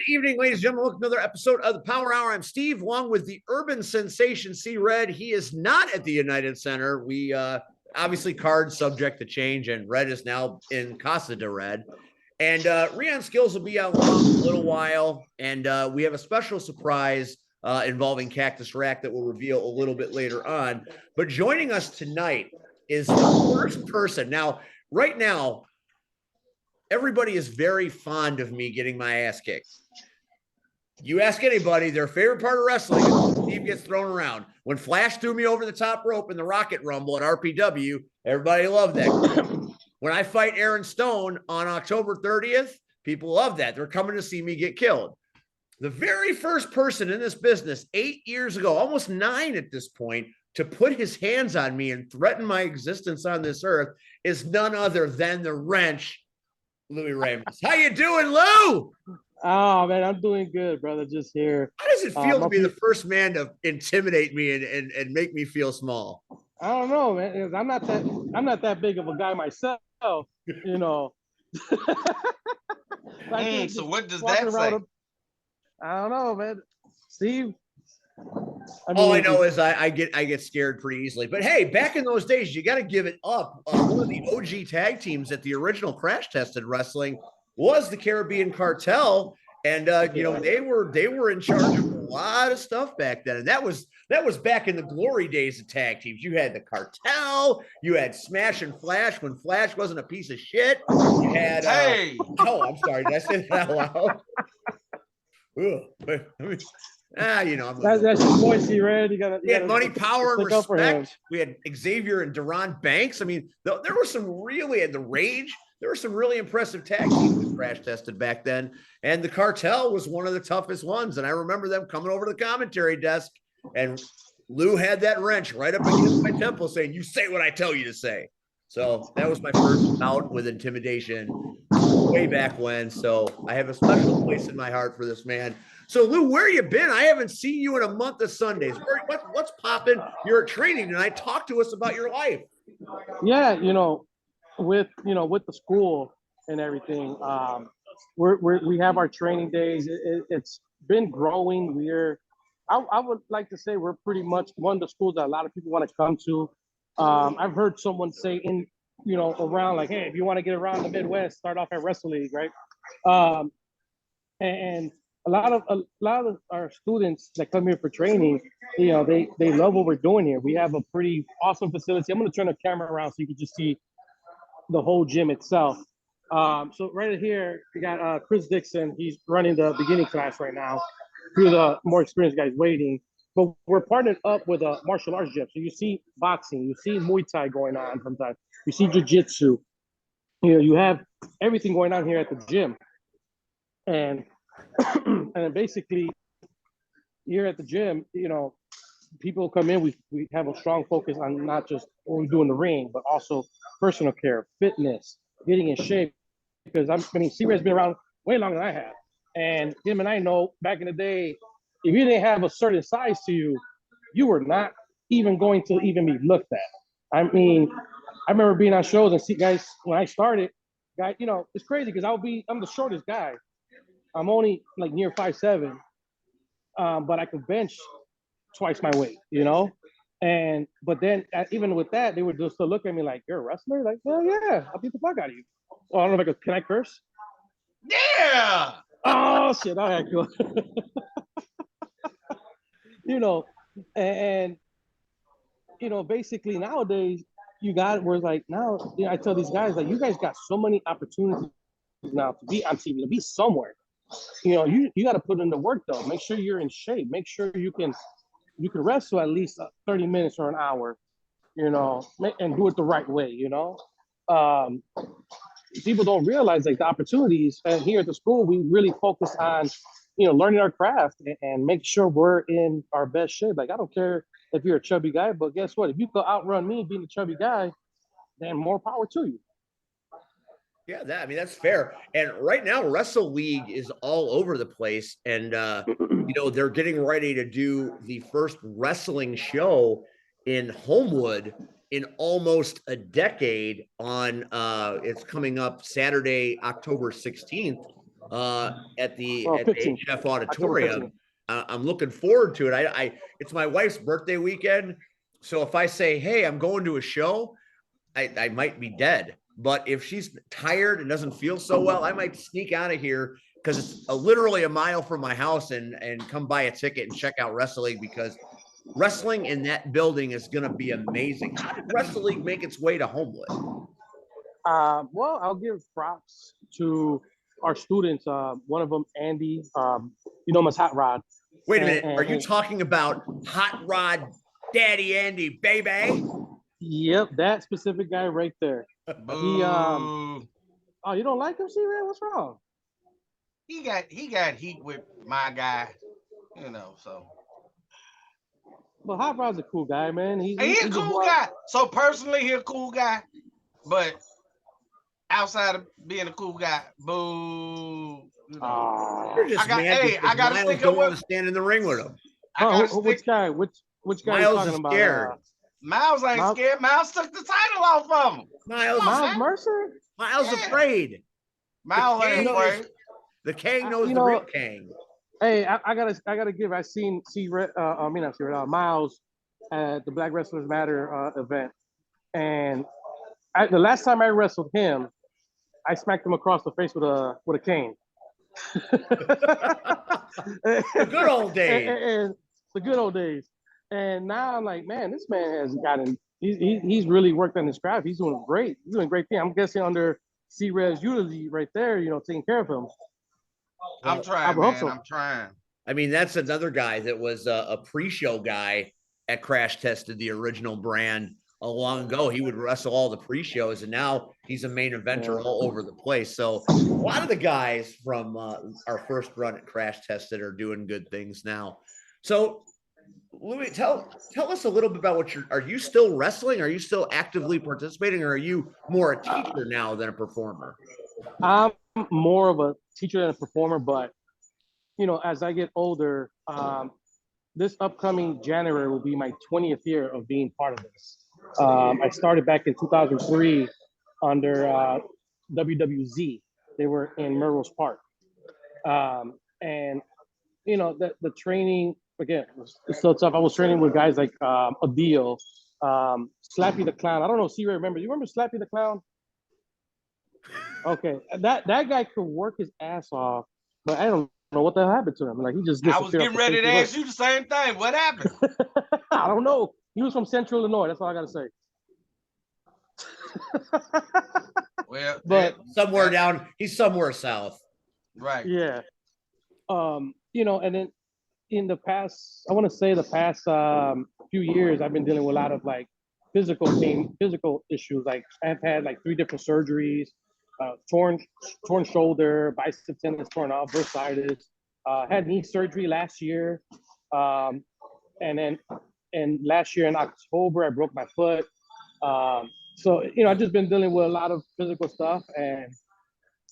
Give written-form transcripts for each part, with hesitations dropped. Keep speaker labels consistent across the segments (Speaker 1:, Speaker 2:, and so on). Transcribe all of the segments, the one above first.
Speaker 1: evening, ladies and gentlemen. Welcome to another episode of the Power Hour. I'm Steve, along with the urban sensation C Red. He is not at the United Center. We obviously card subject to change, and Red is now in Casa de Red. And Rion Skills will be out long a little while, and we have a special surprise involving Cactus Rack that we'll reveal a little bit later on. But joining us tonight is the first person. Now, right now, everybody is very fond of me getting my ass kicked. You ask anybody, their favorite part of wrestling is when Steve gets thrown around. When Flash threw me over the top rope in the Rocket Rumble at RPW, everybody loved that. When I fight Aaron Stone on October 30th, people love that. They're coming to see me get killed. The very first person in this business 8 years ago, almost 9 at this point, to put his hands on me and threaten my existence on this earth is none other than the wrench, Louis Ramos. How you doing, Lou?
Speaker 2: Oh man, I'm doing good, brother. Just here.
Speaker 1: How does it feel to be the first man to intimidate me and make me feel small?
Speaker 2: I don't know, man. I'm not that big of a guy myself, you know.
Speaker 3: So what does that say?
Speaker 2: I don't know, man. Steve.
Speaker 1: All I know is I get scared pretty easily. But hey, back in those days, you got to give it up. One of the OG tag teams at the original Crash Tested Wrestling was the Caribbean Cartel, and you know, they were in charge of a lot of stuff back then. And that was back in the glory days of tag teams. You had the Cartel, you had Smash and Flash when Flash wasn't a piece of shit. You had oh, I'm sorry, did I say that out loud? You know,
Speaker 2: that's your voice, Red.
Speaker 1: We had Money, Power, and Respect. We had Xavier and Deron Banks. I mean, there were some really, and the Rage. There were some really impressive tag teams that Crash Tested back then, and the Cartel was one of the toughest ones. And I remember them coming over to the commentary desk, and Lou had that wrench right up against my temple, saying, "You say what I tell you to say." So that was my first bout with intimidation way back when. So I have a special place in my heart for this man. So Lou, where you been? I haven't seen you in a month of Sundays. What's popping? You're at training tonight. Talk to us about your life.
Speaker 2: Yeah, with the school and everything, we have our training days. It's been growing. I would like to say we're pretty much one of the schools that a lot of people want to come to. I've heard someone say around like, hey, if you want to get around the Midwest, start off at Wrestle League, right? And a lot of our students that come here for training, they love what we're doing here. We have a pretty awesome facility. I'm going to turn the camera around so you can just see the whole gym itself. So right here, we got Chris Dixon. He's running the beginning class right now. Few of the more experienced guys waiting. But we're partnered up with a martial arts gym. So you see boxing, you see Muay Thai going on sometimes. You see jiu-jitsu. You have everything going on here at the gym. And and basically here at the gym, people come in, we have a strong focus on not just what we do in the ring, but also personal care, fitness, getting in shape. Because C-Red's been around way longer than I have. And him and I know back in the day, if you didn't have a certain size to you, you were not even going to even be looked at. I mean, I remember being on shows and see guys when I started, it's crazy because I'm the shortest guy. I'm only like near 5'7", but I could bench twice my weight, But then even with that, they would just still look at me like, "You're a wrestler?" Like, "Well, yeah, I'll beat the fuck out of you." Oh, I don't know if can I curse?
Speaker 3: Yeah.
Speaker 2: Oh shit! All right, cool. And basically nowadays I tell these guys like, you guys got so many opportunities now to be on TV, to be somewhere. You got to put in the work though. Make sure you're in shape. Make sure you can wrestle at least 30 minutes or an hour, and do it the right way. People don't realize like the opportunities. And here at the school, we really focus on, learning our craft and make sure we're in our best shape. Like, I don't care if you're a chubby guy, but guess what? If you could outrun me being a chubby guy, then more power to you.
Speaker 1: Yeah, that's fair. And right now, Wrestle League is all over the place. And, they're getting ready to do the first wrestling show in Homewood in almost a decade on, it's coming up Saturday, October 16th. at the
Speaker 2: Oh,
Speaker 1: at the
Speaker 2: 15th.
Speaker 1: HF
Speaker 2: October
Speaker 1: auditorium.
Speaker 2: 15th.
Speaker 1: I'm looking forward to it. It's my wife's birthday weekend, so if I say, "Hey, I'm going to a show," I might be dead. But if she's tired and doesn't feel so well, I might sneak out of here because it's literally a mile from my house and come buy a ticket and check out wrestling because wrestling in that building is going to be amazing. How did wrestling make its way to Homewood?
Speaker 2: Well, I'll give props to our students. One of them, Andy, you know him as Hot Rod.
Speaker 1: Wait a minute. Are you talking about Hot Rod Daddy Andy, baby?
Speaker 2: Yep, that specific guy right there. He
Speaker 3: Boo.
Speaker 2: oh, you don't like him, C-Ray? What's wrong?
Speaker 3: He got heat with my guy, so.
Speaker 2: Well, Hot Rod's a cool guy, man.
Speaker 3: He's a cool guy. So personally, he's a cool guy, but outside of being a cool guy, boo.
Speaker 1: You're just I got to stick up with. Stand in the ring with him.
Speaker 2: Which guy? Which guy
Speaker 1: Miles
Speaker 2: are you talking
Speaker 1: scared.
Speaker 2: about?
Speaker 3: Miles ain't scared. Miles took the title off of him.
Speaker 2: Miles Mercer?
Speaker 1: Miles afraid.
Speaker 3: Miles ain't afraid.
Speaker 1: The Kang knows the real Kang.
Speaker 2: Hey, I gotta give. I seen Miles at the Black Wrestlers Matter event, and the last time I wrestled him, I smacked him across the face with a cane.
Speaker 1: The good old days.
Speaker 2: And the good old days. And now I'm like, man, this man has gotten. He's really worked on his craft. He's doing great. He's doing a great thing. I'm guessing under C-Red's usually right there, taking care of him.
Speaker 3: I'm trying, man. So. I'm trying.
Speaker 1: I mean, that's another guy that was a pre-show guy at Crash Tested, the original brand, a long ago. He would wrestle all the pre-shows, and now he's a main eventer all over the place. So a lot of the guys from our first run at Crash Tested are doing good things now. So, Louis, tell us a little bit about are you still wrestling? Are you still actively participating, or are you more a teacher now than a performer?
Speaker 2: I'm more of a teacher than a performer, but as I get older, this upcoming January will be my 20th year of being part of this. I started back in 2003 under WWZ. They were in Melrose Park. And the training, again, was so tough. I was training with guys like Adil, Slappy the Clown. I don't know if C-Ray remembers. You remember Slappy the Clown? Okay, that guy could work his ass off, but I don't know what the hell happened to him. Like, he just disappeared.
Speaker 3: I was getting ready to ask you the same thing. What happened?
Speaker 2: I don't know. He was from Central Illinois. That's all I got to say.
Speaker 3: Well,
Speaker 1: but somewhere down, he's somewhere south.
Speaker 3: Right.
Speaker 2: Yeah. And then in the past, I want to say the past few years, I've been dealing with a lot of like physical issues. Like, I've had like 3 different surgeries, torn shoulder, bicep tendons torn off, bursitis, had knee surgery last year. And last year in October, I broke my foot. So, I've just been dealing with a lot of physical stuff, and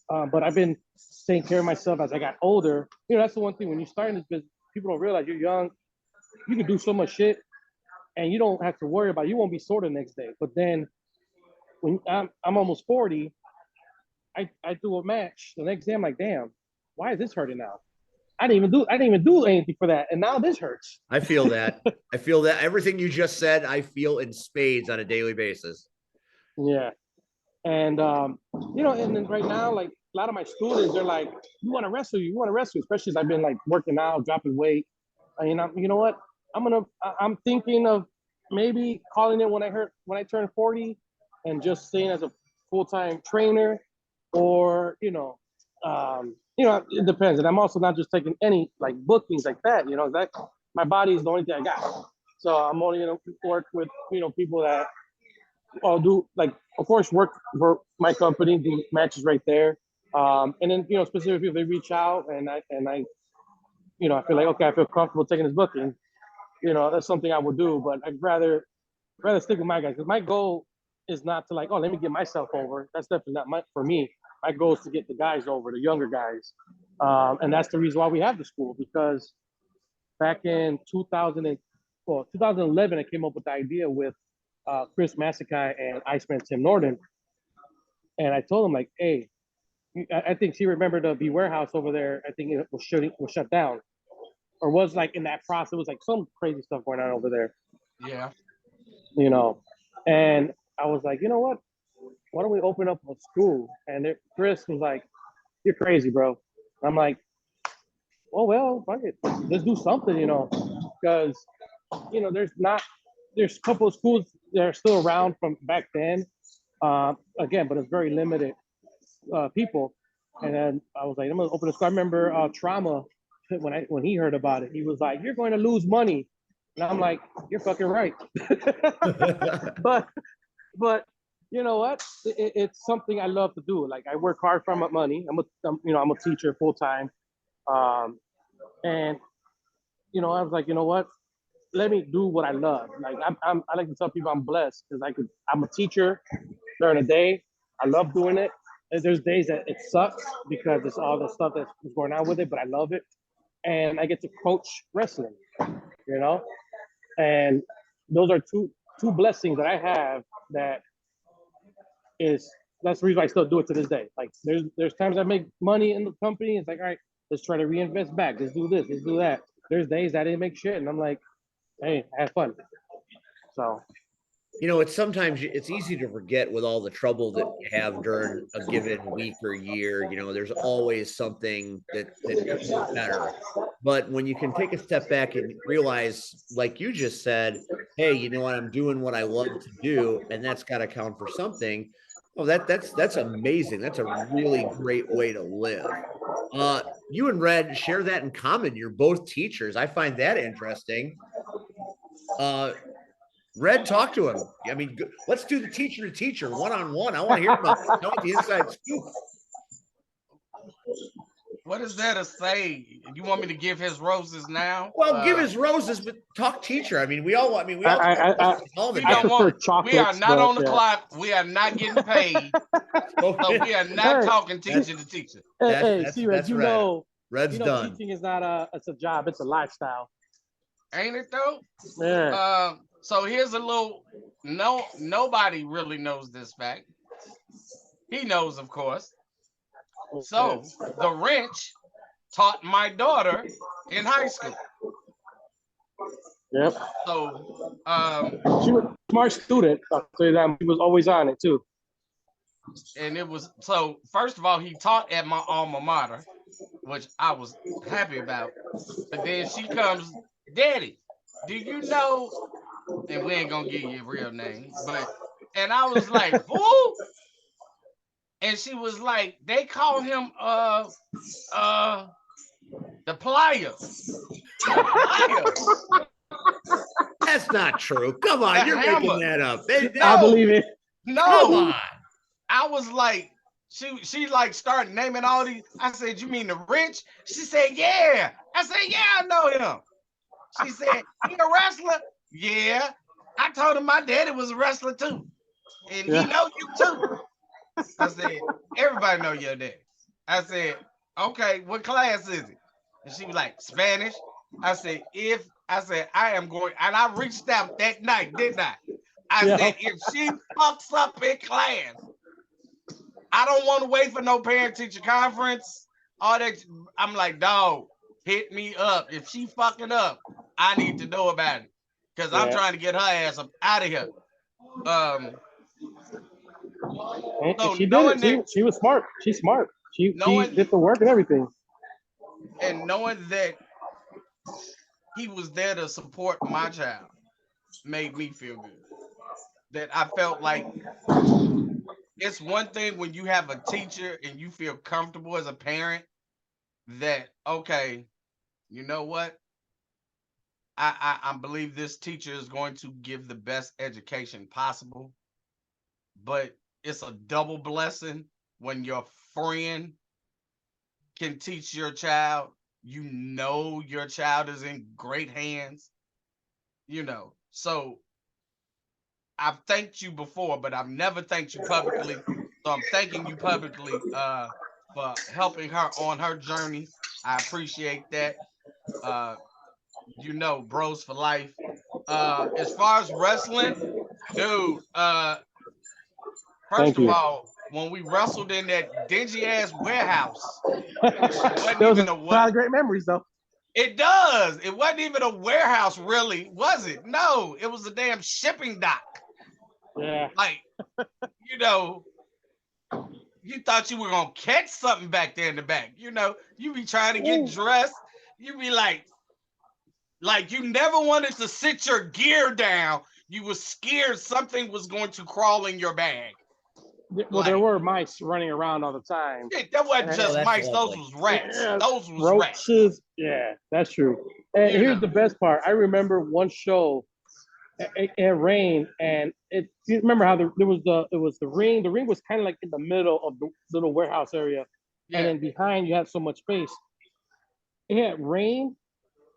Speaker 2: but I've been taking care of myself as I got older. That's the one thing when you start in this business, people don't realize you're young. You can do so much shit, and you don't have to worry about it. You won't be sore the next day. But then when I'm almost 40, I do a match. The next day, I'm like, damn, why is this hurting now? I didn't even do anything for that, and now this hurts.
Speaker 1: I feel that. I feel that everything you just said, I feel in spades on a daily basis.
Speaker 2: Yeah, and and then right now, like a lot of my students, they're like, "You want to wrestle? You want to wrestle?" Especially as I've been like working out, dropping weight. You know what? I'm thinking of maybe calling it when I turn 40, and just staying as a full-time trainer, or it depends. And I'm also not just taking any like bookings like that. That my body is the only thing I got. So I'm only gonna work with people that I'll do, like, of course, work for my company, do matches right there. And then specifically if they reach out and I I feel like, okay, I feel comfortable taking this booking, that's something I would do. But I'd rather stick with my guys, because my goal is not to like, oh, let me get myself over. That's definitely not for me. My goal is to get the guys over, the younger guys. And that's the reason why we have the school, because back in 2011, I came up with the idea with Chris Masakai and Iceman Tim Norton. And I told him, like, hey, I think she remembered the warehouse over there. I think it was shut down, or was like in that process. It was like some crazy stuff going on over there,
Speaker 3: Yeah.
Speaker 2: you know. And I was like, you know what? Why don't we open up a school? And Chris was like, you're crazy, bro. I'm like, oh well, fuck it, let's do something, because there's a couple of schools that are still around from back then, again, but it's very limited people. And then I was like, I'm gonna open a school. I remember Trauma when he heard about it, he was like, you're going to lose money, and I'm like, you're fucking right. but but you know what? It's something I love to do. Like I work hard for my money. I'm a teacher full time, and I was like, you know what? Let me do what I love. Like I like to tell people I'm blessed because I'm a teacher during the day. I love doing it. And there's days that it sucks because it's all the stuff that's going on with it, but I love it. And I get to coach wrestling, you know, and those are two blessings that I have. That's the reason why I still do it to this day. Like there's times I make money in the company. It's like, all right, let's try to reinvest back. Let's do this. Let's do that. There's days I didn't make shit, and I'm like, hey, I have fun. So
Speaker 1: it's easy to forget with all the trouble that you have during a given week or year. There's always something that could be better. But when you can take a step back and realize, like you just said, hey, you know what, I'm doing what I love to do, and that's got to count for something. Oh, that's amazing. That's a really great way to live. You and Red share that in common. You're both teachers. I find that interesting. Red, talk to him. I mean, let's do the teacher to teacher one-on-one. I want to hear about this. I want the inside scoop.
Speaker 3: What is there to say? You want me to give his roses now?
Speaker 1: Well, give his roses, but talk teacher. I mean, we all.
Speaker 3: We don't want. We are not on the clock. We are not getting paid. So we are not talking teacher to teacher.
Speaker 2: That's Red.
Speaker 1: Red's done.
Speaker 2: Teaching is not it's a job. It's a lifestyle.
Speaker 3: Ain't it though?
Speaker 2: Yeah.
Speaker 3: So here's a little. Nobody really knows this fact. He knows, of course. So the wrench taught my daughter in high school.
Speaker 2: Yep.
Speaker 3: So
Speaker 2: she was a smart student. I'll tell you that. She was always on it too.
Speaker 3: And it was so. First of all, he taught at my alma mater, which I was happy about. But then she comes, Daddy, do you know? And we ain't gonna give you a real name, and I was like, who? And she was like, they call him the plier.
Speaker 1: That's not true. Come on, you're making that up.
Speaker 2: I believe it.
Speaker 3: No,
Speaker 1: come on.
Speaker 3: I was like, she like started naming all these. I said, you mean the wrench? She said, yeah. I said, yeah, I know him. She said, he a wrestler? Yeah. I told him my daddy was a wrestler too. And he know you too. I said, everybody know your dad. I said, okay, what class is it? And she was like, Spanish. I said, I am going, and I reached out that night, didn't I? I said, if she fucks up in class, I don't want to wait for no parent-teacher conference. All that. I'm like, dog, hit me up. If she fucking up, I need to know about it. Because I'm trying to get her ass up out of here.
Speaker 2: So she did it. She was smart. She's smart. She did the work and everything.
Speaker 3: And knowing that he was there to support my child made me feel good. That I felt like it's one thing when you have a teacher and you feel comfortable as a parent that, okay, you know what? I believe this teacher is going to give the best education possible. But it's a double blessing when your friend can teach your child. You know your child is in great hands. So I've thanked you before, but I've never thanked you publicly. So I'm thanking you publicly for helping her on her journey. I appreciate that. Bros for life. As far as wrestling, dude, first of all, when we wrestled in that dingy ass warehouse. Wasn't
Speaker 2: Those
Speaker 3: even
Speaker 2: are
Speaker 3: a
Speaker 2: a lot
Speaker 3: what?
Speaker 2: of great memories, though.
Speaker 3: It does. It wasn't even a warehouse, really, was it? No, it was a damn shipping dock.
Speaker 2: Yeah.
Speaker 3: Like, you know, you thought you were gonna catch something back there in the back. You know, you be trying to get dressed. You be like you never wanted to sit your gear down. You was scared something was going to crawl in your bag.
Speaker 2: Well, there were mice running around all the time.
Speaker 3: Shit, that wasn't just
Speaker 1: that's
Speaker 3: mice.
Speaker 1: lovely.
Speaker 3: Those was rats.
Speaker 2: Yeah,
Speaker 3: Those was rats.
Speaker 2: roaches. Yeah, that's true. And
Speaker 3: You
Speaker 2: here's
Speaker 3: know.
Speaker 2: the best part. I remember one show. It rained, and you remember how there was the ring. The ring was kind of like in the middle of the little warehouse area,
Speaker 3: Yeah.
Speaker 2: and then behind you had so much space. It had rain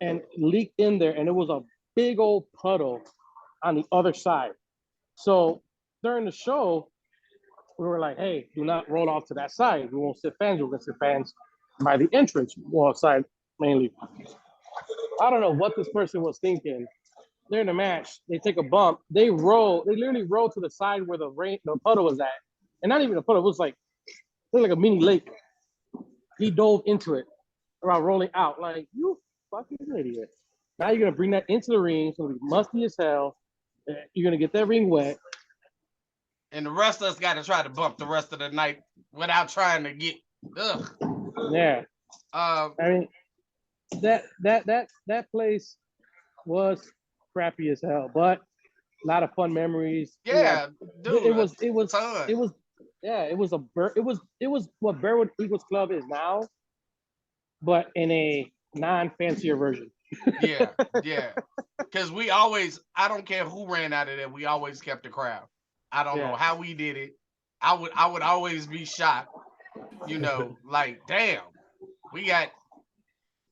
Speaker 2: and leaked in there, and it was a big old puddle on the other side. So during the show, we were like, "Hey, do not roll off to that side. We won't sit fans. We're gonna sit fans by the entrance, well, side mainly." I don't know what this person was thinking. They're in a match. They take a bump. They roll. They literally roll to the side where the puddle was at, and not even a puddle. It was like a mini lake. He dove into it while rolling out. Like, you fucking idiot! Now you're gonna bring that into the ring. It's gonna be musty as hell. You're gonna get that ring wet.
Speaker 3: And the rest of us got to try to bump the rest of the night without trying to get. Ugh.
Speaker 2: Yeah. I mean, that place was crappy as hell, but a lot of fun memories.
Speaker 3: Yeah, dude.
Speaker 2: It was what Bearwood Eagles Club is now, but in a non-fancier version.
Speaker 3: Yeah. Because I don't care who ran out of there, we always kept the crowd. I don't know how we did it. I would always be shocked, you know, like, damn, we got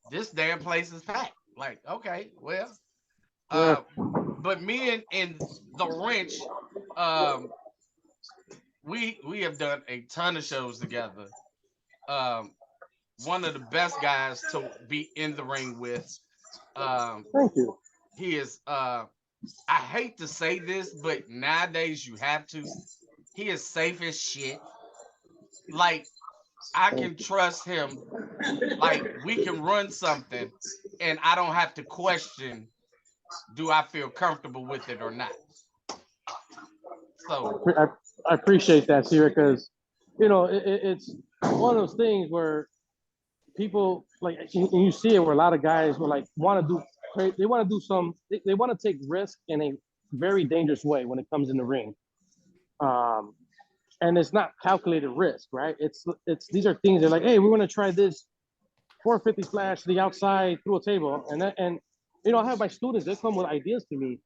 Speaker 3: this damn place is packed. Like, okay, well, but me and the wrench, we have done a ton of shows together. One of the best guys to be in the ring with.
Speaker 2: Thank you.
Speaker 3: He is I hate to say this, but nowadays you have to. He is safe as shit. Like, I can trust him. Like, we can run something and I don't have to question, do I feel comfortable with it or not? So
Speaker 2: I appreciate that, Sierra, because it's one of those things where people like, and you see it where a lot of guys will like want to do. They want to do they want to take risk in a very dangerous way when it comes in the ring. And it's not calculated risk, right? It's these are things that are like, hey, we want to try this 450 splash to the outside through a table. And I have my students, they come with ideas to me.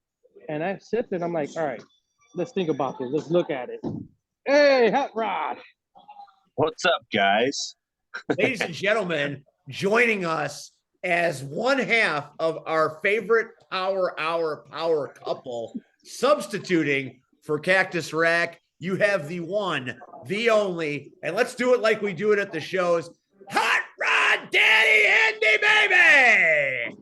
Speaker 2: And I sit there and I'm like, all right, let's think about this. Let's look at it. Hey, Hot Rod.
Speaker 4: What's up, guys?
Speaker 1: Ladies and gentlemen, joining us as one half of our favorite power couple, substituting for Cactus Rack, you have the one, the only, and let's do it like we do it at the shows, Hot Rod Daddy Andy Baby!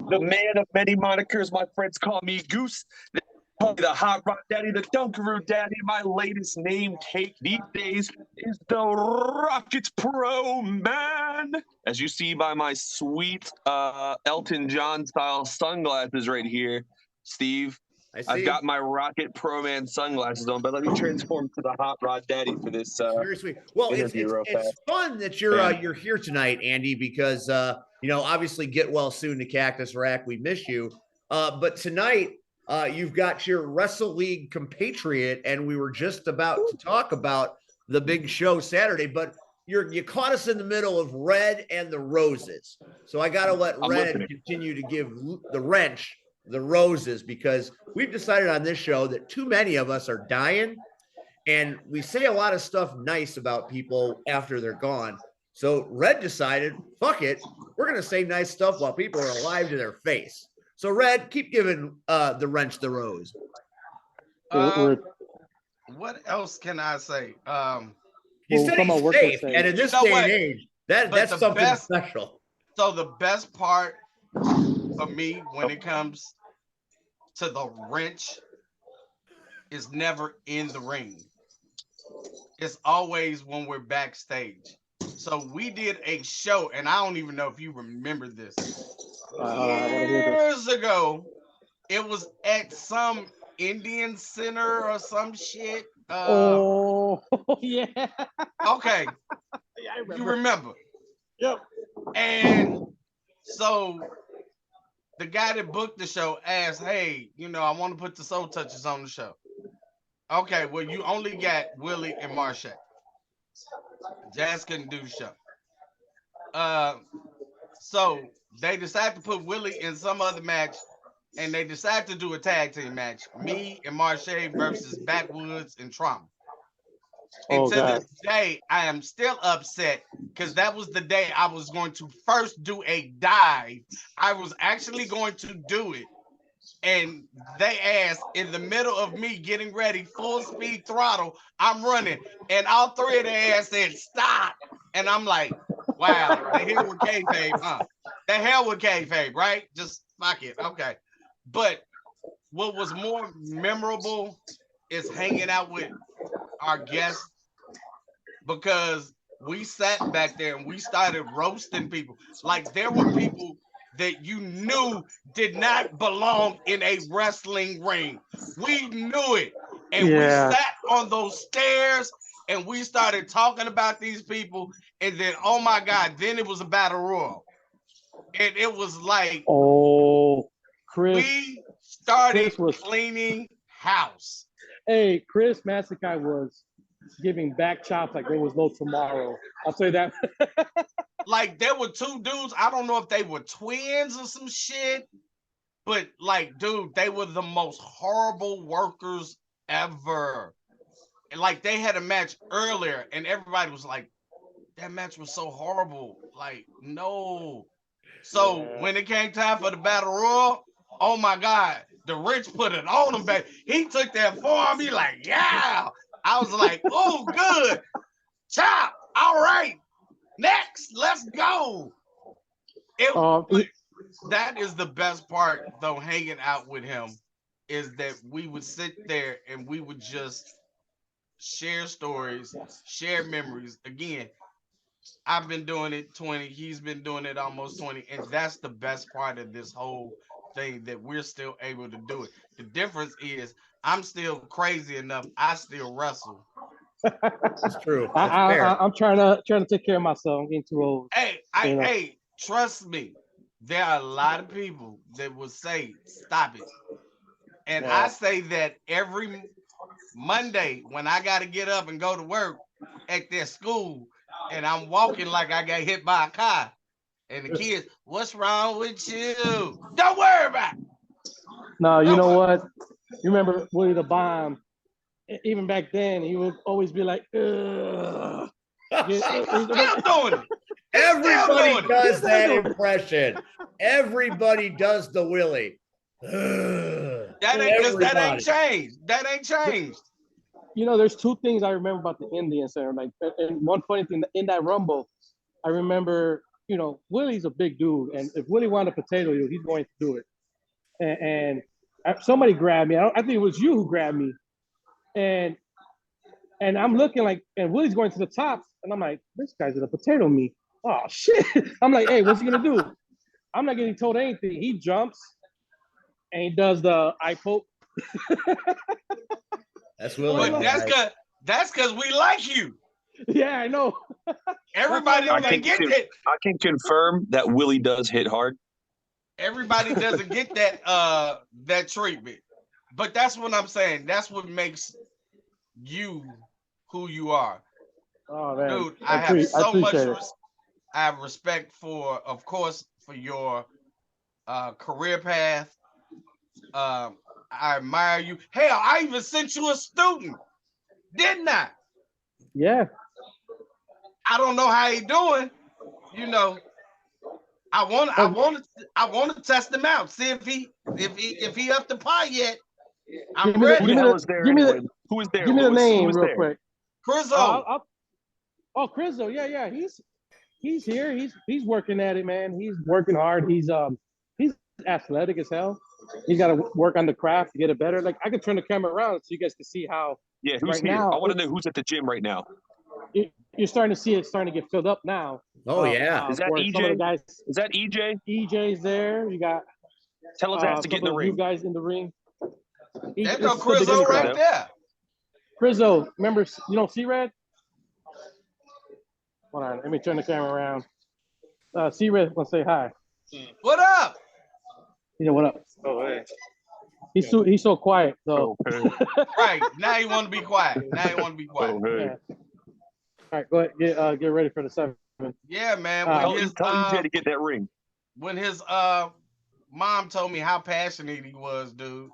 Speaker 4: The man of many monikers. My friends call me Goose. They call me the Hot Rod Daddy, the Dunkaroo Daddy. My latest name take these days is the Rockets Pro Man. As you see by my sweet Elton John style sunglasses right here, Steve. I've got my Rocket Pro Man sunglasses on, but let me transform to the Hot Rod Daddy for this.
Speaker 1: Very sweet. Well, it's fun that you're here tonight, Andy, because obviously get well soon to Cactus Rack. We miss you, but tonight you've got your Wrestle League compatriot, and we were just about to talk about the big show Saturday, but you caught us in the middle of Red and the Roses, so I got to let Red continue to give the wrench the roses, because we've decided on this show that too many of us are dying and we say a lot of stuff nice about people after they're gone. So Red decided, fuck it, we're going to say nice stuff while people are alive to their face. So Red, keep giving the wrench the rose.
Speaker 3: What else can I say?
Speaker 1: You said he's safe, and in this day and age, that's something special.
Speaker 3: So the best part for me when it comes to the wrench is never in the ring. it's always when we're backstage. So we did a show, and I don't even know if you remember this. Years ago, it was at some Indian center or some shit.
Speaker 2: Oh, yeah.
Speaker 3: Okay,
Speaker 2: Yeah, I
Speaker 3: you
Speaker 2: remember.
Speaker 3: remember.
Speaker 2: Yep.
Speaker 3: And so the guy that booked the show asked, hey, I want to put the Soul Touchers on the show. Okay, well, you only got Willie and Marche. Jazz couldn't do the show. So they decided to put Willie in some other match, and they decided to do a tag team match. Me and Marche versus Backwoods and Trauma. And
Speaker 2: Oh,
Speaker 3: to
Speaker 2: God.
Speaker 3: this day, I am still upset because that was the day I was going to first do a dive. I was actually going to do it. And they asked in the middle of me getting ready, full speed throttle, I'm running. And all three of their ass said, stop. And I'm like, wow, the hell with kayfabe, huh? The hell with kayfabe, right? Just fuck it. Okay. But what was more memorable is hanging out with our guests, because we sat back there and we started roasting people. Like, there were people that you knew did not belong in a wrestling ring. We knew it. And we sat on those stairs and we started talking about these people. And then, oh my God, then it was a battle royal. And it was like,
Speaker 2: oh, Chris.
Speaker 3: We started
Speaker 2: Chris was
Speaker 3: cleaning house.
Speaker 2: Hey, Chris Masakai was giving back chops like there was no tomorrow. I'll tell you that.
Speaker 3: Like, there were two dudes. I don't know if they were twins or some shit, but like, dude, they were the most horrible workers ever. And like, they had a match earlier, and everybody was like, that match was so horrible. Like, no. So when it came time for the battle royal, oh my God, the Rich put it on him, baby. He took that forearm. He like, yeah. I was like, oh, good. Chop. All right. Next, let's go. That is the best part, though, hanging out with him, is that we would sit there and we would just share stories, share memories. Again, I've been doing it 20, he's been doing it almost 20, and that's the best part of this whole thing, that we're still able to do it. The difference is I'm still crazy enough, I still wrestle.
Speaker 1: That's true.
Speaker 2: I'm trying to take care of myself. I'm getting too old.
Speaker 3: Hey, trust me, there are a lot of people that will say, stop it. And I say that every Monday when I got to get up and go to work at their school, and I'm walking like I got hit by a car. And the kids, what's wrong with you? Don't worry about it.
Speaker 2: No, you know what? You remember Willie the Bomb? Even back then, he would always be like, ugh.
Speaker 3: He's still doing it.
Speaker 1: Everybody does that impression. Everybody does the Willie.
Speaker 3: That ain't changed. That ain't changed.
Speaker 2: You know, there's two things I remember about the Indian Center. Like, and one funny thing, in that Rumble, I remember, Willie's a big dude, and if Willie wanted a potato, he's going to do it. And somebody grabbed me. I think it was you who grabbed me. And I'm looking like, and Willie's going to the top, and I'm like, this guy's gonna potato me. Oh shit! I'm like, hey, what's he gonna do? I'm not getting told anything. He jumps, and he does the eye poke.
Speaker 1: That's Willie.
Speaker 3: But that's because we like you.
Speaker 2: Yeah, I know.
Speaker 3: Everybody doesn't get it.
Speaker 4: I can confirm that Willie does hit hard.
Speaker 3: Everybody doesn't get that treatment. But that's what I'm saying. That's what makes you who you are.
Speaker 2: Oh man,
Speaker 3: dude, I have respect for, of course, for your career path. I admire you. Hell, I even sent you a student, didn't I?
Speaker 2: Yeah.
Speaker 3: I don't know how he doing. I want to test him out, see if he up to par yet. I'm ready.
Speaker 2: Give me the name real quick.
Speaker 3: Crizzo.
Speaker 2: Crizzo. Yeah. He's here. He's working at it, man. He's working hard. He's athletic as hell. he's got to work on the craft to get it better. Like I could turn the camera around so you guys can see how.
Speaker 4: Yeah, who's
Speaker 2: right
Speaker 4: here?
Speaker 2: now,
Speaker 4: I want to know who's at the gym right now.
Speaker 2: You're starting to see it starting to get filled up now.
Speaker 1: Oh yeah.
Speaker 4: Is that
Speaker 2: where some of the
Speaker 4: EJ?
Speaker 2: guys,
Speaker 4: Is that EJ?
Speaker 2: EJ's there. You got
Speaker 4: Tell his ass to get in the
Speaker 2: you
Speaker 4: ring.
Speaker 2: guys in the ring.
Speaker 3: There
Speaker 2: This
Speaker 3: go
Speaker 2: is the beginning
Speaker 3: Crizzo
Speaker 2: crowd.
Speaker 3: right there.
Speaker 2: Crizzo, remember, you don't see Red? Hold on, let me turn the camera around. See Red, want to say hi.
Speaker 3: What up?
Speaker 2: You know what up?
Speaker 5: Oh, hey.
Speaker 2: He's so quiet though.
Speaker 4: Oh, hey.
Speaker 3: Right. Now you want to be quiet. Now you want to be quiet.
Speaker 4: Oh, hey.
Speaker 2: Yeah. All right, go ahead. Get ready for the 7.
Speaker 3: Yeah, man.
Speaker 4: Tell
Speaker 3: When his,
Speaker 4: EJ to get that ring.
Speaker 3: when his mom told me how passionate he was, dude,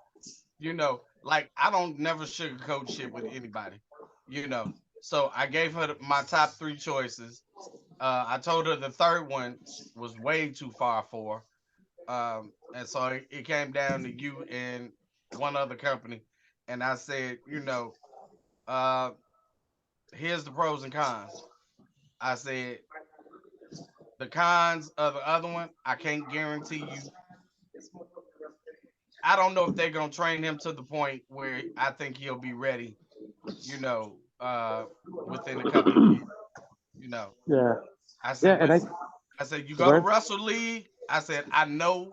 Speaker 3: you know, like I don't never sugarcoat shit with anybody, you know. So I gave her my top 3 choices. I told her the third one was way too far for her. And so it came down to you and one other company. And I said, you know, here's the pros and cons. I said, the cons of the other one, I can't guarantee you. I don't know if they're gonna train him to the point where I think he'll be ready, you know, within a couple of years. You know.
Speaker 2: Yeah.
Speaker 3: I said,
Speaker 2: Yeah, and
Speaker 3: I said, you go to Wrestle League. I said, I know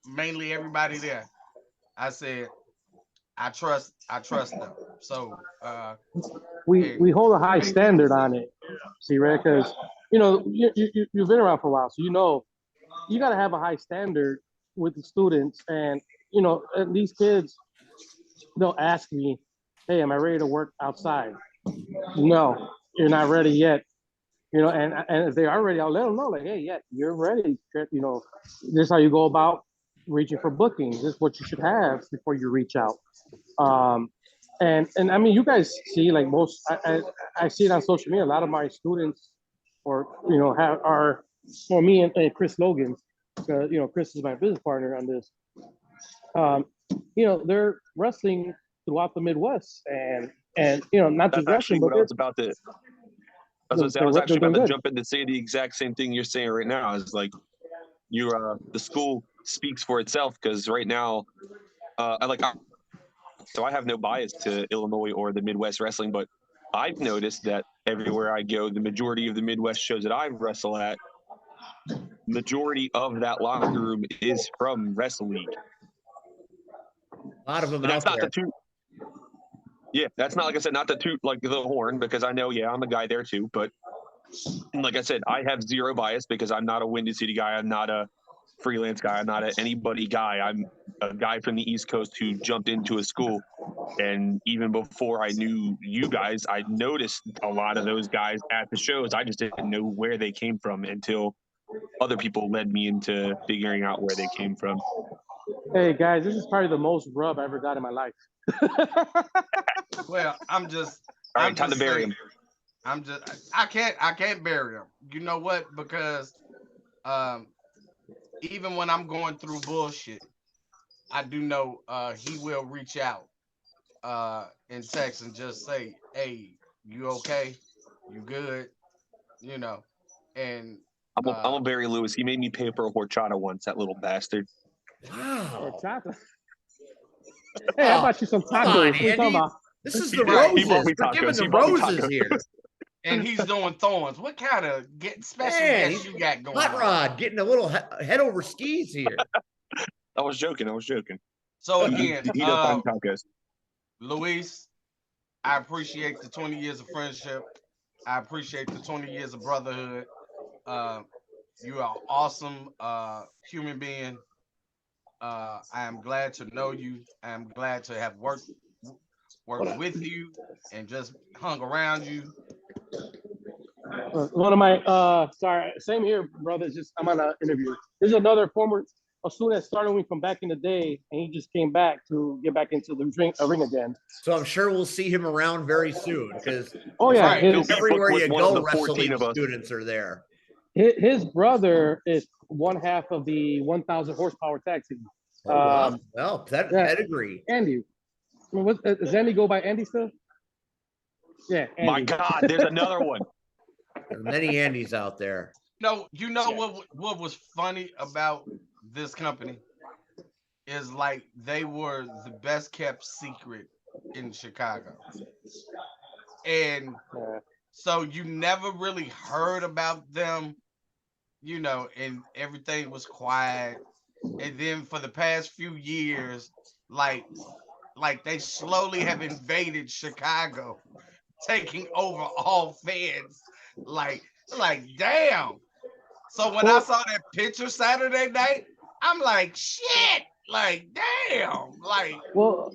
Speaker 3: mainly everybody there. I said, I trust them. So
Speaker 2: we hold a high standard on it, see, Red, because you know you've been around for a while, so you know you got to have a high standard with the students, and you know these kids, they'll ask me, "Hey, am I ready to work outside?" No, you're not ready yet. You know, and if they are ready, I'll let them know, like, "Hey, yeah, you're ready." You know, this is how you go about reaching for bookings. This is what you should have before you reach out. And I mean, you guys see, like most, I see it on social media. A lot of my students, or you know, are for me and Chris Logan. You know, Chris is my business partner on this. You know, they're wrestling throughout the Midwest, and you know, not
Speaker 4: That's
Speaker 2: just wrestling,
Speaker 4: actually
Speaker 2: but
Speaker 4: what I was about to. I was actually about to jump in to say the exact same thing you're saying right now. Is like, the school speaks for itself, because right now, so I have no bias to Illinois or the Midwest wrestling, but I've noticed that everywhere I go, the majority of the Midwest shows that I wrestle at, majority of that locker room is from Wrestle League.
Speaker 1: A lot of them
Speaker 4: And
Speaker 1: out
Speaker 4: that's not
Speaker 1: there.
Speaker 4: the toot. Yeah, that's not, like I said, not the toot like the horn, because I know, I'm a guy there too. But like I said, I have zero bias because I'm not a Windy City guy. I'm not a freelance guy. I'm not an anybody guy. I'm a guy from the East Coast who jumped into a school. And even before I knew you guys, I noticed a lot of those guys at the shows. I just didn't know where they came from until other people led me into figuring out where they came from.
Speaker 2: hey guys, this is probably the most rub I ever got in my life.
Speaker 3: well, I'm just.
Speaker 4: All right,
Speaker 3: I'm
Speaker 4: time
Speaker 3: just
Speaker 4: to bury
Speaker 3: saying,
Speaker 4: him.
Speaker 3: I'm just. I can't bury him. You know what? Because even when I'm going through bullshit, I do know he will reach out in text and just say, "Hey, you okay? You good?" You know, and
Speaker 4: I'm gonna bury Lewis. He made me pay for a horchata once, that little bastard.
Speaker 1: Wow.
Speaker 2: Horchata. Hey, I bought you some
Speaker 1: Come
Speaker 2: tacos.
Speaker 1: on,
Speaker 2: What are you talking
Speaker 1: Andy.
Speaker 2: about?
Speaker 1: This is the
Speaker 3: Right.
Speaker 4: He bought
Speaker 1: roses.
Speaker 4: me
Speaker 1: We're giving
Speaker 4: tacos.
Speaker 1: the
Speaker 4: He bought me
Speaker 1: roses
Speaker 4: tacos.
Speaker 1: here.
Speaker 3: and he's doing thorns. What kind of special
Speaker 1: Man,
Speaker 3: guest you got going
Speaker 1: Hot
Speaker 3: on?
Speaker 1: Rod getting a little head over skis here.
Speaker 4: I was joking.
Speaker 3: So
Speaker 4: He
Speaker 3: again,
Speaker 4: does find tacos.
Speaker 3: Luis, I appreciate the 20 years of friendship. I appreciate the 20 years of brotherhood. You are an awesome human being. I am glad to know you. I am glad to have worked with you and just hung around you.
Speaker 2: One of my sorry, same here, brother. Just I'm on an interview. There's another former a student that started with me from back in the day, and he just came back to get back into the ring again.
Speaker 1: So I'm sure we'll see him around very soon because
Speaker 2: Oh yeah,
Speaker 3: Right.
Speaker 1: everywhere you
Speaker 4: One of
Speaker 1: go,
Speaker 4: the
Speaker 1: Wrestle
Speaker 4: 14
Speaker 1: League
Speaker 4: of us.
Speaker 1: students are there.
Speaker 2: his brother is one half of the 1,000 horsepower tag team.
Speaker 1: Oh, wow. Well, that
Speaker 2: yeah.
Speaker 1: pedigree.
Speaker 2: Andy, does Andy go by Andy still? Yeah, Andy.
Speaker 4: My God, there's another one.
Speaker 1: There's many Andys out there.
Speaker 3: No, you know what was funny about this company? is like they were the best kept secret in Chicago. And
Speaker 2: Yeah.
Speaker 3: so you never really heard about them, and everything was quiet. And then for the past few years, like they slowly have invaded Chicago, taking over all fans. Like damn. So when I
Speaker 2: Well,
Speaker 3: saw that picture Saturday night, I'm like, shit. Like damn. Like
Speaker 2: well,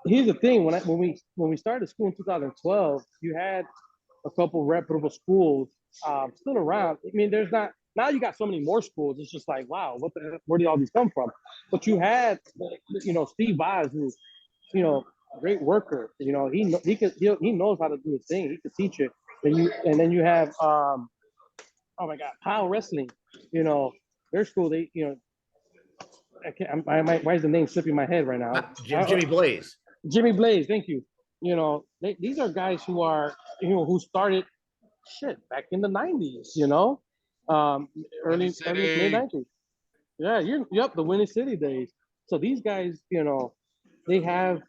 Speaker 2: here's the thing. When we started school in 2012, you had a couple reputable schools still around. I mean, there's not now. You got so many more schools. It's just like, wow, where did all these come from? But you had, Steve Vaz, who's, great worker. He knows how to do his thing. He could teach it. And then you have oh my God, Power Wrestling. You know, their school. I can't. Why is the name slipping my head right now?
Speaker 1: Jimmy Blaze.
Speaker 2: Jimmy Blaze, thank you. These are guys who are, who started shit back in the 90s, early mid 90s. Yeah, the Winning City days. So these guys, they have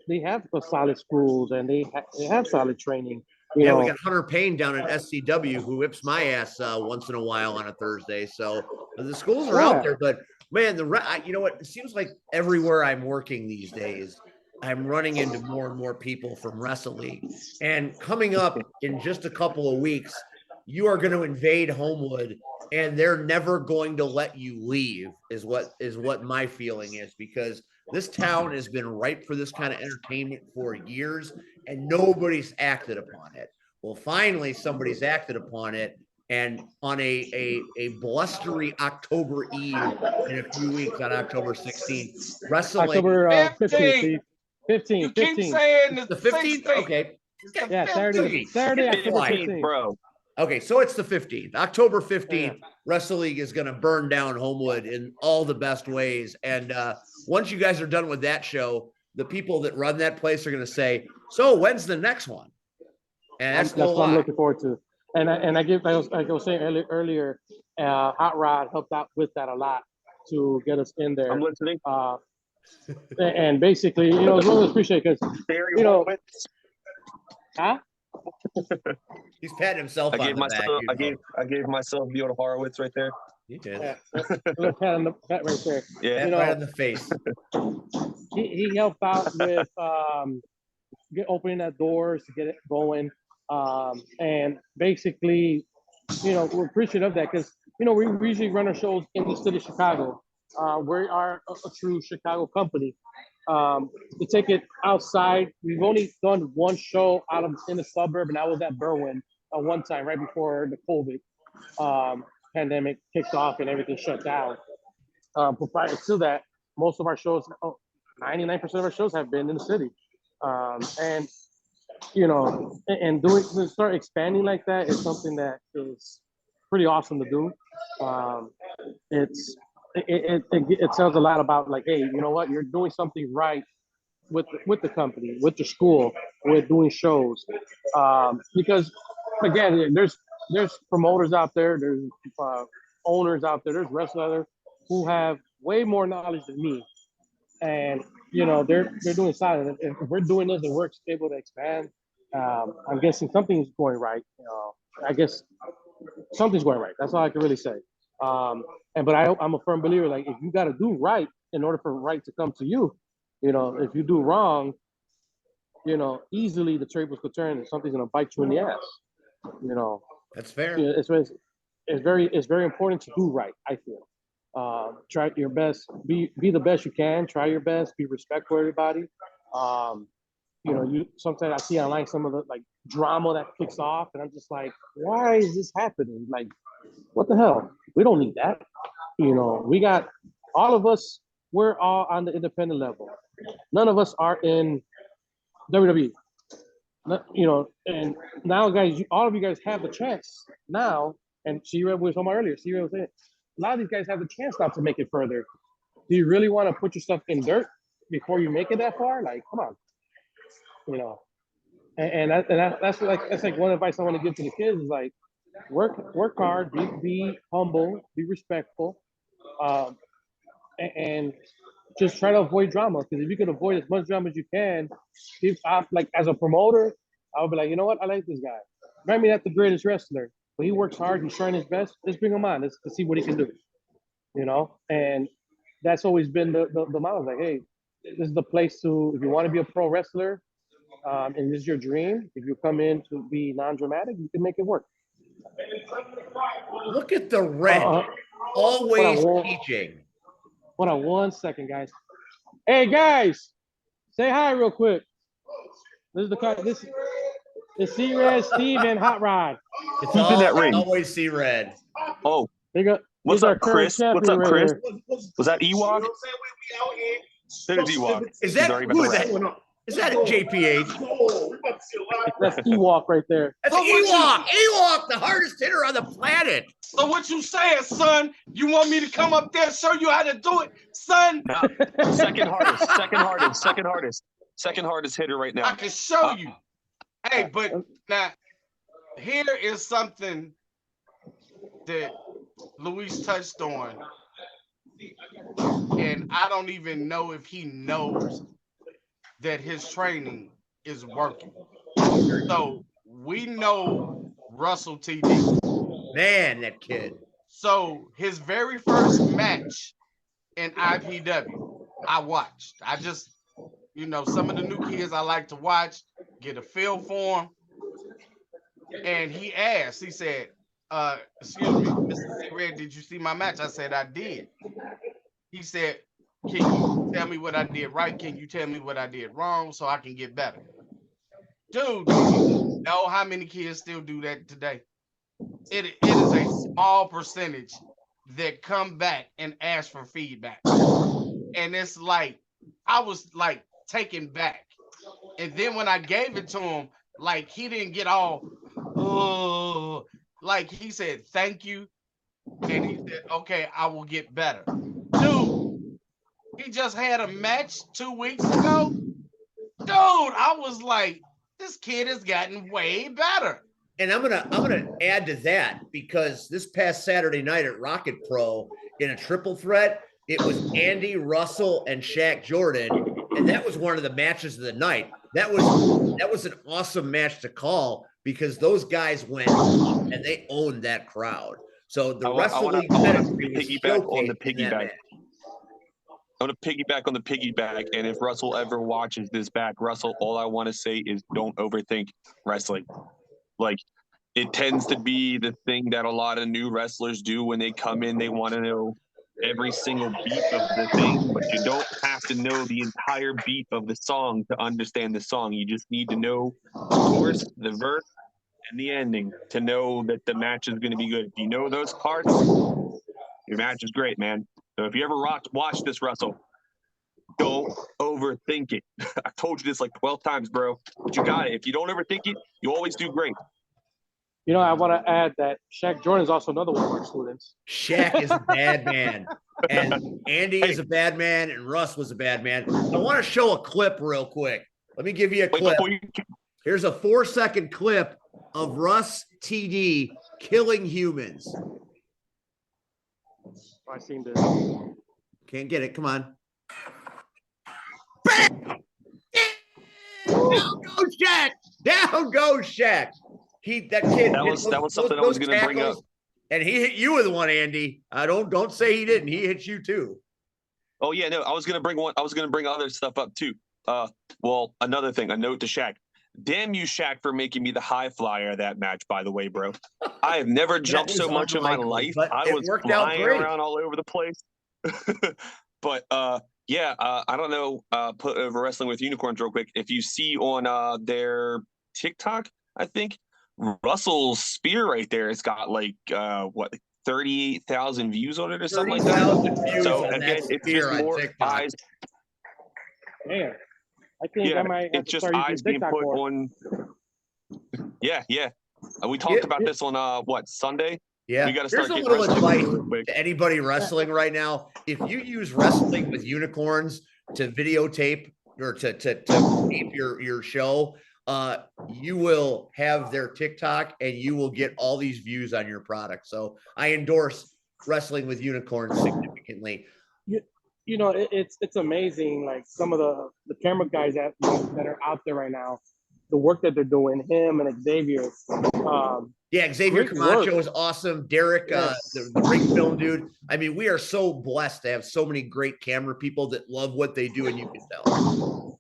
Speaker 2: a solid schools, and they have solid training.
Speaker 1: Yeah, we got Hunter Payne down at SCW who whips my ass once in a while on a Thursday. So the schools are out there, but man, you know what? It seems like everywhere I'm working these days, I'm running into more and more people from Wrestle League. And coming up in just a couple of weeks, you are going to invade Homewood, and they're never going to let you leave. Is what my feeling is, because this town has been ripe for this kind of entertainment for years, and nobody's acted upon it. Well, finally, somebody's acted upon it, and on a blustery October Eve in a few weeks, on October 16th, wrestling.
Speaker 2: October
Speaker 3: 15th.
Speaker 2: 15th.
Speaker 3: You keep saying
Speaker 1: the 15th? Okay.
Speaker 2: Yeah, Saturday, October 15th,
Speaker 4: bro.
Speaker 1: Okay, so it's the 15th. October 15th, Wrestle League is going to burn down Homewood in all the best ways. And once you guys are done with that show, the people that run that place are going to say, so when's the next one? And that's
Speaker 2: what I'm looking forward to. And like I was saying earlier, Hot Rod helped out with that a lot to get us in there.
Speaker 4: I'm listening.
Speaker 2: And basically, it's really appreciated because, huh?
Speaker 1: He's patting himself on the back.
Speaker 4: I gave myself Viola Horowitz right there.
Speaker 1: You did.
Speaker 2: Yeah, a little pat on the back right there.
Speaker 4: Yeah,
Speaker 1: right on the face.
Speaker 2: He helped out with opening that doors to get it going, and basically, we're appreciative of that because we usually run our shows in the city of Chicago. We are a true Chicago company. To take it outside, we've only done one show in the suburb, and that was at Berwyn one time right before the COVID pandemic kicked off and everything shut down. But prior to that, most of our shows, 99% of our shows have been in the city. And start expanding like that is something that is pretty awesome to do. It tells a lot about, like, hey, you know what, you're doing something right with the company, with the school, with doing shows. Because again, there's promoters out there, there's owners out there, there's wrestlers who have way more knowledge than me, and they're doing solid. If we're doing this and we're able to expand, I'm guessing something's going right. I guess something's going right. That's all I can really say. But I'm a firm believer, like, if you got to do right in order for right to come to you, if you do wrong, easily the tables could turn and something's going to bite you in the ass.
Speaker 1: That's fair.
Speaker 2: It's very important to do right, I feel. Try your best, be the best you can, try your best, be respectful to everybody. Sometimes I see online some of the drama that kicks off, and I'm just like, why is this happening? Like, what the hell? We don't need that. We got all of us, we're all on the independent level. None of us are in WWE. And now, guys, all of you guys have the chance now. And C-Rev was talking about earlier. C-Rev was saying, a lot of these guys have the chance now to make it further. Do you really want to put yourself in dirt before you make it that far? Like, come on. That's like one advice I want to give to the kids is, like, work hard, be humble, be respectful. and just try to avoid drama. Because if you can avoid as much drama as you can, if I like as a promoter, I'll be like, you know what, I like this guy. Might be not the greatest wrestler, but he works hard. He's trying his best. Let's bring him on. Let's see what he can do. You know, and that's always been the model. Like, hey, this is the place to if you want to be a pro wrestler, and this is your dream. If you come in to be non-dramatic, you can make it work.
Speaker 1: Look at the red. Always teaching.
Speaker 2: Hold on 1 second, guys. Hey, guys, say hi real quick. This is the car. This is C-Red, Steve, and Hot Rod.
Speaker 1: It's
Speaker 4: Who's in that ring?
Speaker 1: always see red.
Speaker 4: Oh,
Speaker 2: They got.
Speaker 4: what's up, Chris? What's up,
Speaker 2: Right
Speaker 4: Chris?
Speaker 2: here.
Speaker 4: Was that Ewok? There's Ewok.
Speaker 1: Is
Speaker 4: He's
Speaker 1: that
Speaker 4: already about
Speaker 1: who
Speaker 4: to
Speaker 1: is that?
Speaker 4: wrap.
Speaker 1: Is that JPH?
Speaker 2: That's Ewok right there.
Speaker 1: That's Ewok. Ewok, the hardest hitter on the planet.
Speaker 3: So what you saying, son? You want me to come up there and show you how to do it, son?
Speaker 4: Nah, second hardest hitter right now.
Speaker 3: I can show you. Hey, but now here is something that Luis touched on, and I don't even know if he knows that his training is working. So we know Russell TD.
Speaker 1: Man, that kid.
Speaker 3: So his very first match in IPW, I watched. I just, some of the new kids I like to watch, get a feel for them. And he asked, he said, excuse me, Mr. C-Red, did you see my match? I said, I did. He said, can you tell me what I did right? Can you tell me what I did wrong so I can get better? Dude, you know how many kids still do that today? It is a small percentage that come back and ask for feedback. And it's like, I was like taken back. And then when I gave it to him, like he didn't get all, oh, like he said, thank you. And he said, okay, I will get better. Dude, he just had a match 2 weeks ago. Dude, I was like, this kid has gotten way better.
Speaker 1: And I'm gonna add to that because this past Saturday night at Rocket Pro in a triple threat, it was Andy, Russell, and Shaq Jordan, and that was one of the matches of the night. That was an awesome match to call because those guys went and they owned that crowd. So the wrestling
Speaker 4: piggyback on the piggyback. I'm going to piggyback on the piggyback, and if Russell ever watches this back, Russell, all I want to say is don't overthink wrestling. Like, it tends to be the thing that a lot of new wrestlers do when they come in. They want to know every single beat of the thing, but you don't have to know the entire beat of the song to understand the song. You just need to know the chorus, the verse, and the ending to know that the match is going to be good. If you know those parts, your match is great, man. So if you ever watch this, Russell, don't overthink it. I told you this like 12 times, bro. But you got it. If you don't overthink it, you always do great.
Speaker 2: I want to add that Shaq Jordan is also another one of our students.
Speaker 1: Shaq is a bad man. And Andy is a bad man, and Russ was a bad man. I want to show a clip real quick. Let me give you a clip. Here's a 4-second clip of Russ TD killing humans.
Speaker 2: I seen this.
Speaker 1: Can't get it. Come on. Bam! Down goes Shaq. Down goes Shaq. That kid.
Speaker 4: That was something I was going to bring up.
Speaker 1: And he hit you with one, Andy. Don't say he didn't. He hit you too.
Speaker 4: Oh yeah, no. I was going to bring one. I was going to bring other stuff up too. Well, another thing. A note to Shaq. Damn you, Shaq, for making me the high flyer of that match, by the way, bro. I have never jumped so much in my life. I was flying around all over the place. But yeah, I don't know, put over Wrestling with Unicorns real quick. If you see on their TikTok, I think, Russell's spear right there, it's got like, 38,000 views on it or something like that. So again, it's just more eyes.
Speaker 2: Damn. I think I might have to start using TikTok more.
Speaker 4: On. Yeah. We talked about this on Sunday?
Speaker 1: Yeah.
Speaker 4: We got to start
Speaker 1: getting a little advice to anybody wrestling right now. If you use Wrestling with Unicorns to videotape or to tape your show, you will have their TikTok and you will get all these views on your product. So I endorse Wrestling with Unicorns significantly.
Speaker 2: it's amazing. Like some of the camera guys that are out there right now, the work that they're doing. Him and Xavier.
Speaker 1: Yeah, Xavier
Speaker 2: Great
Speaker 1: Camacho
Speaker 2: work.
Speaker 1: is awesome. Derek,
Speaker 2: Yes.
Speaker 1: the ring film dude. I mean, we are so blessed to have so many great camera people that love what they do, and you can tell.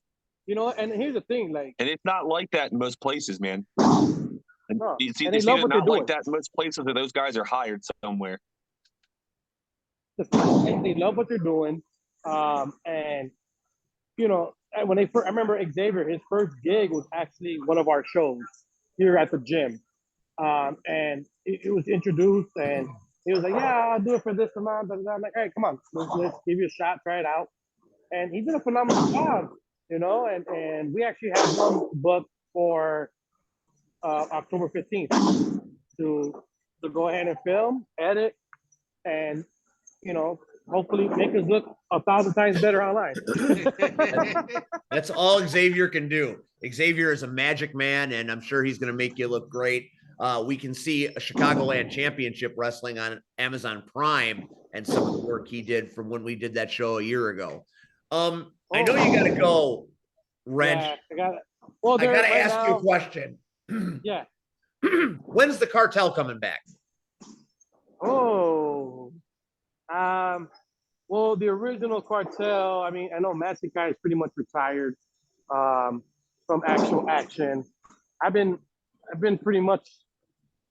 Speaker 2: And here's the thing, like,
Speaker 4: And it's not like that in most places, man. And
Speaker 2: no,
Speaker 4: it's
Speaker 2: and they
Speaker 4: it's
Speaker 2: love
Speaker 4: either
Speaker 2: what they're
Speaker 4: not like
Speaker 2: doing.
Speaker 4: that in most places, or those guys are hired somewhere.
Speaker 2: They love what they're doing, and when they first, I remember Xavier, his first gig was actually one of our shows here at the gym, and it was introduced, and he was like, "Yeah, I'll do it for this amount." But I'm like, "Hey, come on, let's give you a shot, try it out." And he did a phenomenal job, and we actually have one booked for October 15th to go ahead and film, edit, and hopefully make us look 1,000 times better online.
Speaker 1: That's all Xavier can do. Xavier is a magic man, and I'm sure he's going to make you look great. We can see a Chicagoland Championship Wrestling on Amazon Prime and some of the work he did from when we did that show a year ago. I know you got to go, Wrench.
Speaker 2: Yeah, I got it. Well,
Speaker 1: I got to
Speaker 2: right
Speaker 1: ask you
Speaker 2: now,
Speaker 1: a question.
Speaker 2: Yeah.
Speaker 1: When's the cartel coming back?
Speaker 2: Oh. Well, the original cartel, I mean, I know Massacre is pretty much retired from actual action. I've been pretty much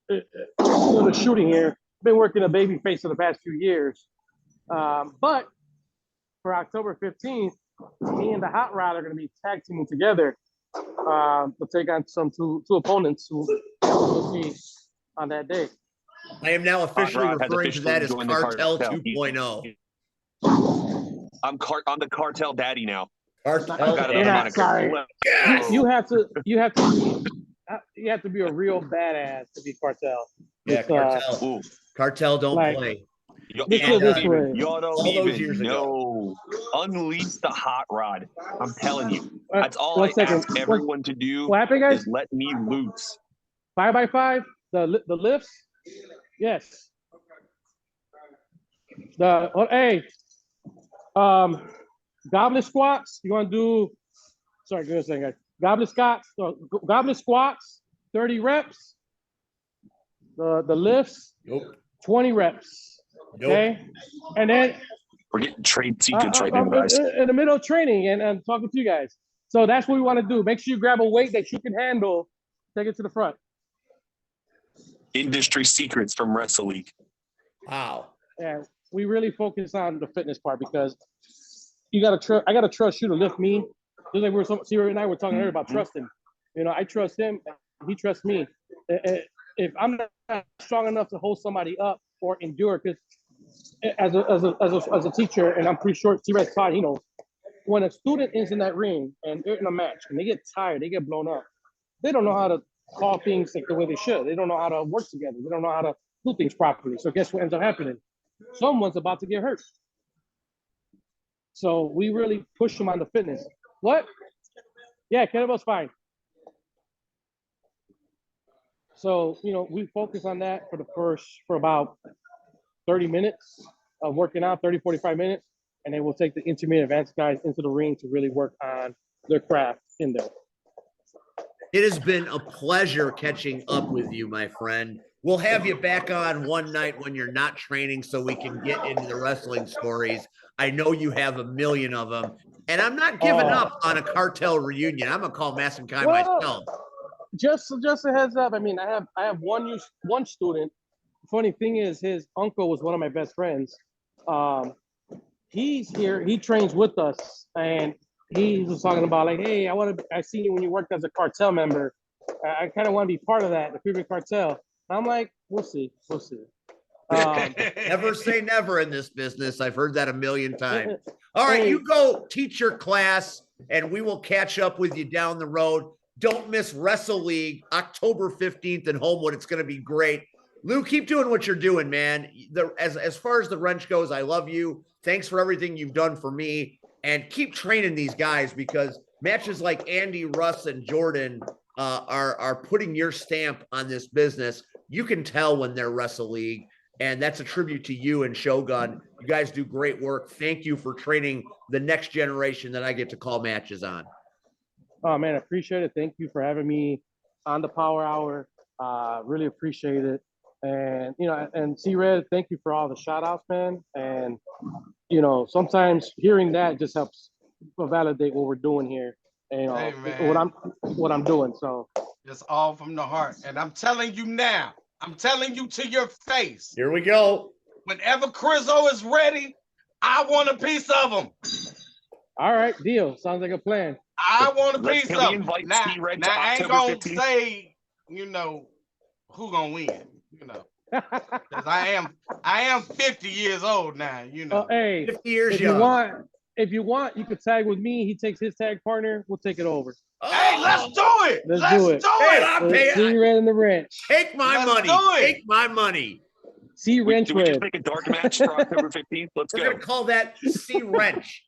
Speaker 2: doing the shooting here. I've been working a baby face for the past few years. But for October 15th, me and the Hot Rod are going to be tag teaming together to take on two opponents who we'll see on that day.
Speaker 1: I am now officially
Speaker 4: Rod has
Speaker 1: referring to that as
Speaker 4: officially joined the
Speaker 1: Cartel
Speaker 4: cartel.
Speaker 1: 2.0.
Speaker 4: I'm the cartel daddy now.
Speaker 1: Cartel.
Speaker 4: I've got
Speaker 2: Yeah,
Speaker 4: another moniker.
Speaker 2: sorry.
Speaker 4: Let's
Speaker 2: You
Speaker 4: go.
Speaker 2: have to be a real badass to be cartel.
Speaker 1: Yeah,
Speaker 2: It's,
Speaker 1: Cartel.
Speaker 4: Ooh.
Speaker 1: Cartel don't
Speaker 2: Like-
Speaker 1: play.
Speaker 2: Let's put it this way.
Speaker 4: Y'all don't
Speaker 1: All those
Speaker 4: even
Speaker 1: years ago.
Speaker 4: know. Unleash the hot rod. I'm telling you.
Speaker 2: Uh,
Speaker 4: That's all
Speaker 2: one
Speaker 4: I
Speaker 2: second.
Speaker 4: ask everyone to do
Speaker 2: What happened, guys?
Speaker 4: is let me loose.
Speaker 2: 5x5, the lifts, yes. Goblet squats. You want to do? Sorry, give me a second, guys. Goblet squats, 30 reps. The lifts,
Speaker 1: Nope.
Speaker 2: 20 reps.
Speaker 1: Nope.
Speaker 2: Okay, and then
Speaker 4: We're getting trade secrets right now,
Speaker 2: I'm
Speaker 4: guys.
Speaker 2: in the middle of training and talking to you guys. So that's what we want to do. Make sure you grab a weight that you can handle. Take it to the front.
Speaker 4: Industry secrets from Wrestle League.
Speaker 1: Wow.
Speaker 2: And we really focus on the fitness part because I gotta trust you to lift me. Just like Sierra and I were talking earlier about trusting. I trust him, he trusts me. If I'm not strong enough to hold somebody up or endure, because as a teacher, and I'm pretty sure T-Rex taught, he knows, when a student is in that ring and they're in a match and they get tired, they get blown up, they don't know how to call things like the way they should. They don't know how to work together. They don't know how to do things properly. So guess what ends up happening? Someone's about to get hurt. So we really push them on the fitness. What? Yeah, kettlebell's fine. So, we focus on that for about 30 minutes of working out, 30, 45 minutes. And then we'll take the intermediate advanced guys into the ring to really work on their craft in there.
Speaker 1: It has been a pleasure catching up with you, my friend. We'll have you back on one night when you're not training so we can get into the wrestling stories. I know you have a million of them. And I'm not giving up on a cartel reunion. I'm going to call Mass and Kai myself.
Speaker 2: Just a heads up. I mean, I have one student. Funny thing is, his uncle was one of my best friends. He's here. He trains with us, and he was talking about like, hey, I seen you when you worked as a cartel member. I kind of want to be part of that, the favorite cartel. And I'm like, we'll see.
Speaker 1: Never say never in this business. I've heard that a million times. All right, you go teach your class, and we will catch up with you down the road. Don't miss Wrestle League, October 15th in Homewood. It's going to be great. Lou, keep doing what you're doing, man. As far as the wrench goes, I love you. Thanks for everything you've done for me. And keep training these guys because matches like Andy, Russ, and Jordan are putting your stamp on this business. You can tell when they're Wrestle League. And that's a tribute to you and Shogun. You guys do great work. Thank you for training the next generation that I get to call matches on.
Speaker 2: Oh man, I appreciate it. Thank you for having me on the Power Hour. Really appreciate it. And and C-Red, thank you for all the shout outs, man. And sometimes hearing that just helps validate what we're doing here. And
Speaker 3: Hey, man.
Speaker 2: what I'm doing. So
Speaker 3: It's all from the heart. And I'm telling you now, I'm telling you to your face,
Speaker 1: Here we go.
Speaker 3: whenever Crizzo is ready, I want a piece of him.
Speaker 2: all right, deal. Sounds like a plan.
Speaker 3: I want a
Speaker 4: Let's
Speaker 3: piece
Speaker 4: can
Speaker 3: of
Speaker 4: we
Speaker 3: him.
Speaker 4: invite
Speaker 3: Now,
Speaker 4: C-Red
Speaker 3: now
Speaker 4: to
Speaker 3: I ain't
Speaker 4: October
Speaker 3: gonna
Speaker 4: 15th?
Speaker 3: say, who gonna win, because I am 50 years old now,
Speaker 2: Hey,
Speaker 1: 50 years
Speaker 2: if
Speaker 1: young.
Speaker 2: you want, you could tag with me. He takes his tag partner. We'll take it over.
Speaker 3: Hey, let's do it.
Speaker 2: Let's do it.
Speaker 1: Hey, I'm paying.
Speaker 2: C-Red and the wrench.
Speaker 1: Take my
Speaker 3: Let's
Speaker 1: money.
Speaker 3: do it.
Speaker 1: Take my money.
Speaker 2: C-Wrench
Speaker 4: Do we just
Speaker 2: Red.
Speaker 4: make a dark match for October 15th? Let's
Speaker 1: We're
Speaker 4: go.
Speaker 1: gonna call that C Wrench.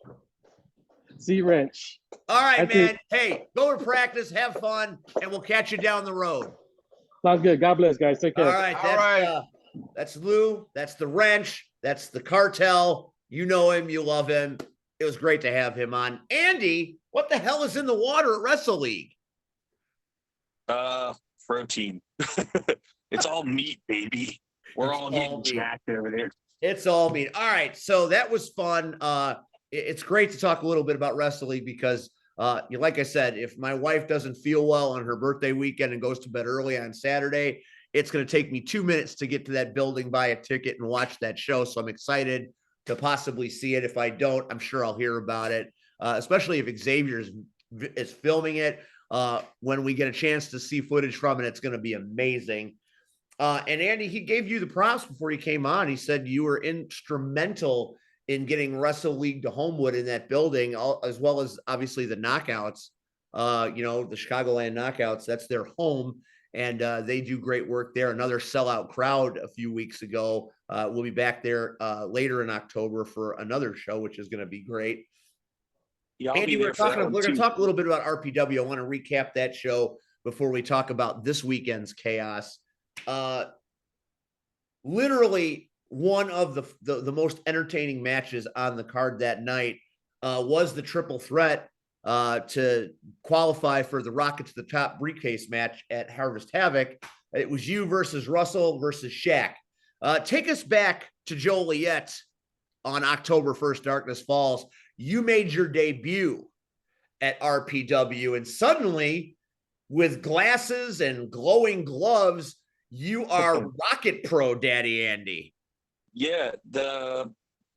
Speaker 2: C-Wrench.
Speaker 1: All right,
Speaker 2: That's
Speaker 1: man.
Speaker 2: it.
Speaker 1: Hey, go to practice, have fun, and we'll catch you down the road.
Speaker 2: Sounds good. God bless, guys. Take care.
Speaker 1: All right,
Speaker 3: All right.
Speaker 1: That's Lou. That's the Wrench. That's the Cartel. You know him. You love him. It was great to have him on. Andy, what the hell is in the water at Wrestle League?
Speaker 4: Protein. It's all meat, baby. We're
Speaker 1: It's
Speaker 4: all
Speaker 1: all
Speaker 4: getting
Speaker 1: meat.
Speaker 4: jacked over there.
Speaker 1: It's all meat. All right, so that was fun. It's great to talk a little bit about Wrestle League because, like I said, if my wife doesn't feel well on her birthday weekend and goes to bed early on Saturday, it's going to take me 2 minutes to get to that building, buy a ticket, and watch that show. So I'm excited to possibly see it. If I don't, I'm sure I'll hear about it, especially if Xavier is filming it. When we get a chance to see footage from it, it's going to be amazing. And Andy, he gave you the props before he came on. He said you were instrumental in getting Wrestle League to Homewood in that building, as well as obviously the Knockouts. The Chicagoland Knockouts. That's their home, and they do great work there. Another sellout crowd a few weeks ago. We'll be back there later in October for another show, which is going to be great.
Speaker 4: Yeah, I'll
Speaker 1: Andy,
Speaker 4: be
Speaker 1: we're
Speaker 4: there for that
Speaker 1: going
Speaker 4: one
Speaker 1: to
Speaker 4: too.
Speaker 1: talk a little bit about RPW. I want to recap that show before we talk about this weekend's chaos. Literally one of the most entertaining matches on the card that night was the triple threat to qualify for the Rocket to the Top briefcase match at Harvest Havoc. It was you versus Russell versus Shaq. Take us back to Joliet on October 1st, Darkness Falls. You made your debut at RPW, and suddenly, with glasses and glowing gloves, you are Rocket Pro, Daddy Andy.
Speaker 4: Yeah, the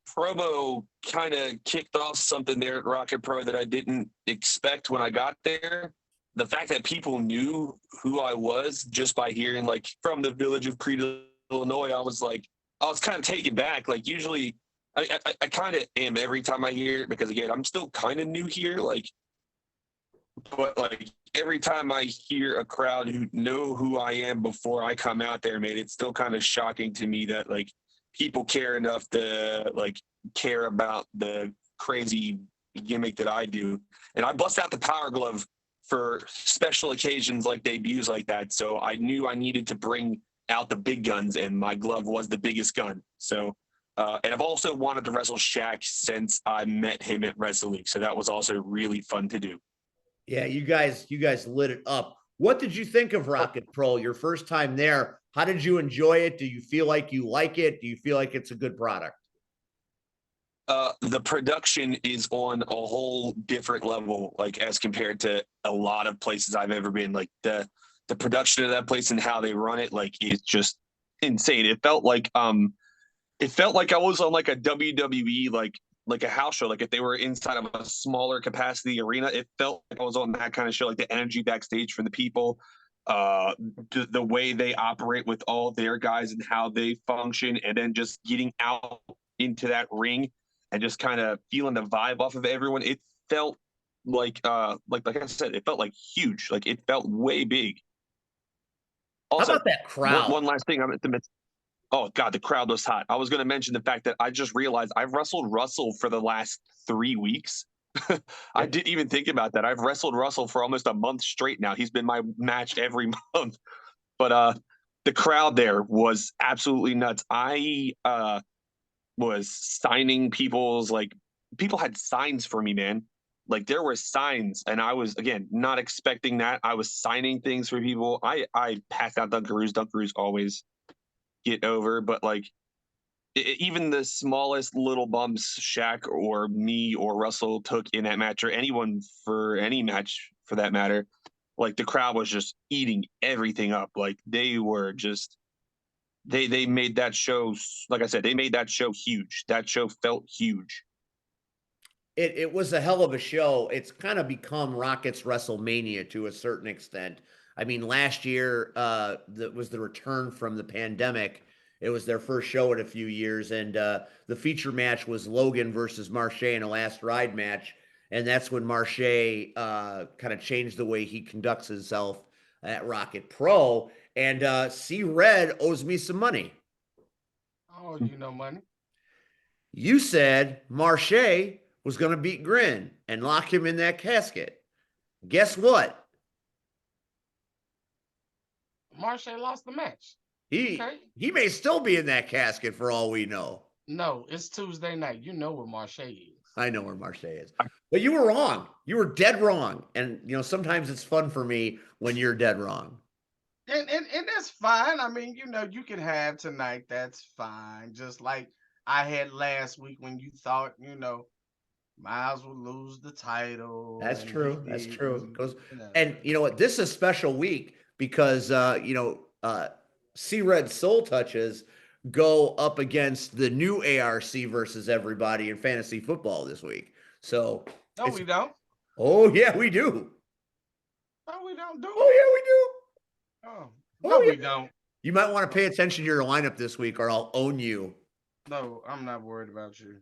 Speaker 4: promo kind of kicked off something there at Rocket Pro that I didn't expect when I got there. The fact that people knew who I was just by hearing, like, from the village of Creed, Illinois, I was kind of taken back. Like, usually I kind of am every time I hear it because, again, I'm still kind of new here. But every time I hear a crowd who know who I am before I come out there, man, it's still kind of shocking to me that people care enough to care about the crazy gimmick that I do. And I bust out the Power Glove for special occasions like debuts like that. So I knew I needed to bring out the big guns, and my glove was the biggest gun. So and I've also wanted to wrestle Shaq since I met him at Wrestle League. So that was also really fun to do.
Speaker 1: Yeah, you guys lit it up. What did you think of Rocket Pro your first time there? How did you enjoy it? Do you feel like you like it? Do you feel like it's a good product?
Speaker 4: The production is on a whole different level, as compared to a lot of places I've ever been. The production of that place and how they run it, is just insane. It felt like I was on a WWE like a house show. If they were inside of a smaller capacity arena, it felt like I was on that kind of show. The energy backstage for the people, the way they operate with all their guys and how they function, and then just getting out into that ring and just kind of feeling the vibe off of everyone. It felt like I said, it felt huge. It felt way big. Also,
Speaker 1: how about that crowd?
Speaker 4: One last thing. Oh, God, the crowd was hot. I was going to mention the fact that I just realized I've wrestled Russell for the last 3 weeks. I didn't even think about that. I've wrestled Russell for almost a month straight now. He's been my match every month. But the crowd there was absolutely nuts. was signing people's, like, people had signs for me, man. Like, there were signs, and I was, again, not expecting that. I was signing things for people. I passed out Dunkaroos. Dunkaroos always get over, but like, even the smallest little bumps Shaq or me or Russell took in that match, or anyone for any match for that matter, like, the crowd was just eating everything up. Like, they were just, they made that show, like I said, they made that show huge. That show felt huge.
Speaker 1: It was a hell of a show. It's kind of become Rocket's WrestleMania to a certain extent. I mean, last year that was the return from the pandemic. It was their first show in a few years, and the feature match was Logan versus Marche in a last ride match, and that's when Marche kind of changed the way he conducts himself at Rocket Pro. And C Red owes me some money.
Speaker 3: Oh, you know money.
Speaker 1: You said Marche was going to beat Grin and lock him in that casket. Guess what?
Speaker 3: Marche lost the match.
Speaker 1: He
Speaker 3: Okay.
Speaker 1: he may still be in that casket for all we know.
Speaker 3: No, it's Tuesday night. You know where Marche is.
Speaker 1: I know where Marche is. But you were wrong. You were dead wrong. And sometimes it's fun for me when you're dead wrong.
Speaker 3: And that's fine. I mean, you can have tonight. That's fine. Just like I had last week when you thought, Miles would lose the title.
Speaker 1: That's
Speaker 3: and
Speaker 1: true.
Speaker 3: he
Speaker 1: That's
Speaker 3: didn't,
Speaker 1: true. And you know what? This is a special week because C Red Soul Touches go up against the new ARC versus everybody in fantasy football this week. So
Speaker 3: No, we don't.
Speaker 1: Oh yeah, we do.
Speaker 3: No, we don't do it.
Speaker 1: Oh yeah, we do.
Speaker 3: Oh, no,
Speaker 1: yeah.
Speaker 3: we don't.
Speaker 1: You might want to pay attention to your lineup this week, or I'll own you.
Speaker 3: No, I'm not worried about you.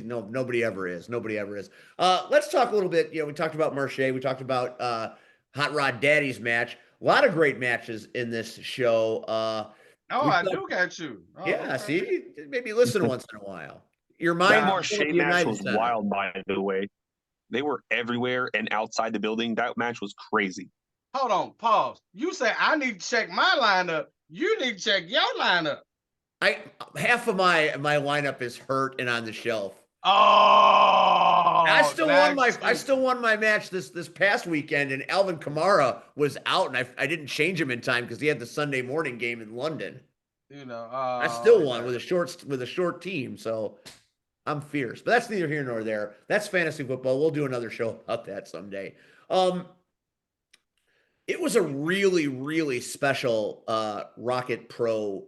Speaker 1: No, nobody ever is. Nobody ever is. Let's talk a little bit. We talked about Marche. We talked about Hot Rod Daddy's match. A lot of great matches in this show.
Speaker 3: I do got you. Oh,
Speaker 1: yeah,
Speaker 3: okay.
Speaker 1: see, maybe listen once in a while. Your
Speaker 4: That
Speaker 1: mind.
Speaker 4: Marche match was wild, by the way. They were everywhere and outside the building. That match was crazy.
Speaker 3: Hold on, pause. You say I need to check my lineup. You need to check your lineup.
Speaker 1: Half of my lineup is hurt and on the shelf.
Speaker 3: Oh,
Speaker 1: I still won my match this past weekend, and Alvin Kamara was out, and I didn't change him in time because he had the Sunday morning game in London. I still won with a short team, so I'm fierce. But that's neither here nor there. That's fantasy football. We'll do another show about that someday. It was a really, really special Rocket Pro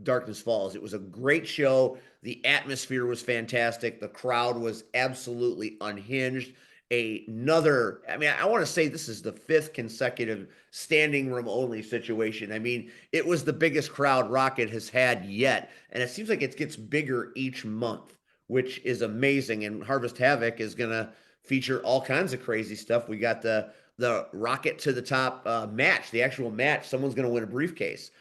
Speaker 1: Darkness Falls. It was a great show. The atmosphere was fantastic. The crowd was absolutely unhinged. I want to say this is the 5th consecutive standing room only situation. I mean, it was the biggest crowd Rocket has had yet. And it seems like it gets bigger each month, which is amazing. And Harvest Havoc is going to feature all kinds of crazy stuff. We got the Rocket to the Top match, the actual match. Someone's going to win a briefcase.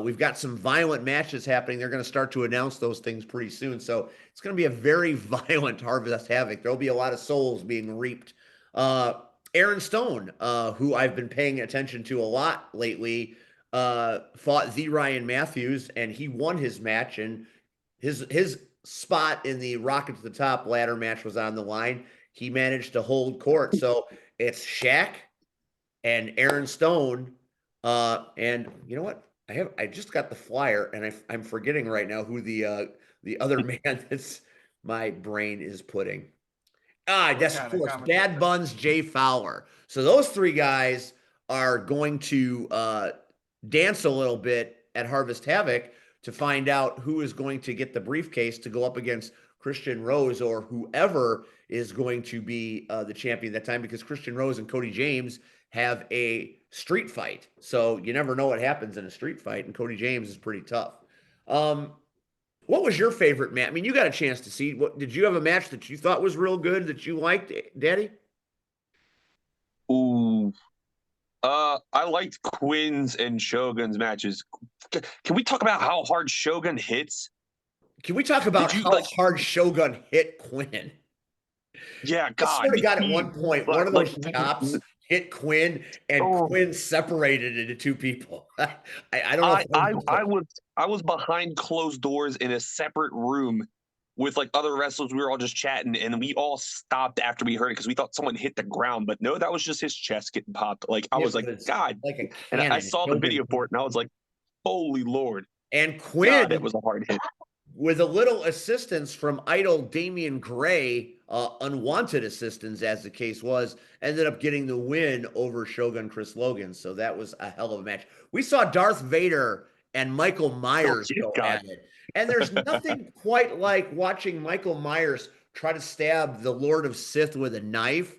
Speaker 1: We've got some violent matches happening. They're going to start to announce those things pretty soon. So it's going to be a very violent Harvest Havoc. There'll be a lot of souls being reaped. Aaron Stone, who I've been paying attention to a lot lately, fought the Ryan Matthews, and he won his match. And his spot in the Rocket to the Top ladder match was on the line. He managed to hold court. So it's Shaq and Aaron Stone. And you know what? I just got the flyer, and I'm forgetting right now who the other man that's my brain is putting. That's of course Bad Buns, Jay Fowler. So those 3 guys are going to dance a little bit at Harvest Havoc to find out who is going to get the briefcase to go up against Christian Rose or whoever is going to be the champion that time, because Christian Rose and Cody James have a street fight. So you never know what happens in a street fight, and Cody James is pretty tough. What was your favorite match? I mean, you got a chance to see. Did you have a match that you thought was real good that you liked, Daddy?
Speaker 4: Ooh. I liked Quinn's and Shogun's matches. Can we talk about how hard Shogun hits?
Speaker 1: Can we talk about how hard Shogun hit Quinn?
Speaker 4: Yeah,
Speaker 1: God. I swear to God, at one point, one of those chops hit Quinn, and
Speaker 4: Oh.
Speaker 1: Quinn separated into two people. I don't know.
Speaker 4: I was behind closed doors in a separate room with like other wrestlers. We were all just chatting, and we all stopped after we heard it because we thought someone hit the ground. But no, that was just his chest getting popped. Like I was like, God,
Speaker 1: like a
Speaker 4: and
Speaker 1: cannon.
Speaker 4: I saw the video for it, and I was like, holy Lord.
Speaker 1: And Quinn,
Speaker 4: God, it was a hard hit.
Speaker 1: With a little assistance from idol Damian Gray, unwanted assistance as the case was, ended up getting the win over Shogun Chris Logan. So that was a hell of a match. We saw Darth Vader and Michael Myers go at it. And there's nothing quite like watching Michael Myers try to stab the Lord of Sith with a knife,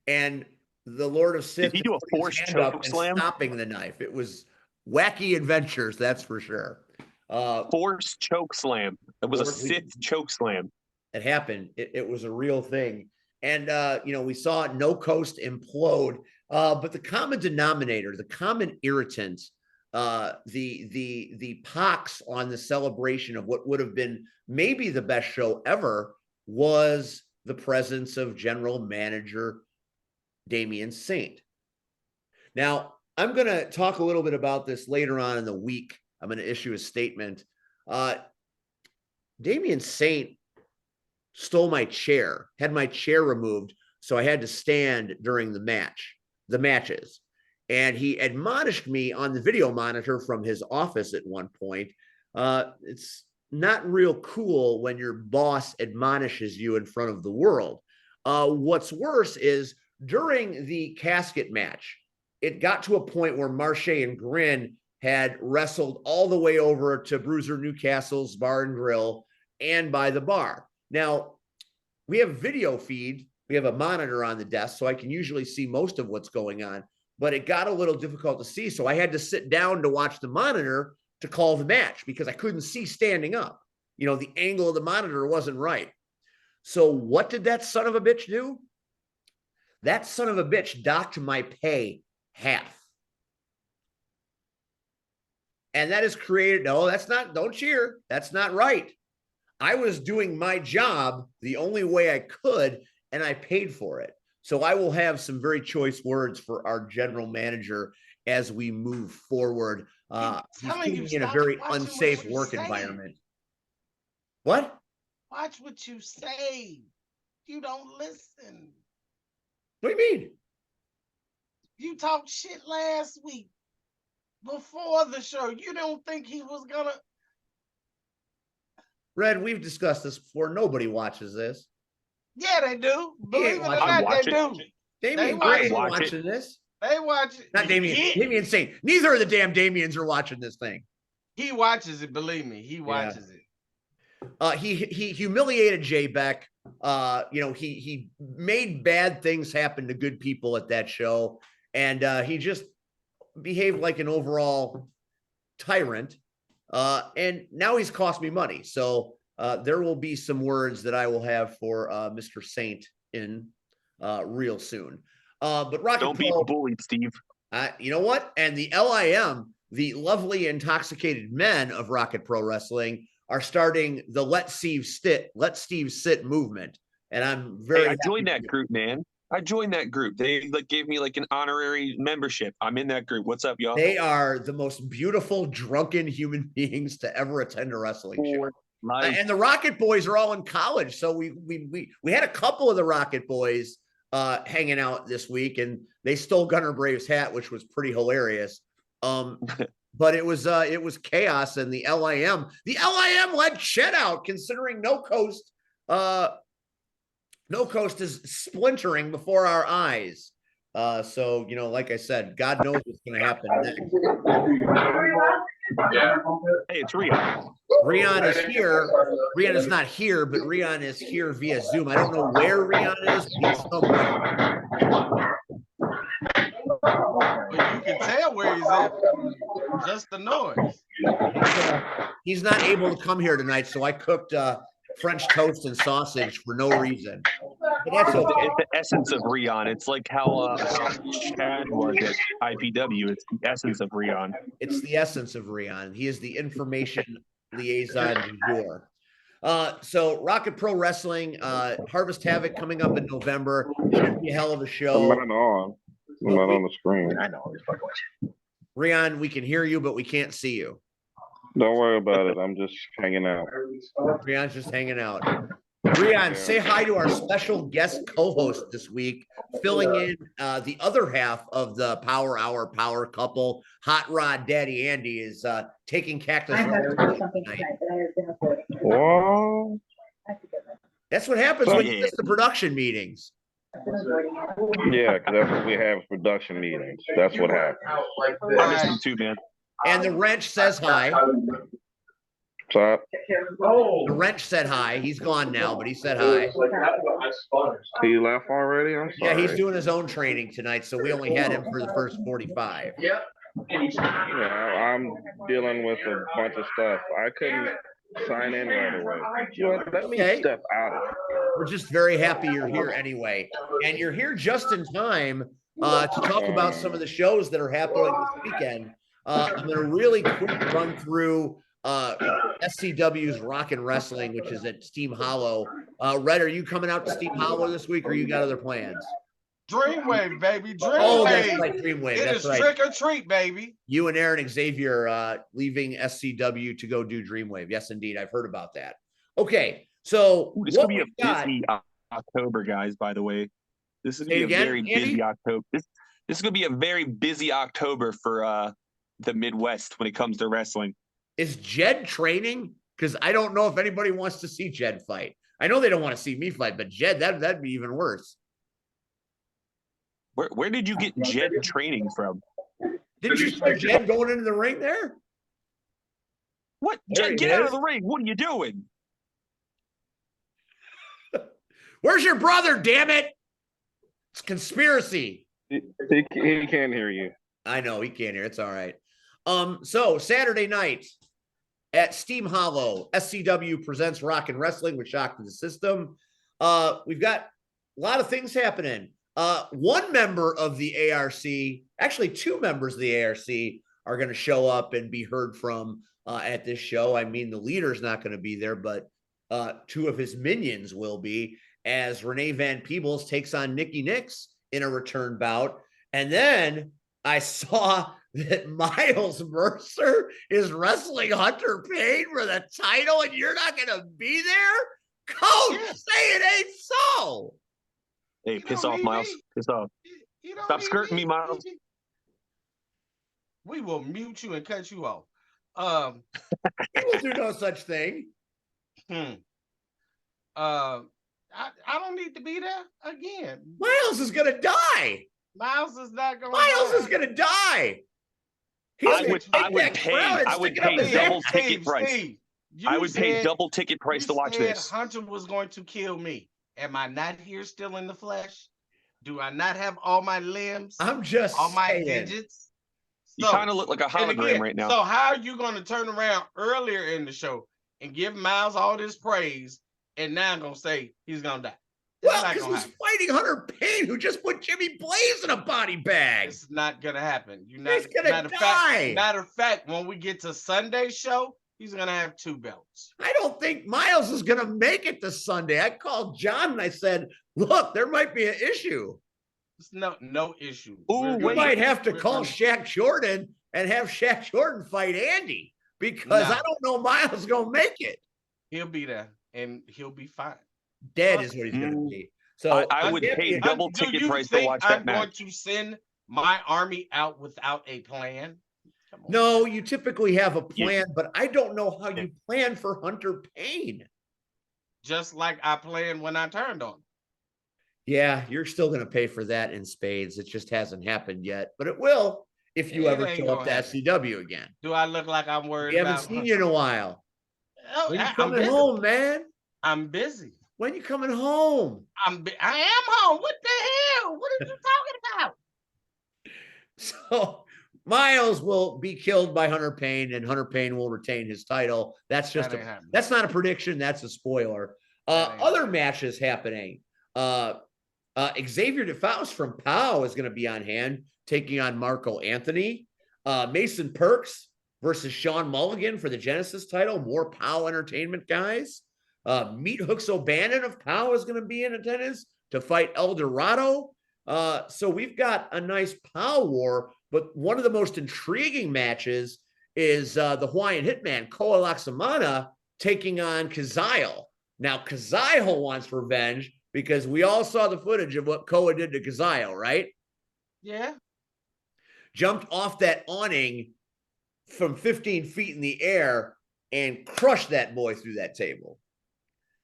Speaker 1: and the Lord of Sith
Speaker 4: Did he do a forced choke slam?
Speaker 1: Stopping the knife. It was wacky adventures, that's for sure.
Speaker 4: Forced choke slam. It was a Sith choke slam.
Speaker 1: It happened. It was a real thing. And, we saw No Coast implode. But the common denominator, the common irritant, the pox on the celebration of what would have been maybe the best show ever was the presence of general manager Damian Saint. Now, I'm going to talk a little bit about this later on in the week. I'm going to issue a statement. Damian Saint stole my chair, had my chair removed, so I had to stand during the matches. And he admonished me on the video monitor from his office at one point. It's not real cool when your boss admonishes you in front of the world. What's worse is during the casket match, it got to a point where Marche and Grin had wrestled all the way over to Bruiser Newcastle's Bar and Grill and by the bar. Now, we have video feed. We have a monitor on the desk, so I can usually see most of what's going on, but it got a little difficult to see, so I had to sit down to watch the monitor to call the match because I couldn't see standing up. The angle of the monitor wasn't right. So what did that son of a bitch do? That son of a bitch docked my pay half. And that has created, no, that's not, don't cheer. That's not right. I was doing my job the only way I could, and I paid for it. So I will have some very choice words for our general manager as we move forward. He's in a very unsafe work environment. What?
Speaker 3: Watch what you say. You don't listen.
Speaker 1: What do you mean?
Speaker 3: You talked shit last week before the show. You don't think he was gonna?
Speaker 1: Red, we've discussed this before. Nobody watches this.
Speaker 3: Yeah, they do. Believe it or not, they do.
Speaker 1: Damian Gray is watching this.
Speaker 3: They watch it.
Speaker 1: Not Damian. Damian Saint. Neither of the damn Damians are watching this thing.
Speaker 3: He watches it. Believe me, he watches it.
Speaker 1: He humiliated Jay Beck. He made bad things happen to good people at that show, and he just behaved like an overall tyrant. And now he's cost me money. So there will be some words that I will have for Mr. Saint in real soon. But Rocket
Speaker 4: Don't be bullied, Steve.
Speaker 1: You know what? And the LIM, the lovely intoxicated men of Rocket Pro Wrestling, are starting the Let Steve Sit movement. And I'm very
Speaker 4: I joined that group, man. I joined that group. They gave me an honorary membership. I'm in that group. What's up, y'all?
Speaker 1: They are the most beautiful drunken human beings to ever attend a wrestling show. And the Rocket Boys are all in college. So we had a couple of the Rocket Boys hanging out this week, and they stole Gunner Brave's hat, which was pretty hilarious. But it was chaos, and the LIM led Chet out, considering No Coast is splintering before our eyes. So, like I said, God knows what's going to happen next.
Speaker 4: Hey, it's Rion.
Speaker 1: Rion is here. Rion is not here, but Rion is here via Zoom. I don't know where Rion is, but he's somewhere.
Speaker 3: Well, you can tell where he's at from just the noise.
Speaker 1: He's not able to come here tonight, so I cooked French toast and sausage for no reason. But that's okay.
Speaker 4: It's the essence of Rion. It's like how Chad was at IPW. It's the essence of Rion.
Speaker 1: It's the essence of Rion. He is the information liaison du jour. So Rocket Pro Wrestling, Harvest Havoc coming up in November. Should be a hell of a show.
Speaker 5: I'm not on the screen.
Speaker 4: I know. It's fucking with you.
Speaker 1: Rion, we can hear you, but we can't see you.
Speaker 5: Don't worry about it. I'm just hanging out.
Speaker 1: Rion's just hanging out. Rion, say hi to our special guest co-host this week, filling in the other half of the Power Hour power couple. Hot Rod Daddy Andy is taking Cactus.
Speaker 5: Whoa.
Speaker 1: That's what happens when you miss the production meetings.
Speaker 5: Yeah, because that's what we have is production meetings. That's what happens.
Speaker 4: I miss them too, man.
Speaker 1: And the wrench says hi.
Speaker 5: So,
Speaker 1: The wrench said hi. He's gone now, but he said hi.
Speaker 5: he left already? I'm
Speaker 1: Yeah,
Speaker 5: sorry.
Speaker 1: he's doing his own training tonight, so we only had him for the first 45.
Speaker 5: Yeah, I'm dealing with a bunch of stuff. I couldn't sign in right away. You know what? Let me
Speaker 1: Okay.
Speaker 5: step out of it.
Speaker 1: We're just very happy you're here anyway. And you're here just in time to talk about some of the shows that are happening this weekend. I'm going to really quick run through SCW's Rock and Wrestling, which is at Steam Hollow. Red, are you coming out to Steam Hollow this week, or you got other plans?
Speaker 3: Dreamwave, baby. Dreamwave.
Speaker 1: Oh, that's right, Dreamwave.
Speaker 3: It
Speaker 1: That's
Speaker 3: is
Speaker 1: right.
Speaker 3: trick or treat, baby.
Speaker 1: You and Aaron Xavier leaving SCW to go do Dreamwave. Yes, indeed. I've heard about that. Okay, so
Speaker 4: Ooh, this
Speaker 1: what
Speaker 4: could be
Speaker 1: we
Speaker 4: a
Speaker 1: got,
Speaker 4: busy October, guys. By the way, this is
Speaker 1: Say
Speaker 4: gonna be a
Speaker 1: again,
Speaker 4: very
Speaker 1: Andy?
Speaker 4: busy October. This is gonna be a very busy October for the Midwest when it comes to wrestling.
Speaker 1: is Jed training? Because I don't know if anybody wants to see Jed fight. I know they don't want to see me fight, but Jed, that'd be even worse.
Speaker 4: Where did you get Jed training from?
Speaker 1: Didn't you see Jed going into the ring there?
Speaker 4: What?
Speaker 1: There
Speaker 4: Jed,
Speaker 1: he
Speaker 4: get out of
Speaker 1: is.
Speaker 4: the ring! What are you doing?
Speaker 1: Where's your brother, damn it? It's conspiracy.
Speaker 5: He can't hear you.
Speaker 1: I know he can't hear. It's all right. So Saturday night at Steam Hollow, SCW presents Rock and Wrestling with Shock to the System. We've got a lot of things happening. One member of the ARC, actually two members of the ARC, are going to show up and be heard from at this show. I mean, the leader's not going to be there, but two of his minions will be, as Renee Van Peebles takes on Nikki Nix in a return bout. And then I saw that Miles Mercer is wrestling Hunter Payne for the title, and you're not going to be there? Coach, say it ain't so.
Speaker 4: Hey,
Speaker 3: You
Speaker 4: piss
Speaker 3: don't
Speaker 4: off,
Speaker 3: need
Speaker 4: Miles.
Speaker 3: me.
Speaker 4: Piss off.
Speaker 3: You don't
Speaker 4: Stop
Speaker 3: need
Speaker 4: skirting me, Miles.
Speaker 3: We will mute you and cut you off.
Speaker 1: He will do no such thing.
Speaker 3: I don't need to be there again.
Speaker 1: Miles is going to die.
Speaker 3: Miles is not going.
Speaker 1: Miles is going to die. He's
Speaker 4: I
Speaker 1: gonna
Speaker 4: would-
Speaker 1: take
Speaker 4: I would
Speaker 1: that
Speaker 4: pay-
Speaker 1: crown and
Speaker 4: I would
Speaker 1: stick it up
Speaker 4: pay
Speaker 1: his
Speaker 4: double
Speaker 1: ass.
Speaker 4: ticket price. I would pay double ticket price to watch this.
Speaker 3: Hunter was going to kill me. Am I not here still in the flesh? Do I not have all my limbs?
Speaker 1: I'm just
Speaker 3: all my
Speaker 1: saying.
Speaker 3: digits?
Speaker 4: You kind of look like a
Speaker 3: and
Speaker 4: hologram
Speaker 3: again,
Speaker 4: right now.
Speaker 3: So how are you going to turn around earlier in the show and give Miles all this praise, and now I'm going to say he's going to die? It's
Speaker 1: Well,
Speaker 3: not
Speaker 1: because
Speaker 3: gonna
Speaker 1: he's
Speaker 3: happen.
Speaker 1: fighting Hunter Payne, who just put Jimmy Blaze in a body bag.
Speaker 3: It's not gonna happen. You're not.
Speaker 1: He's gonna die.
Speaker 3: Matter of fact, when we get to Sunday's show, he's gonna have 2 belts.
Speaker 1: I don't think Miles is going to make it to Sunday. I called John and I said, look, there might be an issue.
Speaker 3: It's no issue.
Speaker 4: Ooh,
Speaker 1: You
Speaker 4: wait.
Speaker 1: might have to
Speaker 3: we're
Speaker 1: call
Speaker 3: gonna-
Speaker 1: Shaq Jordan and have Shaq Jordan fight Andy, because
Speaker 3: No.
Speaker 1: I don't know Miles is going to make it.
Speaker 3: He'll be there and he'll be fine.
Speaker 1: Dead is what he's going to be. So
Speaker 4: I would pay double
Speaker 3: Do
Speaker 4: ticket
Speaker 3: you
Speaker 4: price to
Speaker 3: think
Speaker 4: watch
Speaker 3: I'm
Speaker 4: that
Speaker 3: going
Speaker 4: match.
Speaker 3: to send my army out without a plan? Come on.
Speaker 1: No, you typically have a plan, but I don't know how you plan for Hunter Payne.
Speaker 3: Just like I planned when I turned on him.
Speaker 1: Yeah, you're still going to pay for that in spades. It just hasn't happened yet, but it will if you
Speaker 3: It
Speaker 1: ever
Speaker 3: ain't
Speaker 1: show up
Speaker 3: gonna
Speaker 1: to
Speaker 3: happen.
Speaker 1: SCW again.
Speaker 3: Do I look like I'm worried
Speaker 1: We haven't
Speaker 3: about
Speaker 1: seen you in a while.
Speaker 3: Oh,
Speaker 1: When you
Speaker 3: I'm
Speaker 1: coming
Speaker 3: busy.
Speaker 1: home, man?
Speaker 3: I'm busy.
Speaker 1: When you coming home?
Speaker 3: I am home. What the hell? What are you talking about?
Speaker 1: So Miles will be killed by Hunter Payne, and Hunter Payne will retain his title. That's just
Speaker 3: That ain't happening.
Speaker 1: that's not a prediction. That's a spoiler.
Speaker 3: That ain't
Speaker 1: Other matches happening. Xavier DeFaust from POW is going to be on hand, taking on Marco Anthony. Mason Perks versus Sean Mulligan for the Genesis title. More POW Entertainment guys. Meat Hooks O'Bannon of POW is going to be in attendance to fight El Dorado. So we've got a nice power war, but one of the most intriguing matches is the Hawaiian Hitman, Koa Laksamana, taking on Kazile. Now, Kazile wants revenge because we all saw the footage of what Koa did to Kazile, right?
Speaker 3: Yeah.
Speaker 1: Jumped off that awning from 15 feet in the air and crushed that boy through that table.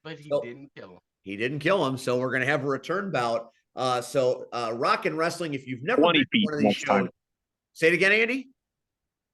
Speaker 3: But he
Speaker 1: So,
Speaker 3: didn't kill him.
Speaker 1: He didn't kill him, so we're going to have a return bout. Rock and Wrestling, if you've never
Speaker 4: 20
Speaker 1: been to
Speaker 4: feet
Speaker 1: one of these
Speaker 4: next
Speaker 1: shows,
Speaker 4: time.
Speaker 1: say it again, Andy.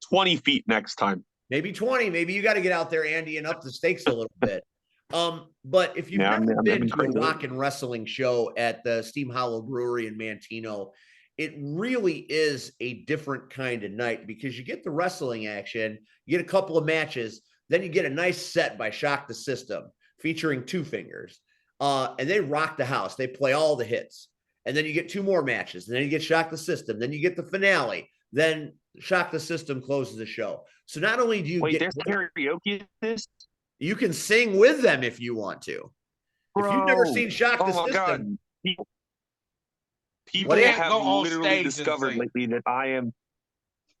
Speaker 4: 20 feet next time.
Speaker 1: Maybe 20. Maybe you got to get out there, Andy, and up the stakes a little bit. But if you've never been to a Rock and Wrestling show at the Steam Hollow Brewery in Manteno, it really is a different kind of night because you get the wrestling action, you get a couple of matches, then you get a nice set by Shock the System featuring Two Fingers. And they rock the house. They play all the hits. And then you get two more matches. And then you get Shock the System. Then you get the finale. Then Shock the System closes the show. So not only do you
Speaker 4: Wait,
Speaker 1: get
Speaker 4: there's karaoke at this?
Speaker 1: you can sing with them if you want to.
Speaker 4: Bro,
Speaker 1: if you've never seen Shock the
Speaker 4: my
Speaker 1: System,
Speaker 4: God. People
Speaker 1: What do you-
Speaker 4: have
Speaker 3: Go on
Speaker 4: literally
Speaker 3: stage and
Speaker 4: discovered
Speaker 3: sing.
Speaker 4: lately that I am.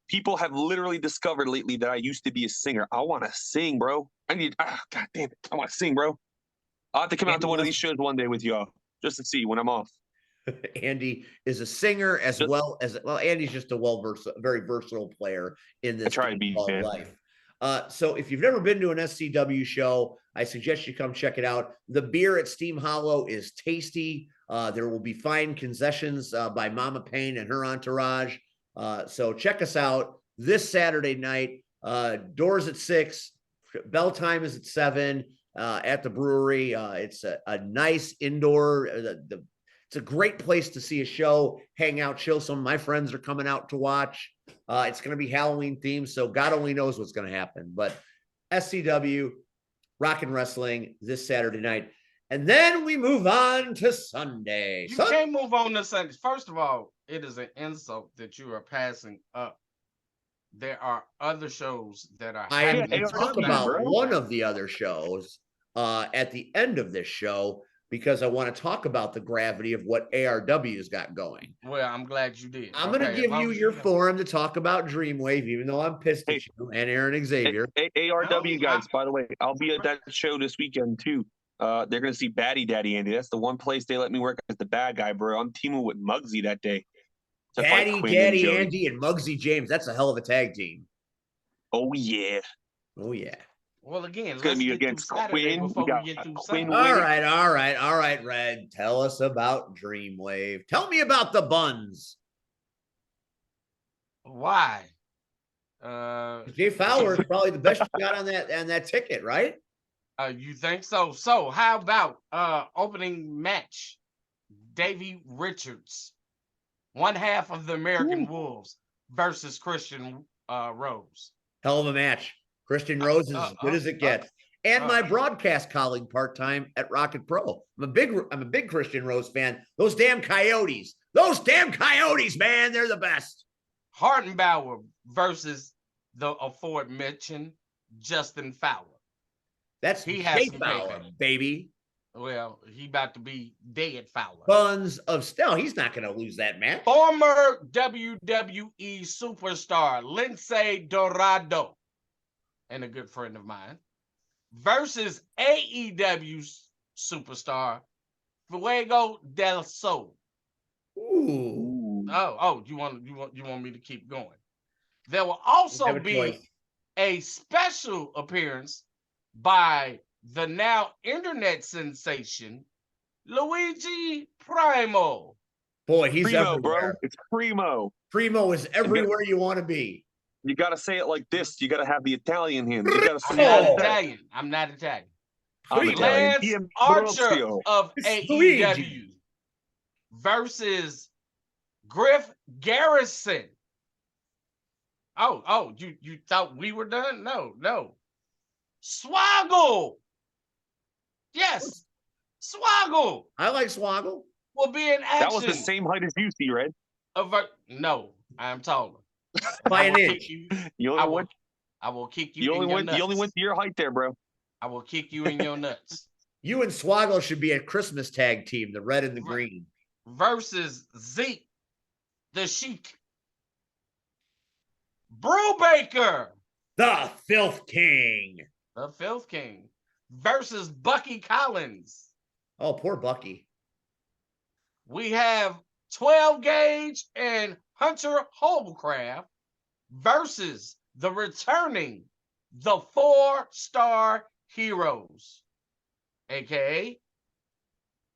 Speaker 4: People have literally discovered lately that I used to be a singer. I want to sing, bro. God damn it. I want to sing, bro. I'll have to come out to one of these shows one day with y'all just to see when I'm off.
Speaker 1: Andy is a singer as well as Andy's just a very versatile player in this
Speaker 4: try to be, man.
Speaker 1: life. So if you've never been to an SCW show, I suggest you come check it out. The beer at Steam Hollow is tasty. There will be fine concessions by Mama Payne and her entourage. So check us out this Saturday night. Doors at 6, bell time is at 7 at the brewery. It's a nice indoor. It's a great place to see a show, hang out, chill. Some of my friends are coming out to watch. It's going to be Halloween themed, so God only knows what's going to happen. But SCW, Rock and Wrestling this Saturday night. And then we move on to Sunday.
Speaker 3: You can't move on to Sunday. First of all, it is an insult that you are passing up. There are other shows that are
Speaker 1: I am
Speaker 3: happening.
Speaker 1: going to talk about one of the other shows at the end of this show because I want to talk about the gravity of what ARW's got going.
Speaker 3: Well, I'm glad you did.
Speaker 1: I'm going to give you your forum to talk about Dreamwave, even though I'm pissed at you and Aaron Xavier.
Speaker 4: ARW guys, by the way, I'll be at that show this weekend too. They're going to see Batty Daddy Andy. That's the one place they let me work as the bad guy, bro. I'm teaming with Muggsy that day.
Speaker 1: Batty Daddy Andy and Muggsy James. That's a hell of a tag team.
Speaker 4: Oh, yeah.
Speaker 1: Oh, yeah.
Speaker 3: Well, again,
Speaker 4: it's going to be against Quinn.
Speaker 3: Before we get through Quinn.
Speaker 1: All right, Red. Tell us about Dreamwave. Tell me about the buns.
Speaker 3: Why?
Speaker 1: Jay Fowler is probably the best you got on that ticket, right?
Speaker 3: You think so? So how about opening match? Davey Richards, one half of the American Wolves versus Christian Rose.
Speaker 1: Hell of a match. Christian Rose is as good as it gets. And my broadcast colleague part-time at Rocket Pro. I'm a big Christian Rose fan. Those damn Coyotes, man, they're the best.
Speaker 3: Hartenbauer versus the aforementioned Justin Fowler.
Speaker 1: That's Jay Fowler, baby.
Speaker 3: Well, he about to be dead Fowler.
Speaker 1: Buns of Steel. He's not going to lose that match.
Speaker 3: Former WWE superstar Lindsay Dorado and a good friend of mine versus AEW superstar Fuego del Sol.
Speaker 1: Ooh.
Speaker 3: Oh, you want me to keep going? There will also be a special appearance by the now internet sensation Luigi Primo.
Speaker 1: Boy, he's
Speaker 4: Primo,
Speaker 1: everywhere.
Speaker 4: Bro. It's Primo.
Speaker 1: Primo is everywhere you want to be.
Speaker 4: You got to say it like this. You got to have the Italian hands. You got to
Speaker 3: I'm
Speaker 4: say
Speaker 3: not Italian. I'm not Italian. Lance Archer of AEW versus Griff Garrison. Oh, you thought we were done? No. Swoggle. Yes, Swoggle.
Speaker 1: I like Swoggle.
Speaker 3: Will be in action.
Speaker 4: That was the same height as you, see, Red.
Speaker 3: No, I'm taller.
Speaker 1: By an inch.
Speaker 3: I will kick you.
Speaker 4: You only went to your height there, bro.
Speaker 3: I will kick you in your nuts.
Speaker 1: You and Swoggle should be a Christmas tag team, the red and the green.
Speaker 3: versus Zeke, the Sheik. Brubaker,
Speaker 1: The Filth King.
Speaker 3: the Filth King, versus Bucky Collins.
Speaker 1: Oh, poor Bucky.
Speaker 3: We have 12 Gauge and Hunter Holcraft versus the returning, the 4-star heroes, aka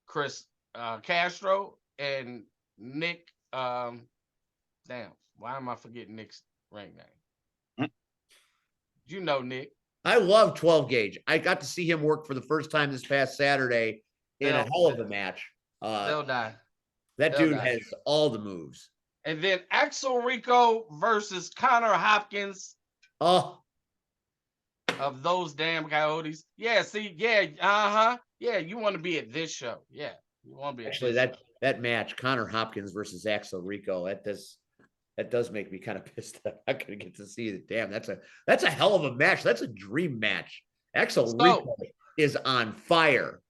Speaker 3: Chris Castro and Nick. Damn, why am I forgetting Nick's ring name? You know Nick.
Speaker 1: I love 12 Gauge. I got to see him work for the first time this past Saturday in a hell of a match.
Speaker 3: They'll die.
Speaker 1: That
Speaker 3: They'll
Speaker 1: dude
Speaker 3: die.
Speaker 1: has all the moves.
Speaker 3: And then Axel Rico versus Connor Hopkins
Speaker 1: Oh,
Speaker 3: of those damn coyotes. Yeah, see, yeah, yeah, you want to be at this show. Yeah, you want to be
Speaker 1: actually,
Speaker 3: at this
Speaker 1: that match, Connor Hopkins versus Axel Rico, that does make me kind of pissed that I'm not gonna get to see it. Damn, that's a hell of a match. That's a dream match. Axel Rico is on fire.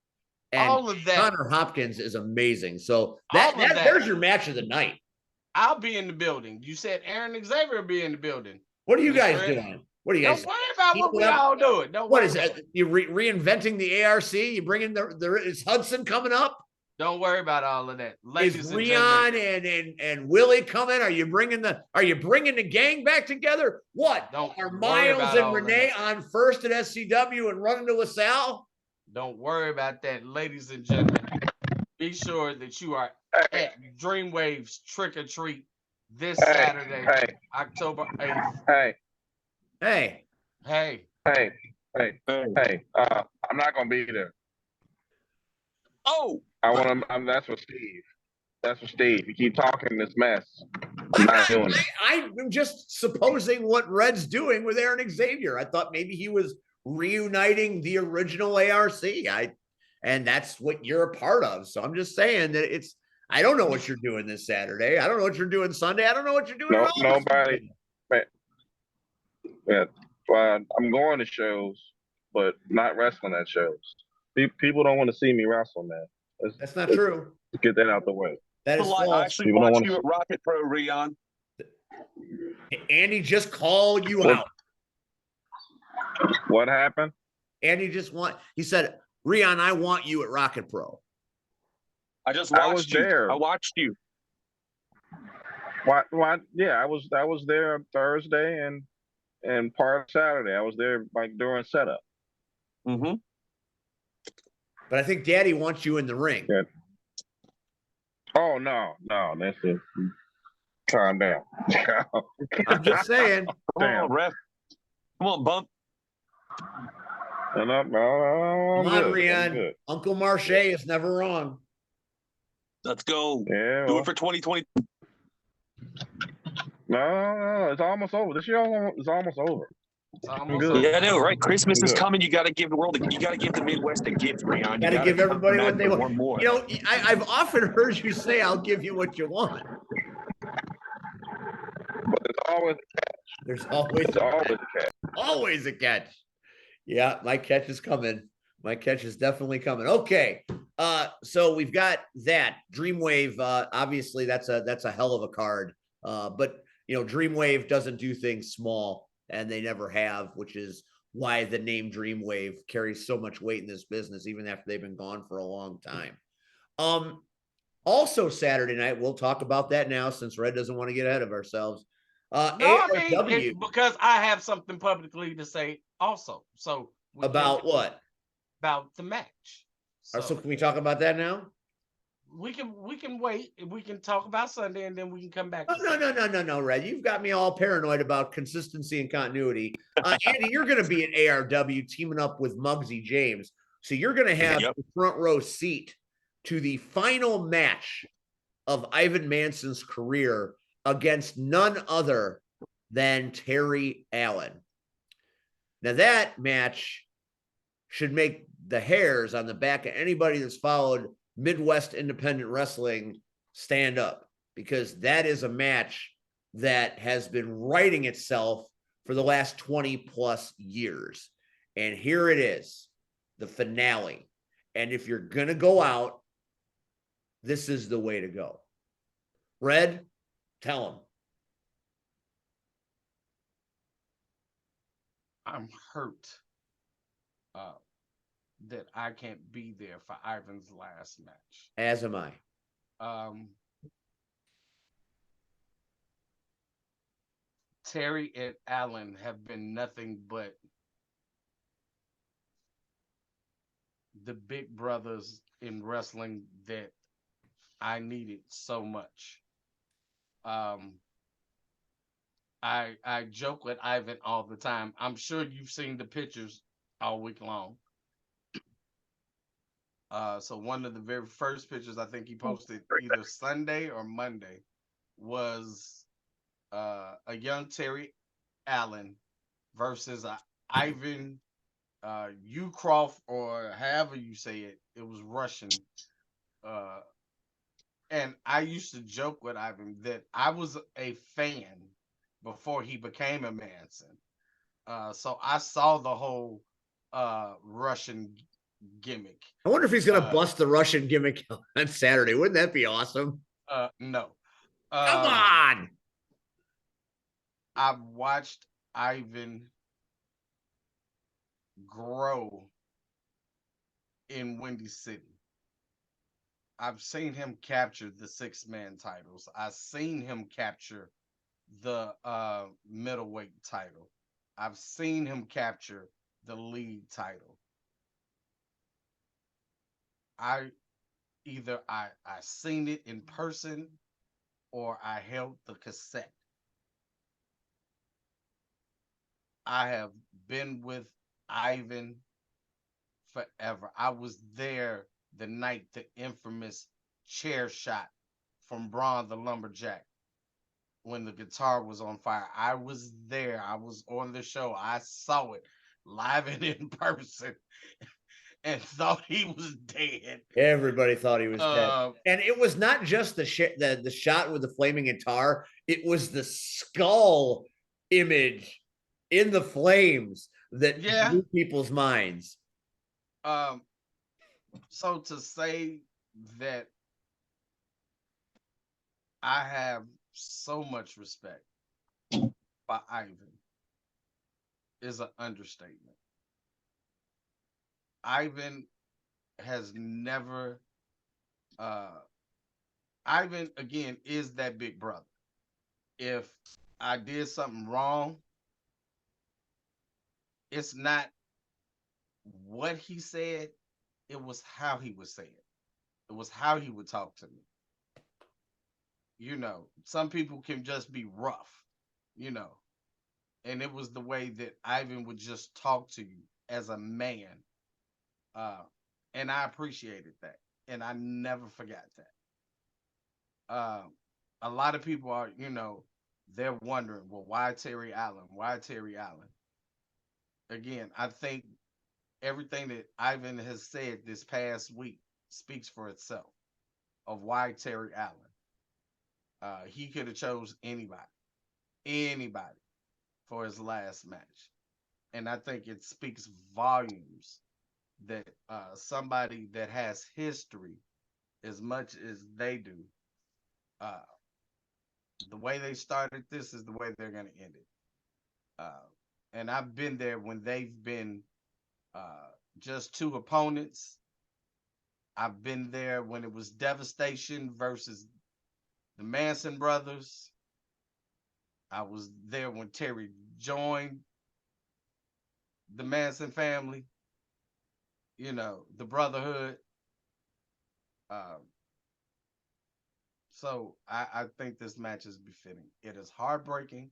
Speaker 1: And
Speaker 3: all of that.
Speaker 1: Connor Hopkins is amazing. So there's your match of the night.
Speaker 3: I'll be in the building. You said Aaron Xavier will be in the building.
Speaker 1: What are you guys doing? What are you guys?
Speaker 3: Don't worry about what we all doing.
Speaker 1: What is it? You reinventing the ARC? You bringing is Hudson coming up?
Speaker 3: Don't worry about all of that.
Speaker 1: Is Rion and Willie coming? Are you bringing the gang back together? What? Are Miles and Renee on first at SCW and running to LaSalle?
Speaker 3: Don't worry about that, ladies and gentlemen. Be sure that you are at Dreamwave's Trick or Treat this Saturday, October 8th.
Speaker 1: Hey.
Speaker 5: I'm not gonna be there.
Speaker 4: Oh,
Speaker 5: That's for Steve. That's for Steve. You keep talking this mess. I'm not doing it.
Speaker 1: I'm just supposing what Red's doing with Aaron Xavier. I thought maybe he was reuniting the original ARC. And that's what you're a part of. So I'm just saying that I don't know what you're doing this Saturday. I don't know what you're doing Sunday. I don't know what you're doing.
Speaker 5: Nobody. Yeah, well, I'm going to shows, but not wrestling at shows. People don't want to see me wrestle, man.
Speaker 1: That's not true.
Speaker 5: Get that out the way.
Speaker 1: That is false.
Speaker 4: I actually watched you at Rocket Pro, Rion.
Speaker 1: Andy just called you out.
Speaker 5: What happened?
Speaker 1: Andy he said, Rion, I want you at Rocket Pro.
Speaker 4: I just watched
Speaker 5: I was there.
Speaker 4: I watched you.
Speaker 5: What? Yeah, I was there Thursday and part of Saturday. I was there like during setup.
Speaker 4: Mm-hmm.
Speaker 1: But I think Daddy wants you in the ring.
Speaker 5: Yeah. Oh no, that's it. Calm down.
Speaker 1: I'm just saying.
Speaker 4: Come on, ref. Come on, bump.
Speaker 1: Come on, Rion. Uncle Marche is never wrong.
Speaker 4: Let's go.
Speaker 5: Yeah.
Speaker 4: Do it for 2020.
Speaker 5: No, it's almost over. This year is almost over.
Speaker 4: Yeah, I know, right? Christmas is coming. You got to give the Midwest a gift, Rion.
Speaker 1: You got to give everybody what they want. You know, I've often heard you say, "I'll give you what you want."
Speaker 5: But
Speaker 1: there's always
Speaker 5: a catch.
Speaker 1: Always a catch. Yeah, my catch is coming. My catch is definitely coming. Okay. So we've got that Dreamwave. Obviously, that's a hell of a card. But you know, Dreamwave doesn't do things small, and they never have, which is why the name Dreamwave carries so much weight in this business, even after they've been gone for a long time. Also Saturday night, we'll talk about that now since Red doesn't want to get ahead of ourselves.
Speaker 3: It's because I have something publicly to say also. So
Speaker 1: about what?
Speaker 3: About the match.
Speaker 1: So can we talk about that now?
Speaker 3: We can wait. We can talk about Sunday and then we can come back.
Speaker 1: No, Red. You've got me all paranoid about consistency and continuity. Andy, you're going to be at ARW teaming up with Muggsy James. So you're going to have the front row seat to the final match of Ivan Manson's career against none other than Terry Allen. Now that match should make the hairs on the back of anybody that's followed Midwest independent wrestling stand up, because that is a match that has been writing itself for the last 20 plus years. And here it is, the finale. And if you're going to go out this is the way to go. Red, tell him.
Speaker 3: I'm hurt that I can't be there for Ivan's last match.
Speaker 1: As am I.
Speaker 3: Terry and Allen have been nothing but the big brothers in wrestling that I needed so much. I joke with Ivan all the time. I'm sure you've seen the pictures all week long. So one of the very first pictures I think he posted either Sunday or Monday was a young Terry Allen versus Ivan Ucroft, or however you say it. It was Russian. And I used to joke with Ivan that I was a fan before he became a Manson. So I saw the whole Russian gimmick.
Speaker 1: I wonder if he's going to bust the Russian gimmick on Saturday. Wouldn't that be awesome?
Speaker 3: No.
Speaker 1: Come on.
Speaker 3: I've watched Ivan grow in Windy City. I've seen him capture the 6-man titles. I've seen him capture the middleweight title. I've seen him capture the league title. I seen it in person or I held the cassette. I have been with Ivan forever. I was there the night the infamous chair shot from Braun the Lumberjack when the guitar was on fire. I was there. I was on the show. I saw it live and in person and thought he was dead.
Speaker 1: Everybody thought he was dead. And it was not just the shot with the flaming guitar. It was the skull image in the flames that blew people's minds.
Speaker 3: So to say that I have so much respect for Ivan is an understatement. Ivan has never Ivan again is that big brother. If I did something wrong, it's not what he said, it was how he would say it. It was how he would talk to me. You know, some people can just be rough, you know. And it was the way that Ivan would just talk to you as a man. And I appreciated that. And I never forgot that. A lot of people are, you know, they're wondering, well, why Terry Allen? Why Terry Allen? Again, I think everything that Ivan has said this past week speaks for itself of why Terry Allen. He could have chose anybody for his last match. And I think it speaks volumes that somebody that has history as much as they do, the way they started this is the way they're going to end it. And I've been there when they've been just two opponents. I've been there when it was Devastation versus the Manson brothers. I was there when Terry joined the Manson family, you know, the Brotherhood. So I think this match is befitting. It is heartbreaking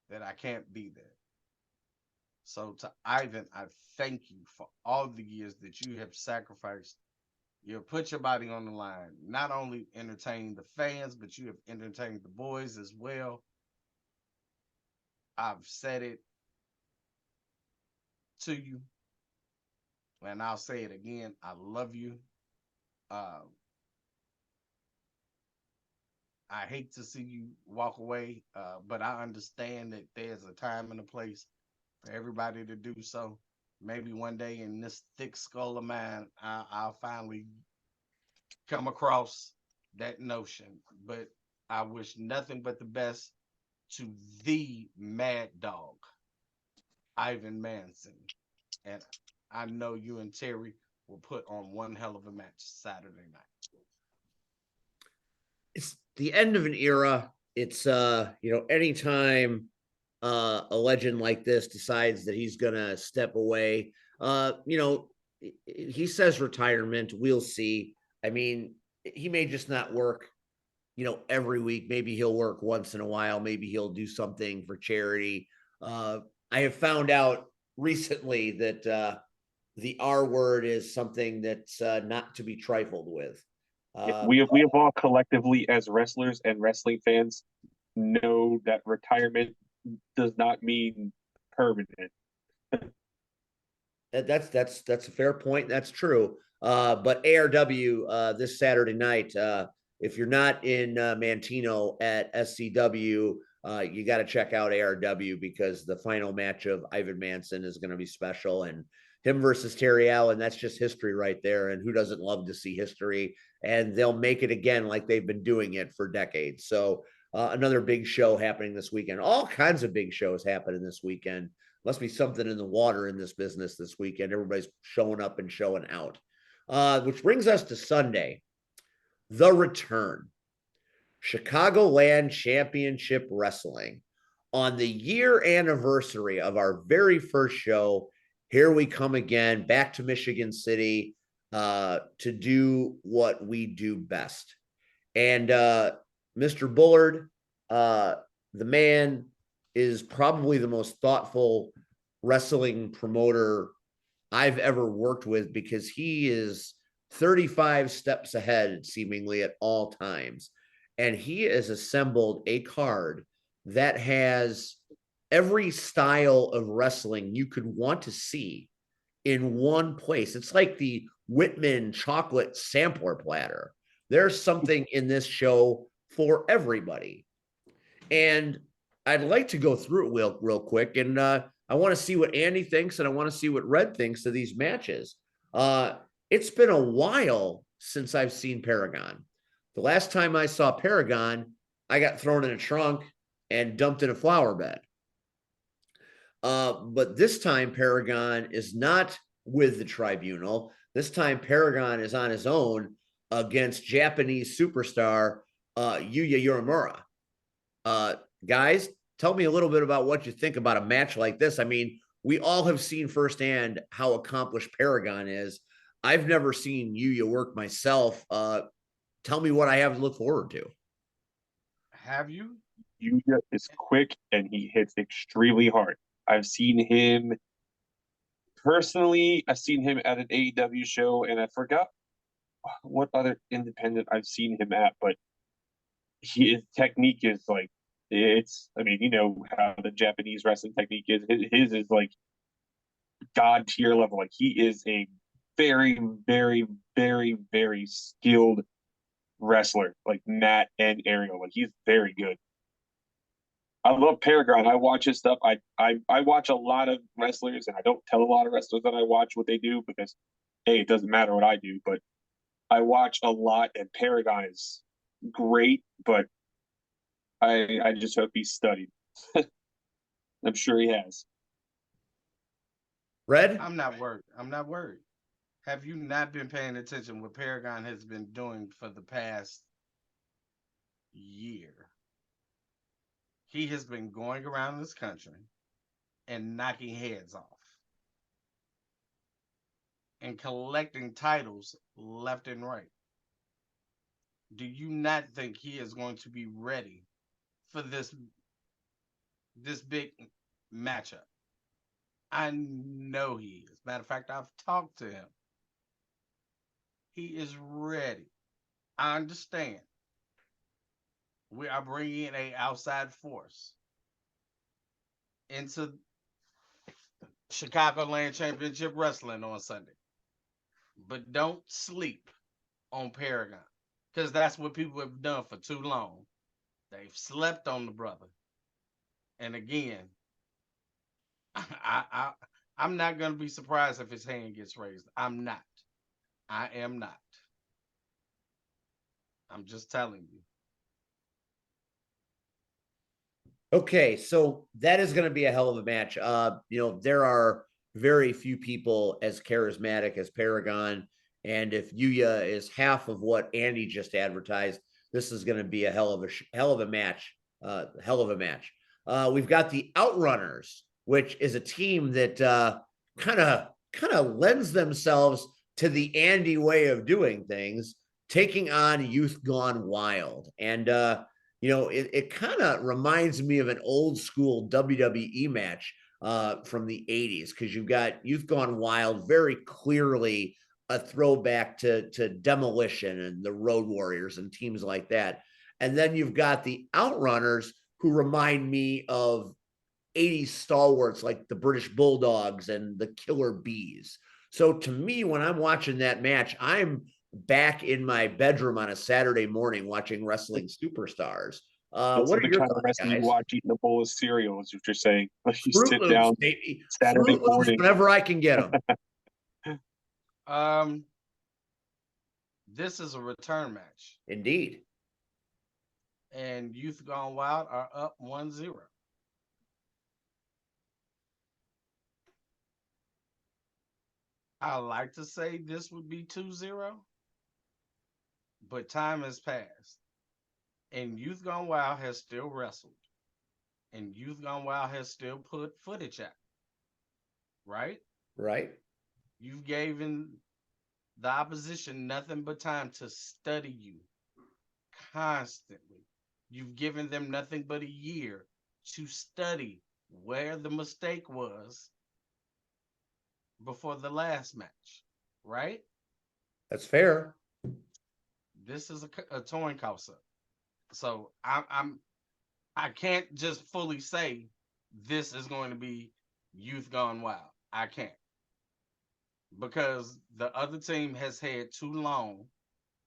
Speaker 3: that I can't be there. So to Ivan, I thank you for all the years that you have sacrificed. You have put your body on the line, not only entertaining the fans, but you have entertained the boys as well. I've said it to you, and I'll say it again. I love you. I hate to see you walk away, but I understand that there's a time and a place for everybody to do so. Maybe one day in this thick skull of mine, I'll finally come across that notion, but I wish nothing but the best to the Mad Dog, Ivan Manson. And I know you and Terry will put on one hell of a match Saturday night.
Speaker 1: It's the end of an era. It's anytime a legend like this decides that he's gonna step away, he says retirement. We'll see. I mean, he may just not work, every week. Maybe he'll work once in a while. Maybe he'll do something for charity. I have found out recently that the R word is something that's not to be trifled with.
Speaker 4: We have all collectively, as wrestlers and wrestling fans, know that retirement does not mean permanent.
Speaker 1: That's a fair point. That's true. But ARW this Saturday night, if you're not in Mantino at SCW, you got to check out ARW because the final match of Ivan Manson is going to be special, and him versus Terry Allen, that's just history right there. And who doesn't love to see history? And they'll make it again like they've been doing it for decades. So another big show happening this weekend. All kinds of big shows happening this weekend. Must be something in the water in this business this weekend. Everybody's showing up and showing out. Which brings us to Sunday, the return. Chicagoland Championship Wrestling. On the year anniversary of our very first show, here we come again, back to Michigan City to do what we do best. And Mr. Bullard, the man is probably the most thoughtful wrestling promoter I've ever worked with because he is 35 steps ahead, seemingly at all times. And he has assembled a card that has every style of wrestling you could want to see in one place. It's like the Whitman chocolate sampler platter. There's something in this show for everybody. And I'd like to go through it real quick. And I want to see what Andy thinks, and I want to see what Red thinks of these matches. It's been a while since I've seen Paragon. The last time I saw Paragon, I got thrown in a trunk and dumped in a flower bed. But this time, Paragon is not with the tribunal. This time, Paragon is on his own against Japanese superstar Yuya Uemura. Guys, tell me a little bit about what you think about a match like this. I mean, we all have seen firsthand how accomplished Paragon is. I've never seen Yuya work myself. Tell me what I have to look forward to.
Speaker 3: Have you?
Speaker 4: Yuya is quick and he hits extremely hard. I've seen him personally. I've seen him at an AEW show, and I forgot what other independent I've seen him at, but his technique is like I mean, you know how the Japanese wrestling technique is. His is like god tier level. Like he is a very, very, very, very skilled wrestler, like Matt and Ariel. Like he's very good. I love Paragon. I watch his stuff. I watch a lot of wrestlers, and I don't tell a lot of wrestlers that I watch what they do because, hey, it doesn't matter what I do. But I watch a lot, and Paragon is great. But I just hope he's studied. I'm sure he has.
Speaker 1: Red?
Speaker 3: I'm not worried. I'm not worried. Have you not been paying attention what Paragon has been doing for the past year? He has been going around this country and knocking heads off and collecting titles left and right. Do you not think he is going to be ready for this big matchup? I know he is. Matter of fact, I've talked to him. He is ready. I understand. We are bringing in a outside force into Chicagoland Championship Wrestling on Sunday. But don't sleep on Paragon because that's what people have done for too long. They've slept on the brother. And again, I'm not going to be surprised if his hand gets raised. I'm not. I am not. I'm just telling you.
Speaker 1: Okay, so that is going to be a hell of a match. There are very few people as charismatic as Paragon, and if Yuya is half of what Andy just advertised, this is going to be a hell of a match. Hell of a match. We've got the Outrunners, which is a team that kind of lends themselves to the Andy way of doing things, taking on Youth Gone Wild, and it kind of reminds me of an old school WWE match from the 80s, because you've got Youth Gone Wild, very clearly a throwback to Demolition and the Road Warriors and teams like that. And then you've got the Outrunners, who remind me of 80s stalwarts like the British Bulldogs and the Killer Bees. So to me, when I'm watching that match, I'm back in my bedroom on a Saturday morning watching Wrestling Superstars.
Speaker 4: This
Speaker 1: What
Speaker 4: is
Speaker 1: are
Speaker 4: the
Speaker 1: your
Speaker 4: kind of
Speaker 1: thoughts,
Speaker 4: wrestling you
Speaker 1: guys?
Speaker 4: watch eating a bowl of cereal, is what you're saying. You
Speaker 1: Fruit
Speaker 4: sit
Speaker 1: Loops,
Speaker 4: down
Speaker 1: baby.
Speaker 4: Saturday
Speaker 1: Fruit Loops
Speaker 4: morning.
Speaker 1: whenever I can get them.
Speaker 3: This is a return match,
Speaker 1: Indeed.
Speaker 3: and Youth Gone Wild are up 1-0. I like to say this would be 2-0, but time has passed, and Youth Gone Wild has still wrestled, and Youth Gone Wild has still put footage out, right?
Speaker 1: Right.
Speaker 3: You've given the opposition nothing but time to study you constantly. You've given them nothing but a year to study where the mistake was before the last match, right?
Speaker 1: That's fair.
Speaker 3: This is a torn toss-up, so I can't just fully say this is going to be Youth Gone Wild. I can't, because the other team has had too long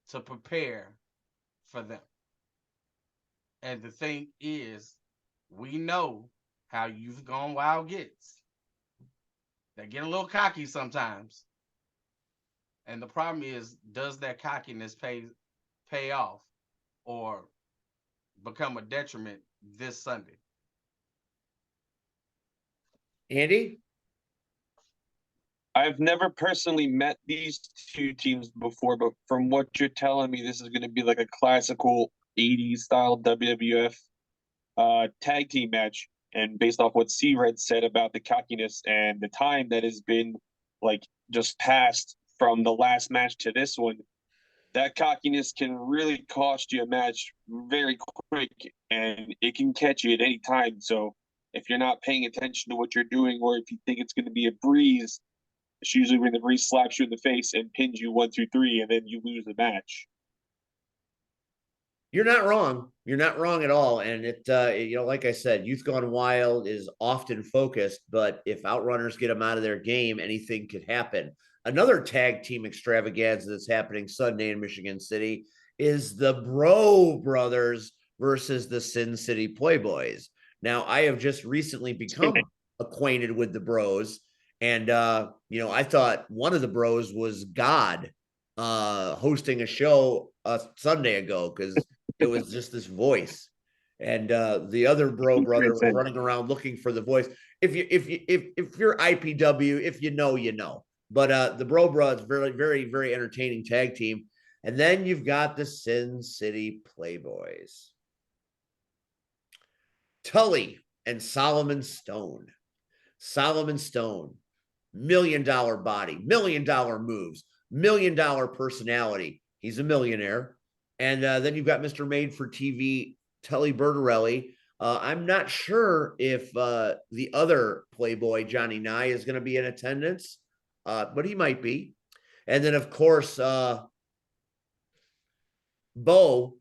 Speaker 3: to prepare for them. And the thing is, we know how Youth Gone Wild gets. They get a little cocky sometimes. And the problem is, does that cockiness pay off or become a detriment this Sunday?
Speaker 1: Andy?
Speaker 4: I've never personally met these two teams before, but from what you're telling me, this is going to be like a classical 80s style WWF tag team match. And based off what C-Red said about the cockiness and the time that has been like just passed from the last match to this one, that cockiness can really cost you a match very quick, and it can catch you at any time. So if you're not paying attention to what you're doing, or if you think it's going to be a breeze, it's usually when the breeze slaps you in the face and pins you 1, 2, 3, and then you lose the match.
Speaker 1: You're not wrong. You're not wrong at all. And like I said, Youth Gone Wild is often focused, but if Outrunners get them out of their game, anything could happen. Another tag team extravaganza that's happening Sunday in Michigan City is the Bro Brothers versus the Sin City Playboys. Now, I have just recently become acquainted with the Bros, and I thought one of the Bros was God hosting a show a Sunday ago, because it was just this voice, and the other brother was running around looking for the voice. If you're IPW, if you know, you know. But the Bro is very, very, very entertaining tag team. And then you've got the Sin City Playboys, Tully and Solomon Stone. Solomon Stone, $1 million body, $1 million moves, $1 million personality. He's a millionaire. And then you've got Mr. Made for TV, Tully Bertarelli. I'm not sure if the other Playboy, Johnny Nye, is going to be in attendance, but he might be. And then, of course, Bo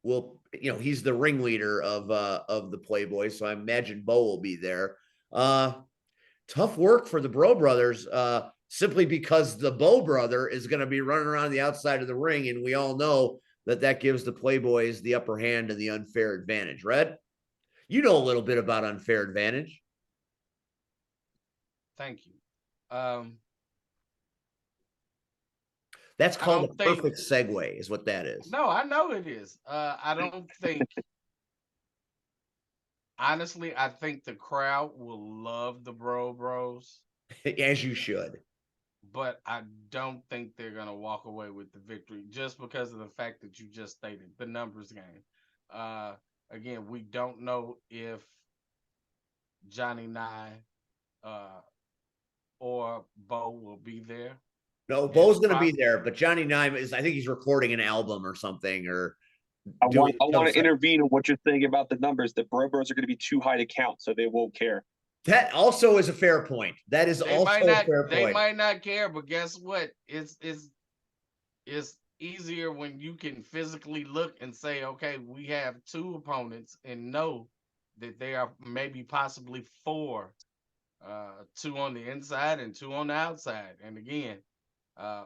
Speaker 1: will, he's the ringleader of the Playboy, so I imagine Bo will be there. Tough work for the Bro Brothers, simply because the Bo brother is going to be running around the outside of the ring, and we all know that gives the Playboys the upper hand and the unfair advantage. Red, you know a little bit about unfair advantage.
Speaker 3: Thank you.
Speaker 1: That's
Speaker 3: I
Speaker 1: called a
Speaker 3: don't think.
Speaker 1: perfect segue, is what that is.
Speaker 3: No, I know it is. I don't think. Honestly, I think the crowd will love the Bros,
Speaker 1: As you should.
Speaker 3: but I don't think they're gonna walk away with the victory just because of the fact that you just stated the numbers game. Uh, Again, we don't know if Johnny Nye or Bo will be there.
Speaker 1: No,
Speaker 3: It's
Speaker 1: Bo's going to be
Speaker 3: prob
Speaker 1: there, but Johnny Nime is, I think he's recording an album or something, or
Speaker 4: I
Speaker 1: doing
Speaker 4: want to
Speaker 1: some.
Speaker 4: intervene on what you're saying about the numbers. The Bros are going to be too high to count, so they won't care.
Speaker 1: That also is a fair point. That is
Speaker 3: they
Speaker 1: also
Speaker 3: might
Speaker 1: a
Speaker 3: not
Speaker 1: fair
Speaker 3: they
Speaker 1: point.
Speaker 3: might not care, but guess what? It's easier when you can physically look and say, okay, we have two opponents and know that they are maybe possibly four, two on the inside and two on the outside. And again, uh,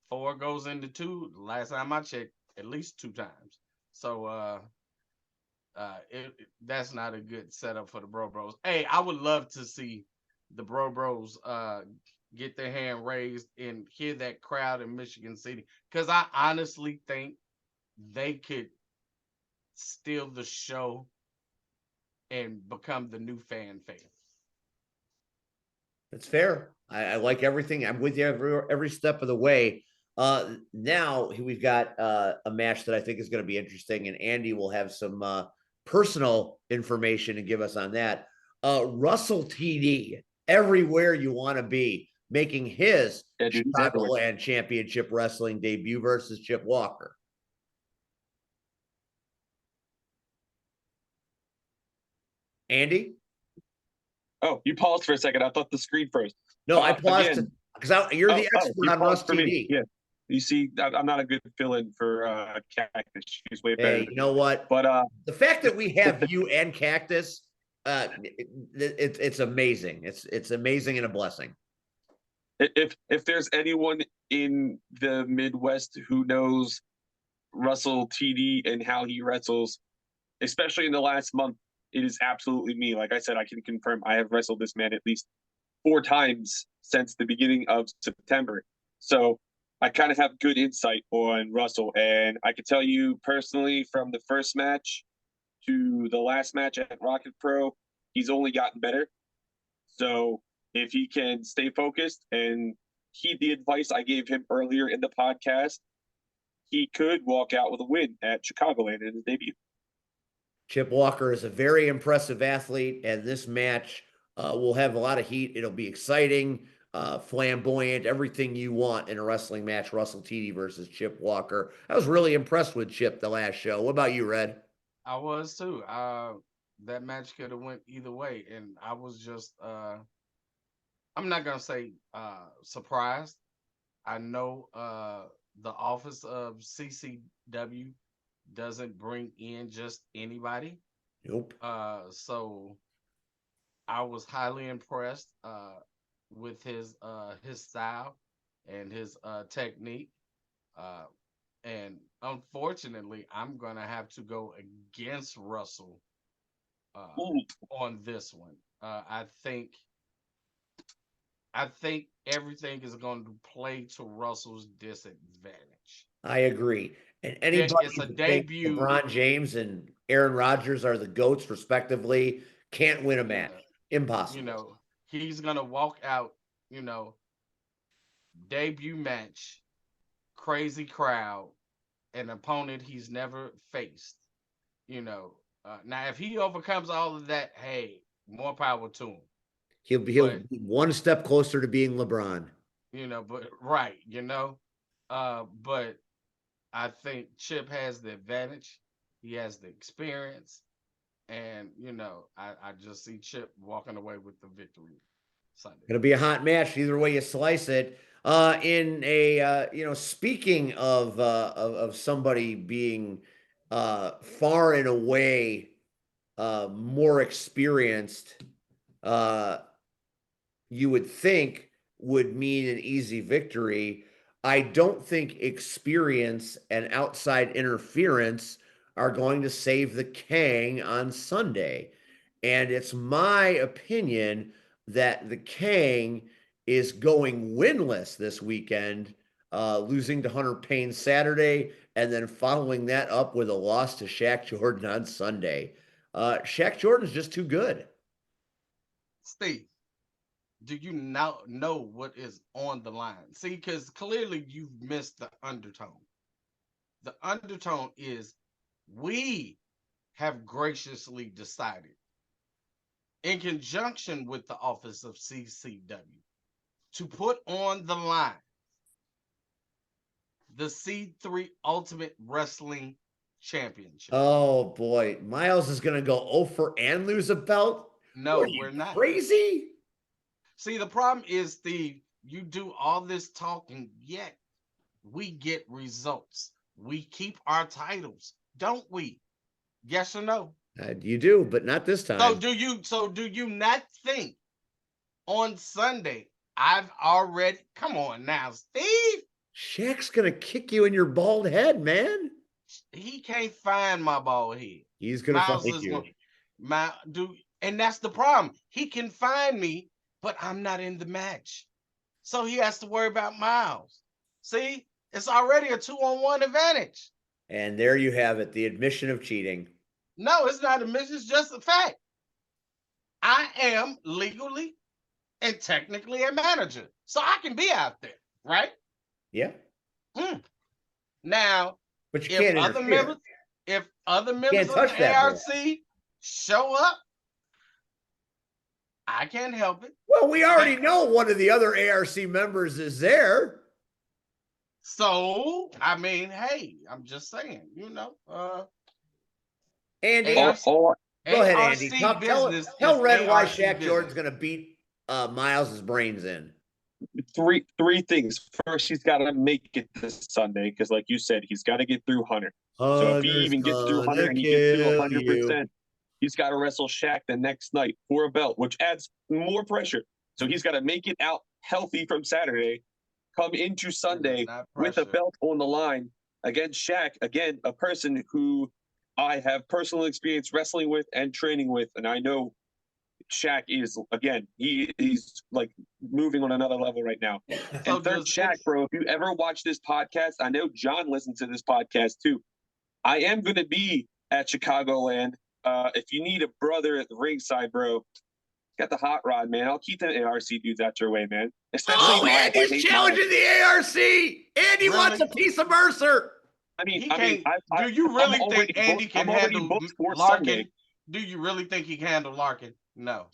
Speaker 3: four goes into two. Last time I checked, at least two times. So that's not a good setup for the Bros. Hey, I would love to see the Bros get their hand raised and hear that crowd in Michigan City, because I honestly think they could steal the show and become the new fan favorite.
Speaker 1: That's fair. I like everything. I'm with you every step of the way. Now we've got a match that I think is going to be interesting, and Andy will have some personal information to give us on that. Russell TD, everywhere you want to be, making his Chicagoland Championship Wrestling debut versus Chip Walker. Andy?
Speaker 4: Oh, you paused for a second. I thought the screen froze.
Speaker 1: No, I paused because you're the expert on Russ TD.
Speaker 4: Yeah. You see, I'm not a good fill-in for Cactus. She's way better.
Speaker 1: Hey, you know what?
Speaker 4: But
Speaker 1: the fact that we have you and Cactus, it's amazing. It's amazing and a blessing.
Speaker 4: If there's anyone in the Midwest who knows Russell TD and how he wrestles, especially in the last month, it is absolutely me. Like I said, I can confirm I have wrestled this man at least 4 times since the beginning of September. So I kind of have good insight on Russell. And I can tell you personally, from the first match to the last match at Rocket Pro, he's only gotten better. So if he can stay focused and heed the advice I gave him earlier in the podcast, he could walk out with a win at Chicagoland in his debut.
Speaker 1: Chip Walker is a very impressive athlete, and this match will have a lot of heat. It'll be exciting, flamboyant, everything you want in a wrestling match. Russell TD versus Chip Walker. I was really impressed with Chip the last show. What about you, Red?
Speaker 3: I was too. That match could have went either way, and I was just I'm not gonna say surprised. I know the office of CCW doesn't bring in just anybody.
Speaker 1: Nope.
Speaker 3: So I was highly impressed with his style and his technique. And unfortunately, I'm gonna have to go against Russell on this one. I think everything is going to play to Russell's disadvantage.
Speaker 1: I agree. And anybody
Speaker 3: It's a
Speaker 1: who thinks
Speaker 3: debut.
Speaker 1: LeBron James and Aaron Rodgers are the GOATs, respectively, can't win a match. Impossible.
Speaker 3: You know, he's gonna walk out. You know, debut match, crazy crowd, an opponent he's never faced. You know, now if he overcomes all of that, hey, more power to him.
Speaker 1: He'll be one step closer to being LeBron.
Speaker 3: You know, but right, you know, but I think Chip has the advantage. He has the experience, and you know, I just see Chip walking away with the victory Sunday.
Speaker 1: Gonna be a hot match either way you slice it. In a speaking of somebody being far and away more experienced, you would think would mean an easy victory. I don't think experience and outside interference are going to save the Kang on Sunday. And it's my opinion that the Kang is going winless this weekend losing to Hunter Payne Saturday, and then following that up with a loss to Shaq Jordan on Sunday. Shaq Jordan's just too good.
Speaker 3: Steve, do you now know what is on the line? See, because clearly you've missed the undertone. The undertone is we have graciously decided, in conjunction with the office of CCW, to put on the line the C3 Ultimate Wrestling Championship.
Speaker 1: Oh boy, Miles is gonna go over and lose a belt.
Speaker 3: No,
Speaker 1: What are
Speaker 3: we're
Speaker 1: you,
Speaker 3: not.
Speaker 1: crazy?
Speaker 3: See, the problem is, Steve, you do all this talking, yet we get results. We keep our titles, don't we? Yes or no?
Speaker 1: You do, but not this time.
Speaker 3: So do you not think on Sunday I've already come on now, Steve?
Speaker 1: Shaq's gonna kick you in your bald head, man.
Speaker 3: He can't find my bald head.
Speaker 1: He's gonna
Speaker 3: Miles
Speaker 1: find
Speaker 3: is
Speaker 1: you.
Speaker 3: and that's the problem. He can find me, but I'm not in the match. So he has to worry about Miles. See, it's already a 2-on-1 advantage.
Speaker 1: And there you have it, the admission of cheating.
Speaker 3: No, it's not a mission, it's just a fact. I am legally and technically a manager. So I can be out there, right?
Speaker 1: Yeah.
Speaker 3: Now,
Speaker 1: but you can't interfere.
Speaker 3: If other members of the ARC show up, I can't help it.
Speaker 1: Well, we already know one of the other ARC members is there.
Speaker 3: So, I mean, hey, I'm just saying,
Speaker 1: Andy,
Speaker 3: ARC,
Speaker 1: go ahead, Andy. Tell Red why Shaq Jordan's going to beat Miles' brains in.
Speaker 4: Three things. First, he's got to make it this Sunday because, like you said, he's got to get through Hunter. So if he even gets through Hunter and he gets through 100%, he's got to wrestle Shaq the next night for a belt, which adds more pressure. So he's got to make it out healthy from Saturday, come into Sunday with a belt on the line against Shaq. Again, a person who I have personal experience wrestling with and training with, and I know Shaq is, again, he's like moving on another level right now. And third, Shaq, bro, if you ever watch this podcast, I know John listens to this podcast too. I am going to be at Chicagoland. If you need a brother at the ringside, bro, got the hot rod, man. I'll keep the ARC dudes out your way, man.
Speaker 1: Especially Andy's challenging the ARC. Andy wants a piece of Mercer.
Speaker 3: Do you really think Andy can handle Larkin? Do you really think he can handle Larkin? No.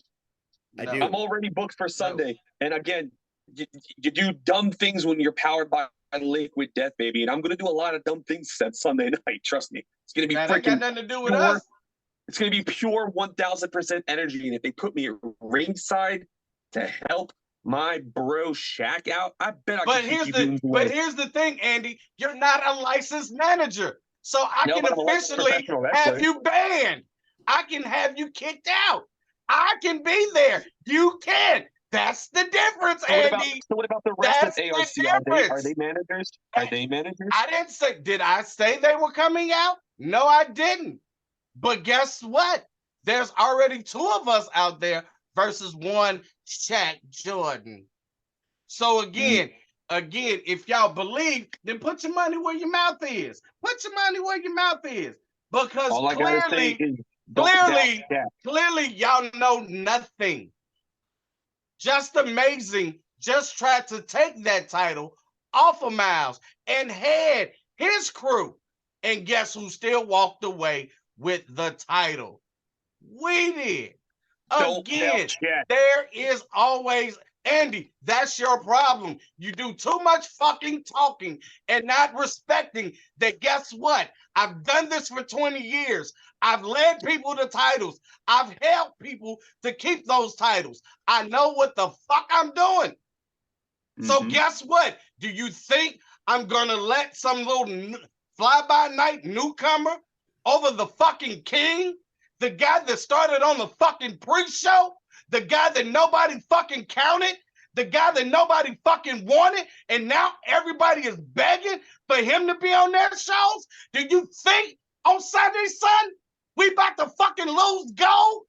Speaker 1: I do.
Speaker 4: I'm already booked for Sunday. And again, you do dumb things when you're powered by liquid death, baby. And I'm going to do a lot of dumb things that Sunday night. Trust me. It's going to be freaking
Speaker 3: got nothing to do with us.
Speaker 4: It's going to be pure 1,000% energy. And if they put me at ringside to help my bro Shaq out, I bet I can keep you.
Speaker 3: But here's the thing, Andy. You're not a licensed manager. So I can officially have you banned. I can have you kicked out. I can be there. You can't. That's the difference, Andy.
Speaker 4: So what about the rest of ARC? Are they managers? Are they managers?
Speaker 3: I didn't say. Did I say they were coming out? No, I didn't. But guess what? There's already 2 of us out there versus 1 Shaq Jordan. So again, if y'all believe, then put your money where your mouth is. Put your money where your mouth is. Because
Speaker 4: all I gotta say is
Speaker 3: clearly, y'all know nothing. Just Amazing just tried to take that title off of Miles and had his crew. And guess who still walked away with the title? We did. Again, there is always, Andy, that's your problem. You do too much fucking talking and not respecting that. Guess what? I've done this for 20 years. I've led people to titles. I've helped people to keep those titles. I know what the fuck I'm doing. So guess what? Do you think I'm going to let some little fly-by-night newcomer over the fucking king? The guy that started on the fucking pre-show? The guy that nobody fucking counted? The guy that nobody fucking wanted? And now everybody is begging for him to be on their shows? Do you think on Sunday, son, we about to fucking lose gold?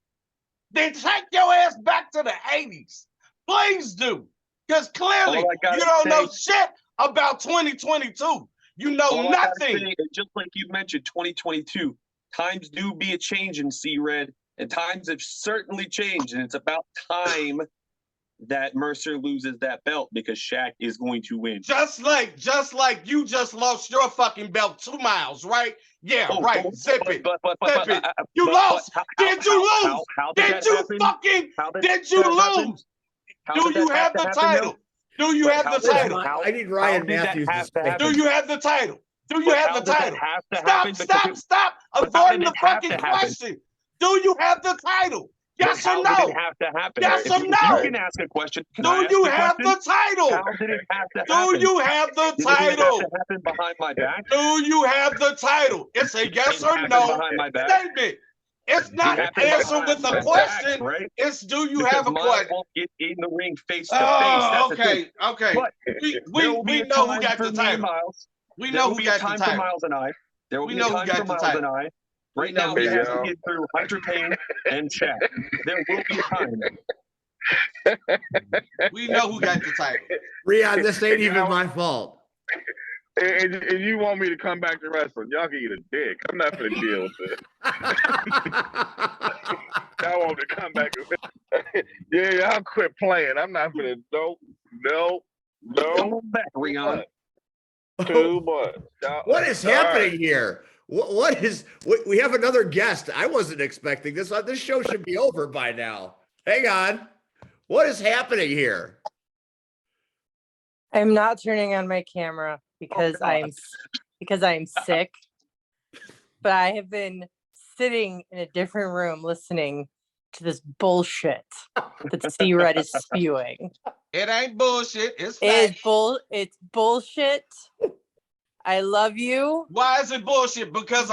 Speaker 3: Then take your ass back to the 80s. Please do. Because clearly you don't know shit about 2022. You know
Speaker 4: All I gotta
Speaker 3: nothing.
Speaker 4: say is, just like you mentioned, 2022, times do be a change in C-Red, and times have certainly changed, and it's about time that Mercer loses that belt because Shaq is going to win.
Speaker 3: Just like you just lost your fucking belt 2 miles, right? Yeah, right. Zip it. Zip it. You lost. Did you lose? Did you fucking? Did you lose? Do you have the title? Do you have the title?
Speaker 1: I need Ryan Matthews to say.
Speaker 3: Do you have the title? Do you have the title? Stop avoiding the fucking question. Do you have the title? Yes or no?
Speaker 4: How did it have to happen?
Speaker 3: Yes or no?
Speaker 4: You can ask a question.
Speaker 3: Do you have the title?
Speaker 4: How did it have to happen?
Speaker 3: Do you have the
Speaker 4: Did it have
Speaker 3: title?
Speaker 4: to happen behind my back?
Speaker 3: Do you have the title? It's a yes or no statement. It's not answer with a question.
Speaker 4: Right?
Speaker 3: It's do you have a question?
Speaker 4: Won't get in the ring face to face.
Speaker 3: Oh,
Speaker 4: That's the thing.
Speaker 3: okay.
Speaker 4: But
Speaker 3: We know who got the title. We know who got the
Speaker 4: time for
Speaker 3: title.
Speaker 4: Miles and I. There will
Speaker 3: We
Speaker 4: be
Speaker 3: know
Speaker 4: a
Speaker 3: who
Speaker 4: time
Speaker 3: got
Speaker 4: for
Speaker 3: the
Speaker 4: Miles
Speaker 3: title.
Speaker 4: and I. Right
Speaker 3: know
Speaker 4: now,
Speaker 3: who
Speaker 4: he
Speaker 3: got
Speaker 4: has
Speaker 3: the
Speaker 4: to
Speaker 3: title.
Speaker 4: get through Hunter Payne and Shaq. There will be a time.
Speaker 3: We know who got the title.
Speaker 1: Rion, this ain't even my fault.
Speaker 5: And you want me to come back to wrestling? Y'all can eat a dick. I'm not gonna deal with this. Y'all want me to come back? Yeah, y'all quit playing. I'm not gonna. No.
Speaker 4: Come back, Rion.
Speaker 5: Too much.
Speaker 1: What is happening here? What is? We have another guest. I wasn't expecting this. This show should be over by now. Hang on. What is happening here?
Speaker 6: I'm not turning on my camera because I'm sick. But I have been sitting in a different room listening to this bullshit that C-Red is spewing.
Speaker 3: It ain't bullshit. It's fact.
Speaker 6: It's bullshit. I love you.
Speaker 3: Why is it bullshit? Because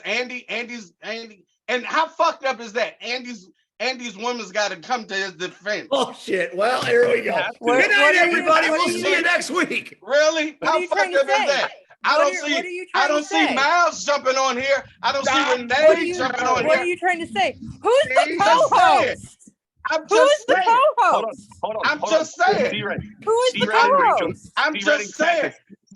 Speaker 3: Andy, and how fucked up is that? Andy's woman's got to come to his defense.
Speaker 1: Oh shit! Well, here we go. Good night, everybody. We'll see you next week.
Speaker 3: Really?
Speaker 6: What are
Speaker 3: How
Speaker 6: you
Speaker 3: fucked
Speaker 6: trying
Speaker 3: up
Speaker 6: to
Speaker 3: is
Speaker 6: say?
Speaker 3: that? I don't see Miles jumping on here. I don't see Renee jumping on
Speaker 6: What
Speaker 3: here.
Speaker 6: are you trying to say? Who's the
Speaker 3: I'm just saying.
Speaker 6: co-host?
Speaker 3: I'm
Speaker 6: Who's
Speaker 3: just
Speaker 6: the
Speaker 3: saying.
Speaker 6: co-host?
Speaker 4: Hold on.
Speaker 3: I'm just saying.
Speaker 4: C-Red.
Speaker 6: Who is the
Speaker 4: C-Red and Rachel.
Speaker 6: co-host?
Speaker 3: I'm just saying.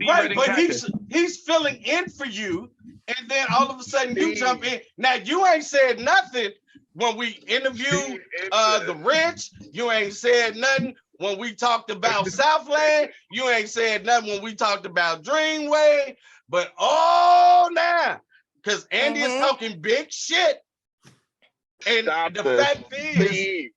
Speaker 3: Right, but
Speaker 4: Cactus.
Speaker 3: he's filling in for you, and then all of a sudden you jump in. Now you ain't said nothing when we interviewed the Rich. You ain't said nothing when we talked about Southland. You ain't said nothing when we talked about Dreamway. But now, because Andy is talking big shit, and the fact is,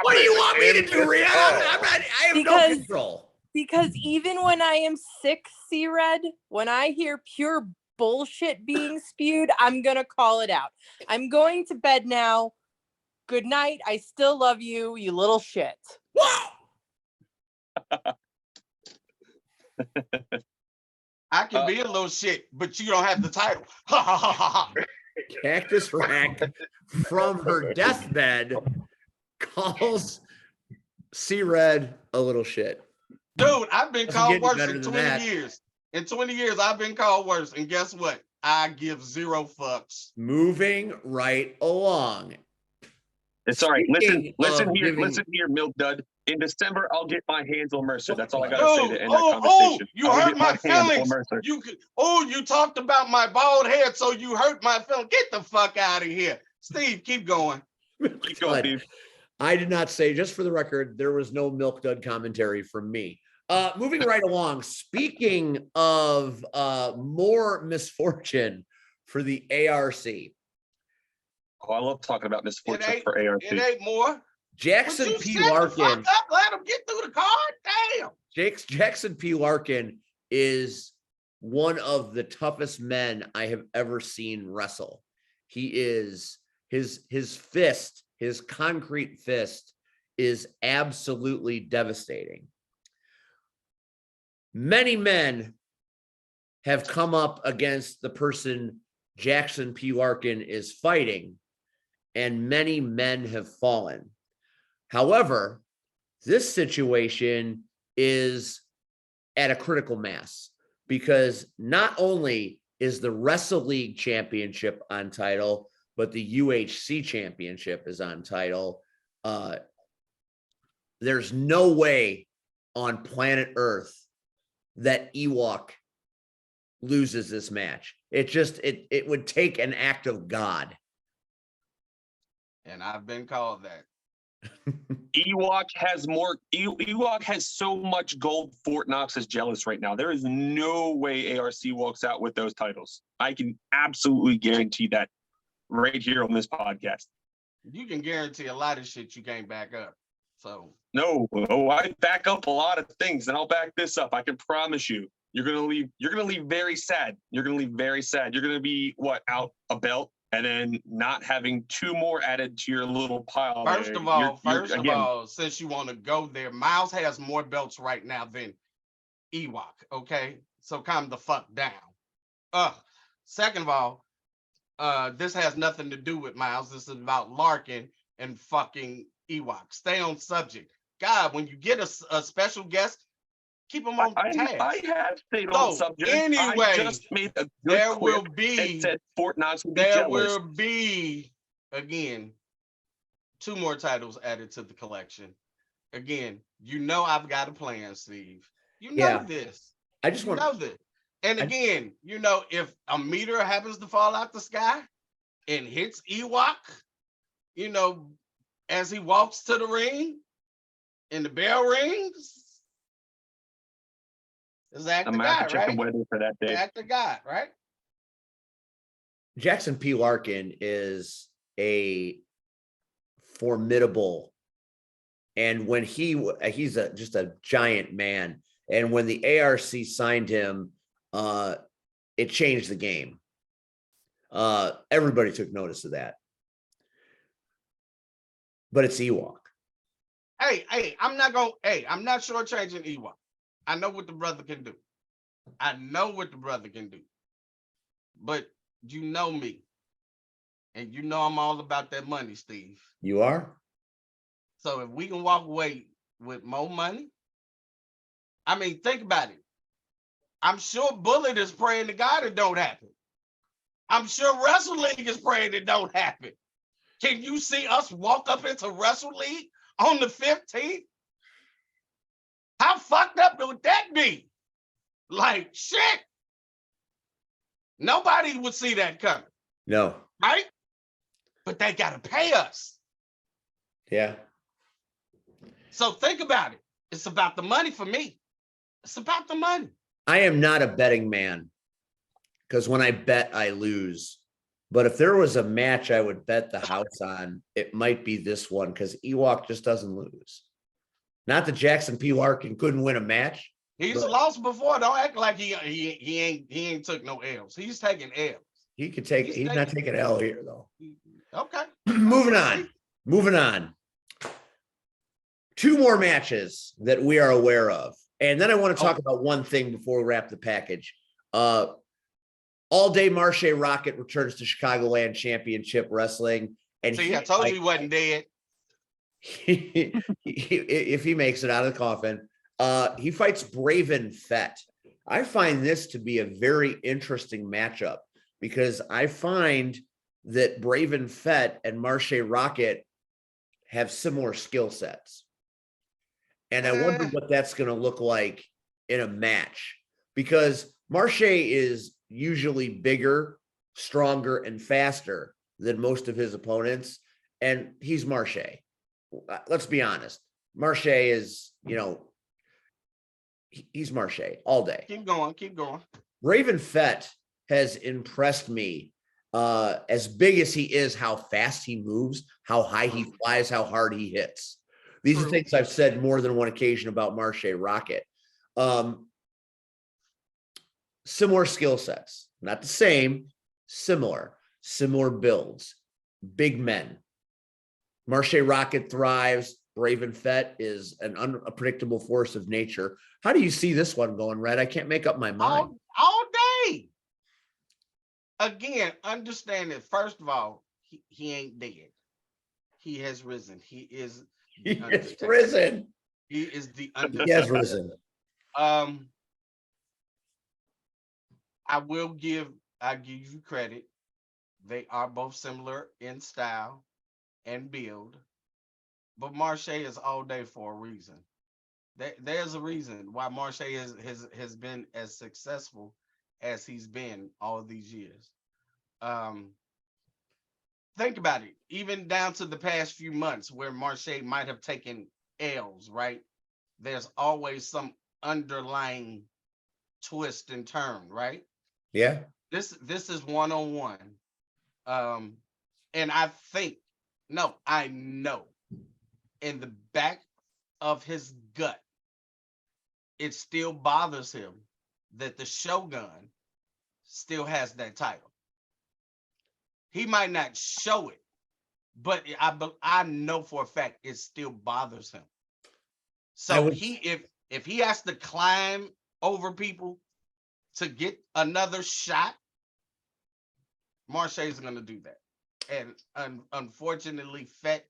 Speaker 1: What do you want me to do, Rion? I have no control.
Speaker 6: Because even when I am sick, C-Red, when I hear pure bullshit being spewed, I'm going to call it out. I'm going to bed now. Good night. I still love you, you little shit.
Speaker 3: I can be a little shit, but you don't have the title. Ha ha ha ha ha.
Speaker 1: Cactus Rack from her deathbed calls C-Red a little shit.
Speaker 3: Dude, I've been
Speaker 1: Doesn't
Speaker 3: called
Speaker 1: get any
Speaker 3: worse
Speaker 1: better
Speaker 3: in
Speaker 1: than
Speaker 3: 20
Speaker 1: that.
Speaker 3: years. In 20 years, I've been called worse. And guess what? I give 0 fucks.
Speaker 1: Moving right along.
Speaker 4: It's all right.
Speaker 1: Speaking
Speaker 4: Listen
Speaker 1: of
Speaker 4: here,
Speaker 1: giving-
Speaker 4: Milk Dud. In December, I'll get my hands on Mercer. That's all I gotta
Speaker 3: Dude,
Speaker 4: say to end that conversation.
Speaker 3: you
Speaker 4: I'll
Speaker 3: hurt
Speaker 4: get
Speaker 3: my
Speaker 4: hands on
Speaker 3: feelings.
Speaker 4: Mercer.
Speaker 3: You talked about my bald head, so you hurt my feelings. Get the fuck out of here. Steve, keep going.
Speaker 4: Keep going, Steve.
Speaker 1: I did not say, just for the record, there was no Milk Dud commentary from me. Moving right along, speaking of more misfortune for the ARC.
Speaker 4: Oh, I love talking about misfortune for ARC.
Speaker 3: It ain't more.
Speaker 1: Jackson
Speaker 3: Would you
Speaker 1: P.
Speaker 3: shut the
Speaker 1: Larkin.
Speaker 3: fuck up? Let him get through the card. Damn.
Speaker 1: Jackson P. Larkin is one of the toughest men I have ever seen wrestle. He is his fist, his concrete fist is absolutely devastating. Many men have come up against the person Jackson P. Larkin is fighting, and many men have fallen. However, this situation is at a critical mass because not only is the Wrestle League Championship on title, but the UHC Championship is on title. There's no way on planet Earth that Ewok loses this match. It would take an act of God.
Speaker 3: And I've been called that.
Speaker 4: Ewok has so much gold. Fort Knox is jealous right now. There is no way ARC walks out with those titles. I can absolutely guarantee that right here on this podcast.
Speaker 3: You can guarantee a lot of shit you can't back up. So
Speaker 4: No, I back up a lot of things, and I'll back this up. I can promise you. You're gonna leave very sad. You're gonna be out a belt and then not having two more added to your little pile.
Speaker 3: First of all, since you want to go there, Miles has more belts right now than Ewok. Okay, so calm the fuck down. Second of all, this has nothing to do with Miles. This is about Larkin and fucking Ewok. Stay on subject. God, when you get a special guest, keep them on task.
Speaker 4: I have stayed on subject.
Speaker 3: Anyway,
Speaker 4: I just made a good and said Fort Knox will be
Speaker 3: there
Speaker 4: jealous.
Speaker 3: will be, again, 2 more titles added to the collection. Again, I've got a plan, Steve. You know this.
Speaker 1: I just want
Speaker 3: to know this. And again, if a meteor happens to fall out the sky and hits Ewok, as he walks to the ring and the bell rings, is act the guy,
Speaker 4: check the weather for that day.
Speaker 3: Act the guy, right?
Speaker 1: Jackson P. Larkin is a formidable, and when he's just a giant man. And when the ARC signed him, it changed the game. Everybody took notice of that. But it's Ewok.
Speaker 3: Hey, I'm not shortchanging Ewok. I know what the brother can do. But you know me. And you know I'm all about that money, Steve.
Speaker 1: You are?
Speaker 3: So if we can walk away with more money, I mean, think about it. I'm sure Bullet is praying to God it don't happen. I'm sure Wrestle League is praying it don't happen. Can you see us walk up into Wrestle League on the 15th? How fucked up would that be? Like, shit. Nobody would see that coming.
Speaker 1: No.
Speaker 3: Right? But they got to pay us.
Speaker 1: Yeah.
Speaker 3: So think about it. It's about the money for me. It's about the money.
Speaker 1: I am not a betting man because when I bet, I lose. But if there was a match I would bet the house on, it might be this one because Ewok just doesn't lose. Not that Jackson P. Larkin couldn't win a match.
Speaker 3: He's lost before. Don't act like he ain't took no L's. He's taking L's.
Speaker 1: He could take. He's not taking L here though.
Speaker 3: Okay.
Speaker 1: Moving on. 2 more matches that we are aware of, and then I want to talk about one thing before we wrap the package. All Day Marche Rocket returns to Chicagoland Championship Wrestling, and
Speaker 3: see, I told you he wasn't dead.
Speaker 1: If he makes it out of the coffin, he fights Braven Fett. I find this to be a very interesting matchup because I find that Braven Fett and Marche Rocket have similar skill sets. And I wonder what that's going to look like in a match because Marche is usually bigger, stronger, and faster than most of his opponents. And he's Marche. Let's be honest. Marche is, he's Marche all day.
Speaker 3: Keep going.
Speaker 1: Braven Fett has impressed me. As big as he is, how fast he moves, how high he flies, how hard he hits. These are things I've said more than one occasion about Marche Rocket. Similar skill sets, not the same, similar builds, big men. Marche Rocket thrives. Braven Fett is an unpredictable force of nature. How do you see this one going, Red? I can't make up my mind.
Speaker 3: All day. Again, understand that, first of all, he ain't dead. He has risen. He is
Speaker 1: risen.
Speaker 3: He is the Undertaker.
Speaker 1: He has risen.
Speaker 3: I give you credit. They are both similar in style and build. But Marche is all day for a reason. There's a reason why Marche has been as successful as he's been all these years. Think about it, even down to the past few months where Marche might have taken L's, right? There's always some underlying twist and turn, right?
Speaker 1: Yeah.
Speaker 3: This is one-on-one. And I know in the back of his gut, it still bothers him that the Shogun still has that title. He might not show it, but I know for a fact it still bothers him. So if he has to climb over people to get another shot, Marche is going to do that. And unfortunately, Fett,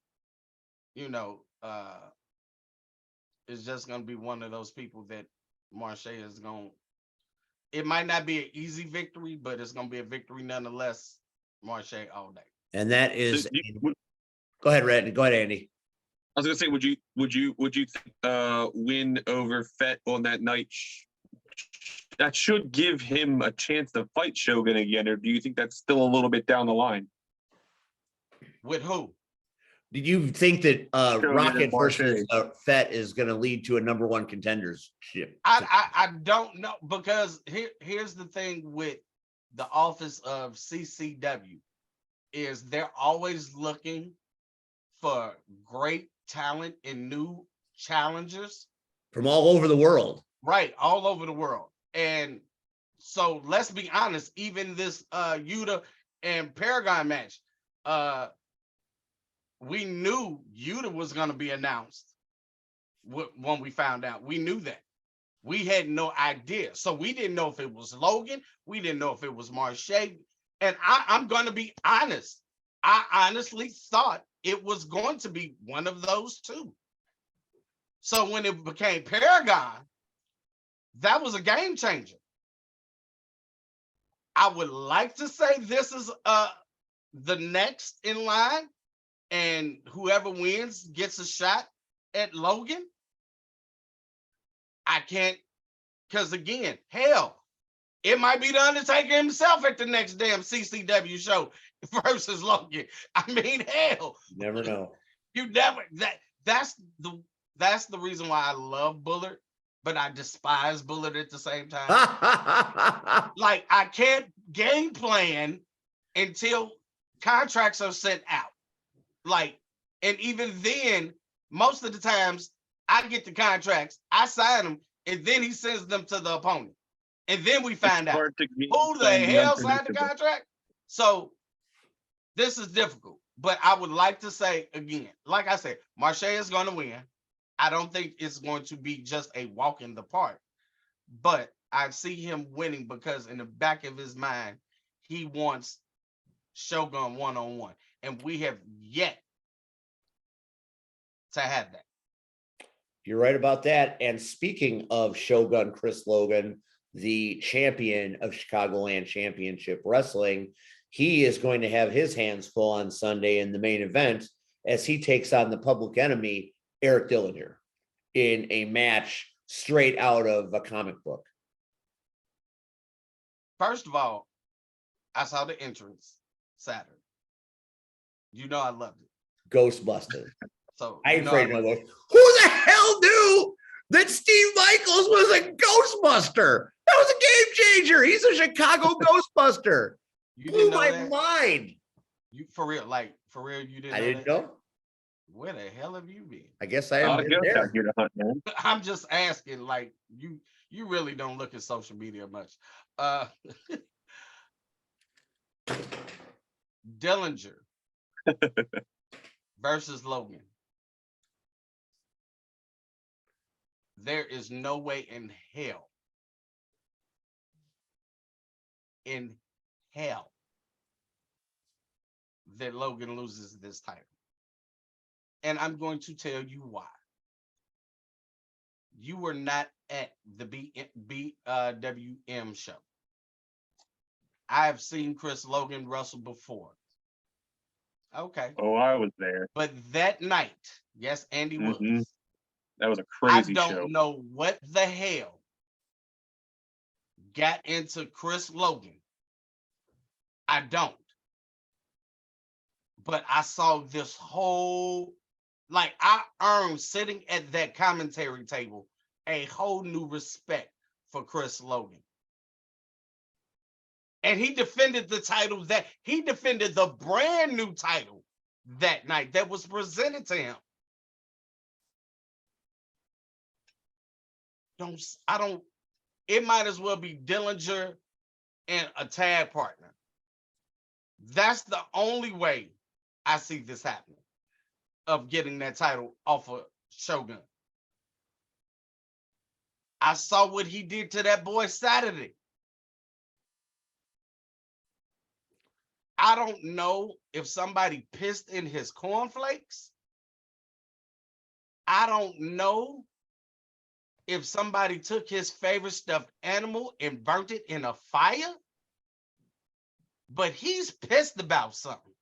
Speaker 3: is just going to be one of those people that Marche is going. It might not be an easy victory, but it's going to be a victory nonetheless. Marche all day.
Speaker 1: And that is. Go ahead, Red. Go ahead, Andy.
Speaker 4: I was gonna say, would you win over Fett on that night? That should give him a chance to fight Shogun again, or do you think that's still a little bit down the line?
Speaker 3: With who?
Speaker 1: Do you think that Rocket
Speaker 4: Marche
Speaker 1: versus Fett is going to lead to a #1 contendership?
Speaker 3: I don't know, because here's the thing with the office of CCW is they're always looking for great talent and new challengers
Speaker 1: from all over the world.
Speaker 3: Right, all over the world. And so let's be honest, even this Yuta and Paragon match, we knew Yuta was going to be announced when we found out. We knew that. We had no idea. So we didn't know if it was Logan. We didn't know if it was Marche. And I'm going to be honest. I honestly thought it was going to be one of those two. So when it became Paragon, that was a game changer. I would like to say this is the next in line, and whoever wins gets a shot at Logan. I can't, because again, hell, it might be the Undertaker himself at the next damn CCW show versus Logan. I mean, hell,
Speaker 1: You never know.
Speaker 3: You never that's the reason why I love Bullard, but I despise Bullard at the same time. Like, I can't game plan until contracts are sent out. Like, and even then, most of the times I get the contracts, I sign them, and then he sends them to the opponent. And then we find out who the hell signed the contract. So this is difficult, but I would like to say again, like I said, Marche is going to win. I don't think it's going to be just a walk in the park, but I see him winning because in the back of his mind, he wants Shogun one-on-one, and we have yet to have that.
Speaker 1: You're right about that. And speaking of Shogun Chris Logan, the champion of Chicagoland Championship Wrestling, he is going to have his hands full on Sunday in the main event as he takes on the public enemy, Eric Dillinger, in a match straight out of a comic book.
Speaker 3: First of all, I saw the entrance Saturday. You know I loved it.
Speaker 1: Ghostbusters.
Speaker 3: So
Speaker 1: I ain't afraid of no ghost. Who the hell knew that Steve Michaels was a Ghostbuster? That was a game changer. He's a Chicago Ghostbuster.
Speaker 3: You
Speaker 1: Blew
Speaker 3: didn't know
Speaker 1: my
Speaker 3: that?
Speaker 1: mind.
Speaker 3: You for real, you didn't.
Speaker 1: I didn't
Speaker 3: that?
Speaker 1: know.
Speaker 3: Where the hell have you been?
Speaker 1: I guess I haven't been there.
Speaker 4: Here to hunt, man.
Speaker 3: I'm just asking, like, you really don't look at social media much. Dillinger versus Logan. There is no way in hell that Logan loses this title. And I'm going to tell you why. You were not at the BWM show. I've seen Chris Logan wrestle before. Okay.
Speaker 4: Oh, I was there.
Speaker 3: But that night, yes, Andy was.
Speaker 4: That was a crazy
Speaker 3: I don't
Speaker 4: show.
Speaker 3: know what the hell got into Chris Logan. I don't. But I saw this whole, like, I earned sitting at that commentary table a whole new respect for Chris Logan. And he defended the title he defended the brand new title that night that was presented to him. It might as well be Dillinger and a tag partner. That's the only way I see this happening, of getting that title off of Shogun. I saw what he did to that boy Saturday. I don't know if somebody pissed in his cornflakes. I don't know if somebody took his favorite stuffed animal and burnt it in a fire. But he's pissed about something.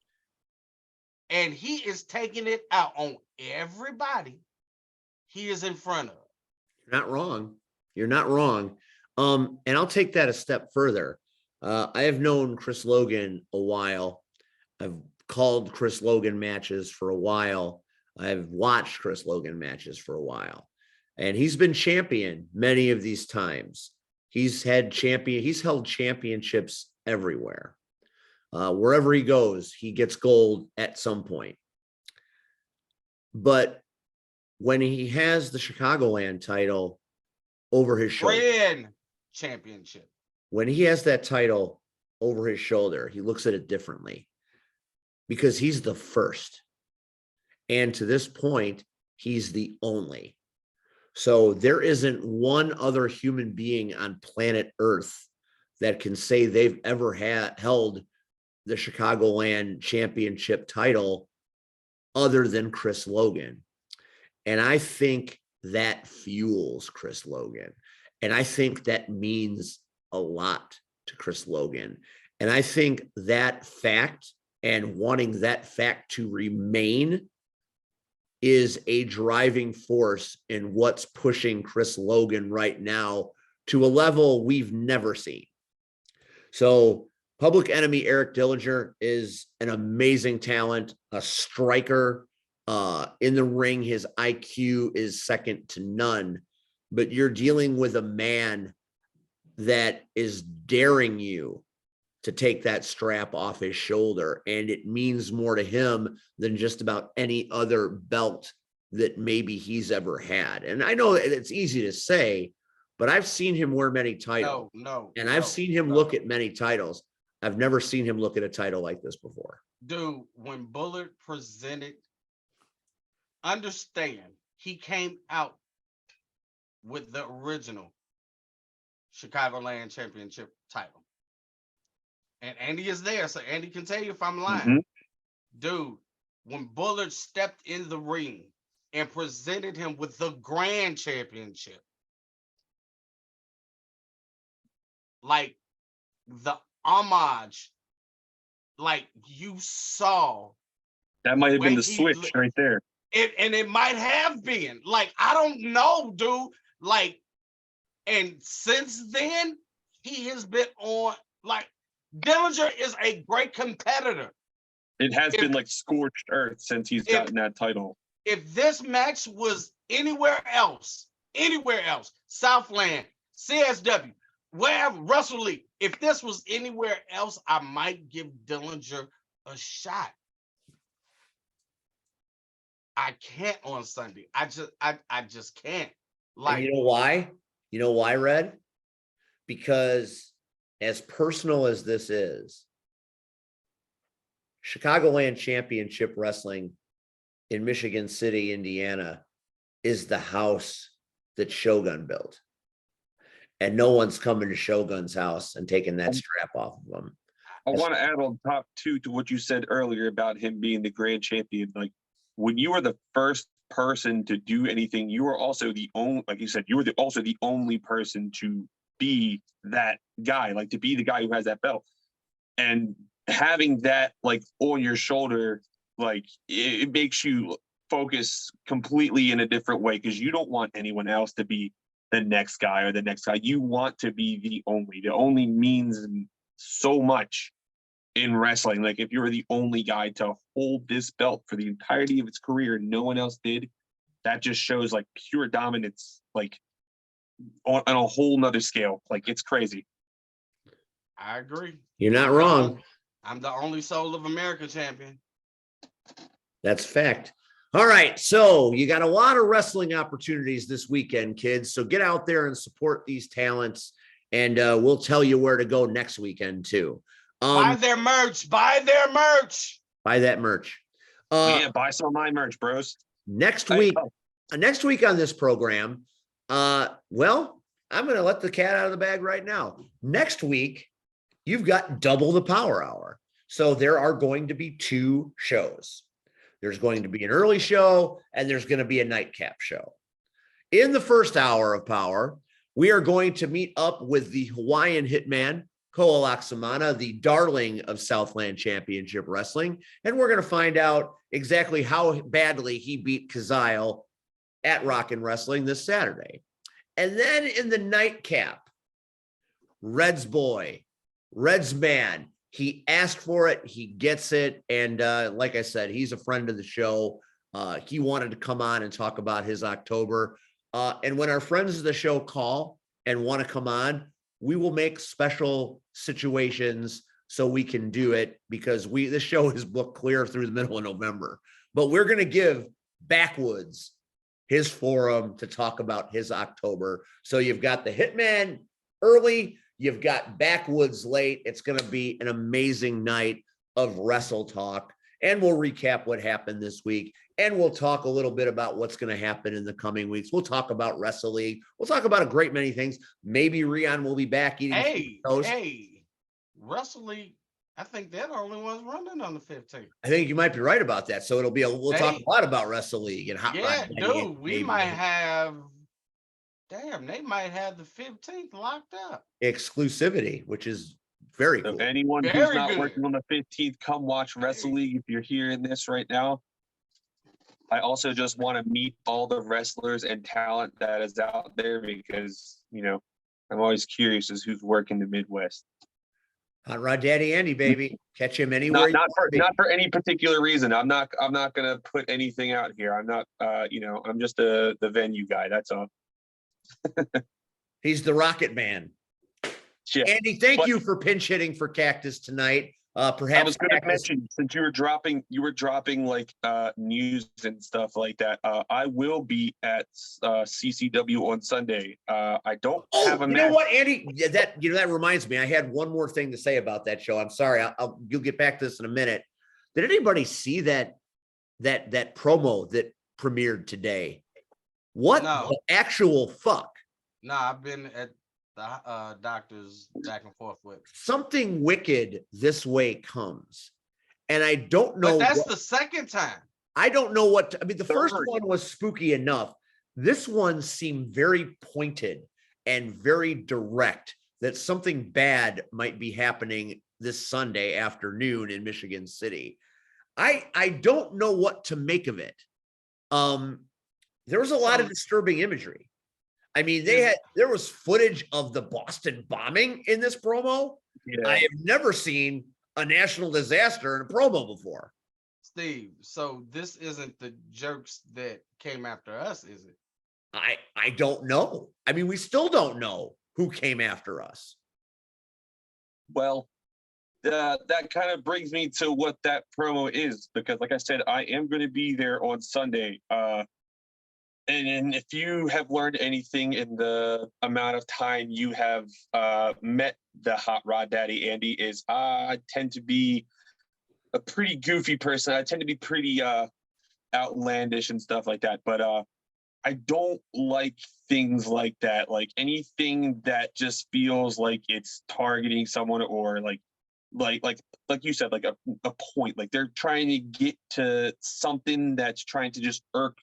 Speaker 3: And he is taking it out on everybody he is in front of.
Speaker 1: You're not wrong. You're not wrong. And I'll take that a step further. I have known Chris Logan a while. I've called Chris Logan matches for a while. I've watched Chris Logan matches for a while. And he's been champion many of these times. He's held championships everywhere. Wherever he goes, he gets gold at some point. But when he has the Chicagoland title over his shoulder,
Speaker 3: Grand championship.
Speaker 1: when he has that title over his shoulder, he looks at it differently because he's the first. And to this point, he's the only. So there isn't one other human being on planet Earth that can say they've ever held the Chicagoland championship title other than Chris Logan. And I think that fuels Chris Logan. And I think that means a lot to Chris Logan. And I think that fact and wanting that fact to remain is a driving force in what's pushing Chris Logan right now to a level we've never seen. So Public Enemy Eric Dillinger is an amazing talent, a striker. In the ring, his IQ is second to none, but you're dealing with a man that is daring you to take that strap off his shoulder, and it means more to him than just about any other belt that maybe he's ever had. And I know it's easy to say, but I've seen him wear many titles. I've seen him look at many titles. I've never seen him look at a title like this before.
Speaker 3: Dude, when Bullard presented, understand, he came out with the original Chicagoland Championship title. And Andy is there, so Andy can tell you if I'm lying.
Speaker 4: Mhm.
Speaker 3: Dude, when Bullard stepped in the ring and presented him with the Grand Championship, like the homage, like you saw.
Speaker 4: That might have been
Speaker 3: when
Speaker 4: the
Speaker 3: he
Speaker 4: switch right there.
Speaker 3: It might have been. Like, I don't know, dude. Like, and since then, he has been on, like, Dillinger is a great competitor.
Speaker 4: It has been like scorched earth since he's gotten that title.
Speaker 3: If this match was anywhere else, Southland, CSW, wherever, Wrestle League, if this was anywhere else, I might give Dillinger a shot. I can't on Sunday. I just can't. Like,
Speaker 1: and you know why? You know why, Red? Because as personal as this is, Chicagoland Championship Wrestling in Michigan City, Indiana, is the house that Shogun built. And no one's coming to Shogun's house and taking that strap off of them.
Speaker 4: I want to add on top too to what you said earlier about him being the grand champion. Like, when you were the first person to do anything, you were also the only, like you said, you were also the only person to be that guy, like to be the guy who has that belt. And having that like on your shoulder, like it makes you focus completely in a different way, because you don't want anyone else to be the next guy or the next guy. You want to be the only. The only means so much in wrestling. Like, if you're the only guy to hold this belt for the entirety of its career and no one else did, that just shows like pure dominance, like on a whole nother scale. Like, it's crazy.
Speaker 3: I agree.
Speaker 1: You're not wrong.
Speaker 3: I'm the only Soul of America champion.
Speaker 1: That's fact. All right. So you got a lot of wrestling opportunities this weekend, kids. So get out there and support these talents. And we'll tell you where to go next weekend too.
Speaker 3: Buy their merch. Buy their merch.
Speaker 1: Buy that merch.
Speaker 4: Yeah, buy some of my merch, bros.
Speaker 1: Next week on this program, well, I'm going to let the cat out of the bag right now. Next week, you've got double the Power Hour. So there are going to be 2 shows. There's going to be an early show and there's going to be a nightcap show. In the first hour of Power, we are going to meet up with the Hawaiian Hitman, Koa Laksamana, the darling of Southland Championship Wrestling. And we're going to find out exactly how badly he beat Kazile at Rockin' Wrestling this Saturday. And then in the nightcap, Red's boy, Red's man, he asked for it, he gets it. And like I said, he's a friend of the show. He wanted to come on and talk about his October. And when our friends of the show call and want to come on, we will make special situations so we can do it, because this show is booked clear through the middle of November. But we're going to give Backwoods his forum to talk about his October. So you've got the Hitman early, you've got Backwoods late. It's going to be an amazing night of Wrestle Talk. And we'll recap what happened this week. And we'll talk a little bit about what's going to happen in the coming weeks. We'll talk about Wrestle League. We'll talk about a great many things. Maybe Rion will be back eating toast.
Speaker 3: Hey, Wrestle League, I think they're the only ones running on the 15th.
Speaker 1: I think you might be right about that. So we'll talk a lot about Wrestle League and Hot Rod.
Speaker 3: Dude, we might have, they might have the 15th locked up.
Speaker 1: Exclusivity, which is very cool.
Speaker 4: So anyone who's not working on the 15th, come watch Wrestle League if you're hearing this right now. I also just want to meet all the wrestlers and talent that is out there, because, I'm always curious as who's working the Midwest.
Speaker 1: Hot Rod Daddy Andy, baby. Catch him anywhere.
Speaker 4: Not for any particular reason. I'm not gonna put anything out here. I'm not I'm just the venue guy. That's all.
Speaker 1: He's the Rocket Man. Yeah. Andy, thank you for pinch hitting for Cactus tonight. Perhaps
Speaker 4: I was going to mention, since you were dropping like news and stuff like that. I will be at CCW on Sunday. I don't have a.
Speaker 1: You know what, Andy? That reminds me. I had one more thing to say about that show. I'm sorry. You'll get back to this in a minute. Did anybody see that promo that premiered today? What the actual fuck?
Speaker 3: No, I've been at the doctors back and forth with.
Speaker 1: Something wicked this way comes. And I don't know.
Speaker 3: But that's the second time.
Speaker 1: I don't know what. The first one was spooky enough. This one seemed very pointed and very direct that something bad might be happening this Sunday afternoon in Michigan City. I don't know what to make of it. There was a lot of disturbing imagery. There was footage of the Boston bombing in this promo. Yeah. I have never seen a national disaster in a promo before.
Speaker 3: Steve, so this isn't the jerks that came after us, is it?
Speaker 1: I don't know. We still don't know who came after us. Well,
Speaker 4: that kind of brings me to what that promo is, because like I said, I am going to be there on Sunday. And if you have learned anything in the amount of time you have met the Hot Rod Daddy Andy, is I tend to be a pretty goofy person. I tend to be pretty outlandish and stuff like that. But I don't like things like that. Like anything that just feels like it's targeting someone, or like you said, like a point. Like they're trying to get to something that's trying to just irk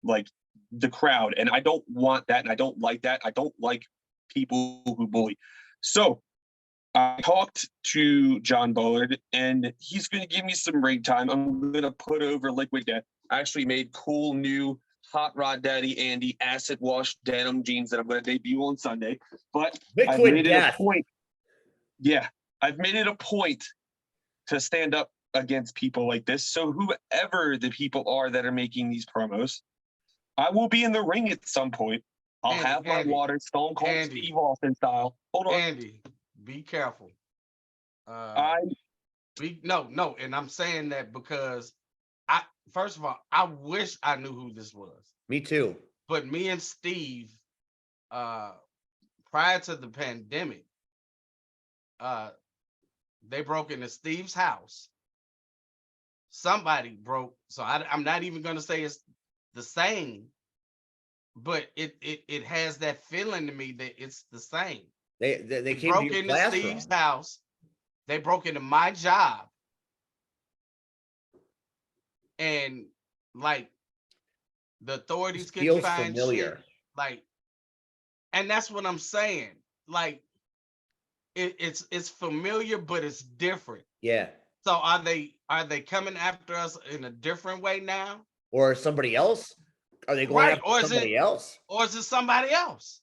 Speaker 4: like the crowd, and I don't want that, and I don't like that. I don't like people who bully. So I talked to John Bullard, and he's going to give me some ring time. I'm going to put over Liquid Death. I actually made cool new Hot Rod Daddy Andy acid wash denim jeans that I'm going to debut on Sunday. But I've
Speaker 1: Liquid
Speaker 4: made it
Speaker 1: death.
Speaker 4: a point. Yeah, I've made it a point to stand up against people like this. So whoever the people are that are making these promos, I will be in the ring at some point. I'll have my water, Stone Cold Steve Austin style. Hold on,
Speaker 3: Andy, be careful.
Speaker 4: I
Speaker 3: No, and I'm saying that because first of all, I wish I knew who this was.
Speaker 1: Me too.
Speaker 3: But me and Steve, prior to the pandemic, they broke into Steve's house. Somebody broke, so I'm not even gonna say it's the same, but it has that feeling to me that it's the same.
Speaker 1: They came
Speaker 3: broke
Speaker 1: to your
Speaker 3: into
Speaker 1: classroom.
Speaker 3: Steve's house. They broke into my job, and like the authorities couldn't
Speaker 1: Feels
Speaker 3: find
Speaker 1: familiar.
Speaker 3: shit. Like, and that's what I'm saying. Like, it's familiar, but it's different.
Speaker 1: Yeah.
Speaker 3: So are they coming after us in a different way now?
Speaker 1: Or somebody else? Are they going after somebody else?
Speaker 3: Or is it somebody else?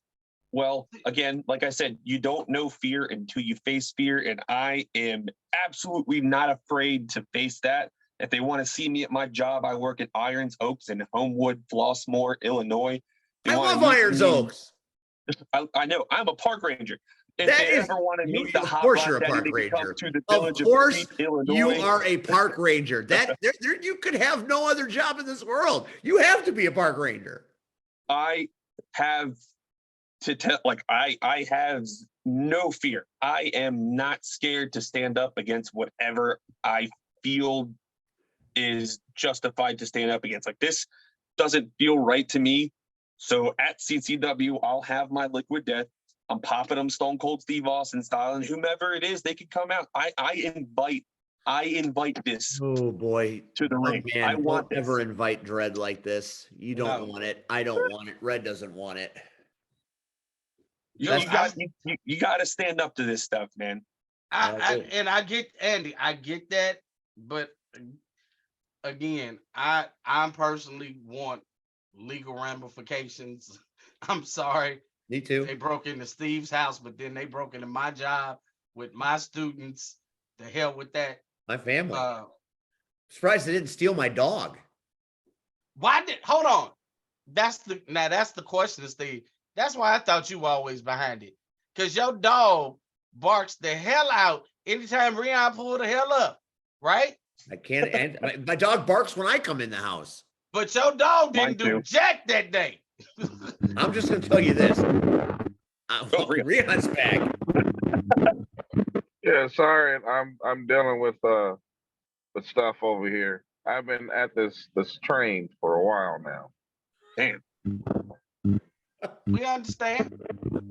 Speaker 4: Well, again, like I said, you don't know fear until you face fear, and I am absolutely not afraid to face that. If they want to see me at my job, I work at Irons Oaks in Homewood, Flossmoor, Illinois.
Speaker 1: I love Irons Oaks.
Speaker 4: I know. I'm a park ranger. If
Speaker 1: That
Speaker 4: they
Speaker 1: is,
Speaker 4: ever want to meet the
Speaker 1: of
Speaker 4: Hot
Speaker 1: course
Speaker 4: Rod
Speaker 1: you're a
Speaker 4: Daddy,
Speaker 1: park
Speaker 4: they can come
Speaker 1: ranger.
Speaker 4: to the
Speaker 1: Of
Speaker 4: village
Speaker 1: course
Speaker 4: Crete, Illinois.
Speaker 1: you are a park ranger. That you could have no other job in this world. You have to be a park ranger.
Speaker 4: I have to tell, like, I have no fear. I am not scared to stand up against whatever I feel is justified to stand up against. Like, this doesn't feel right to me. So at CCW, I'll have my liquid death. I'm popping them Stone Cold Steve Austin style, and whomever it is, they can come out. I invite this.
Speaker 1: Oh boy,
Speaker 4: to the ring.
Speaker 1: Man,
Speaker 4: I want
Speaker 1: don't ever invite Dread like this. You don't want it. I don't want it. Red doesn't want it.
Speaker 4: You got to stand up to this stuff, man.
Speaker 3: I get Andy. I get that, but again, I personally want legal ramifications. I'm sorry.
Speaker 1: Me too.
Speaker 3: They broke into Steve's house, but then they broke into my job with my students. The hell with that.
Speaker 1: My family. Surprised they didn't steal my dog.
Speaker 3: Hold on. That's the question, Steve. That's why I thought you were always behind it. Because your dog barks the hell out anytime Rion pull the hell up, right?
Speaker 1: I can't, and my dog barks when I come in the house.
Speaker 3: But your dog didn't do jack that day.
Speaker 1: I'm just gonna tell you this. Rion's back.
Speaker 5: Yeah, sorry, I'm dealing with stuff over here. I've been at this train for a while now.
Speaker 4: Damn.
Speaker 3: We understand.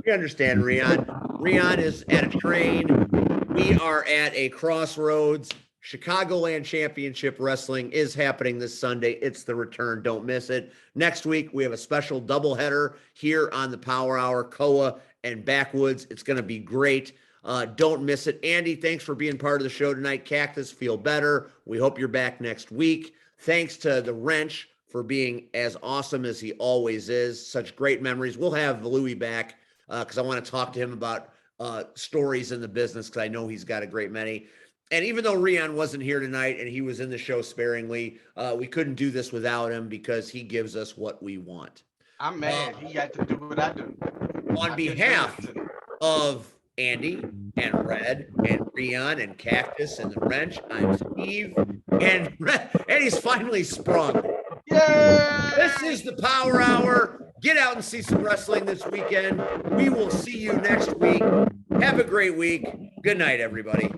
Speaker 1: We understand, Rion. Rion is at a train. We are at a crossroads. Chicagoland Championship Wrestling is happening this Sunday. It's the return. Don't miss it. Next week, we have a special doubleheader here on the Power Hour, Koa and Backwoods. It's going to be great. Don't miss it. Andy, thanks for being part of the show tonight. Cactus, feel better. We hope you're back next week. Thanks to the Wrench for being as awesome as he always is. Such great memories. We'll have Louie back because I want to talk to him about stories in the business because I know he's got a great many. And even though Rion wasn't here tonight and he was in the show sparingly, we couldn't do this without him because he gives us what we want.
Speaker 3: I'm mad. He got to do what I do.
Speaker 1: On behalf of Andy and Red and Rion and Cactus and the Wrench, I'm Steve. And he's finally sprung.
Speaker 3: Yeah.
Speaker 1: This is the Power Hour. Get out and see some wrestling this weekend. We will see you next week. Have a great week. Good night, everybody.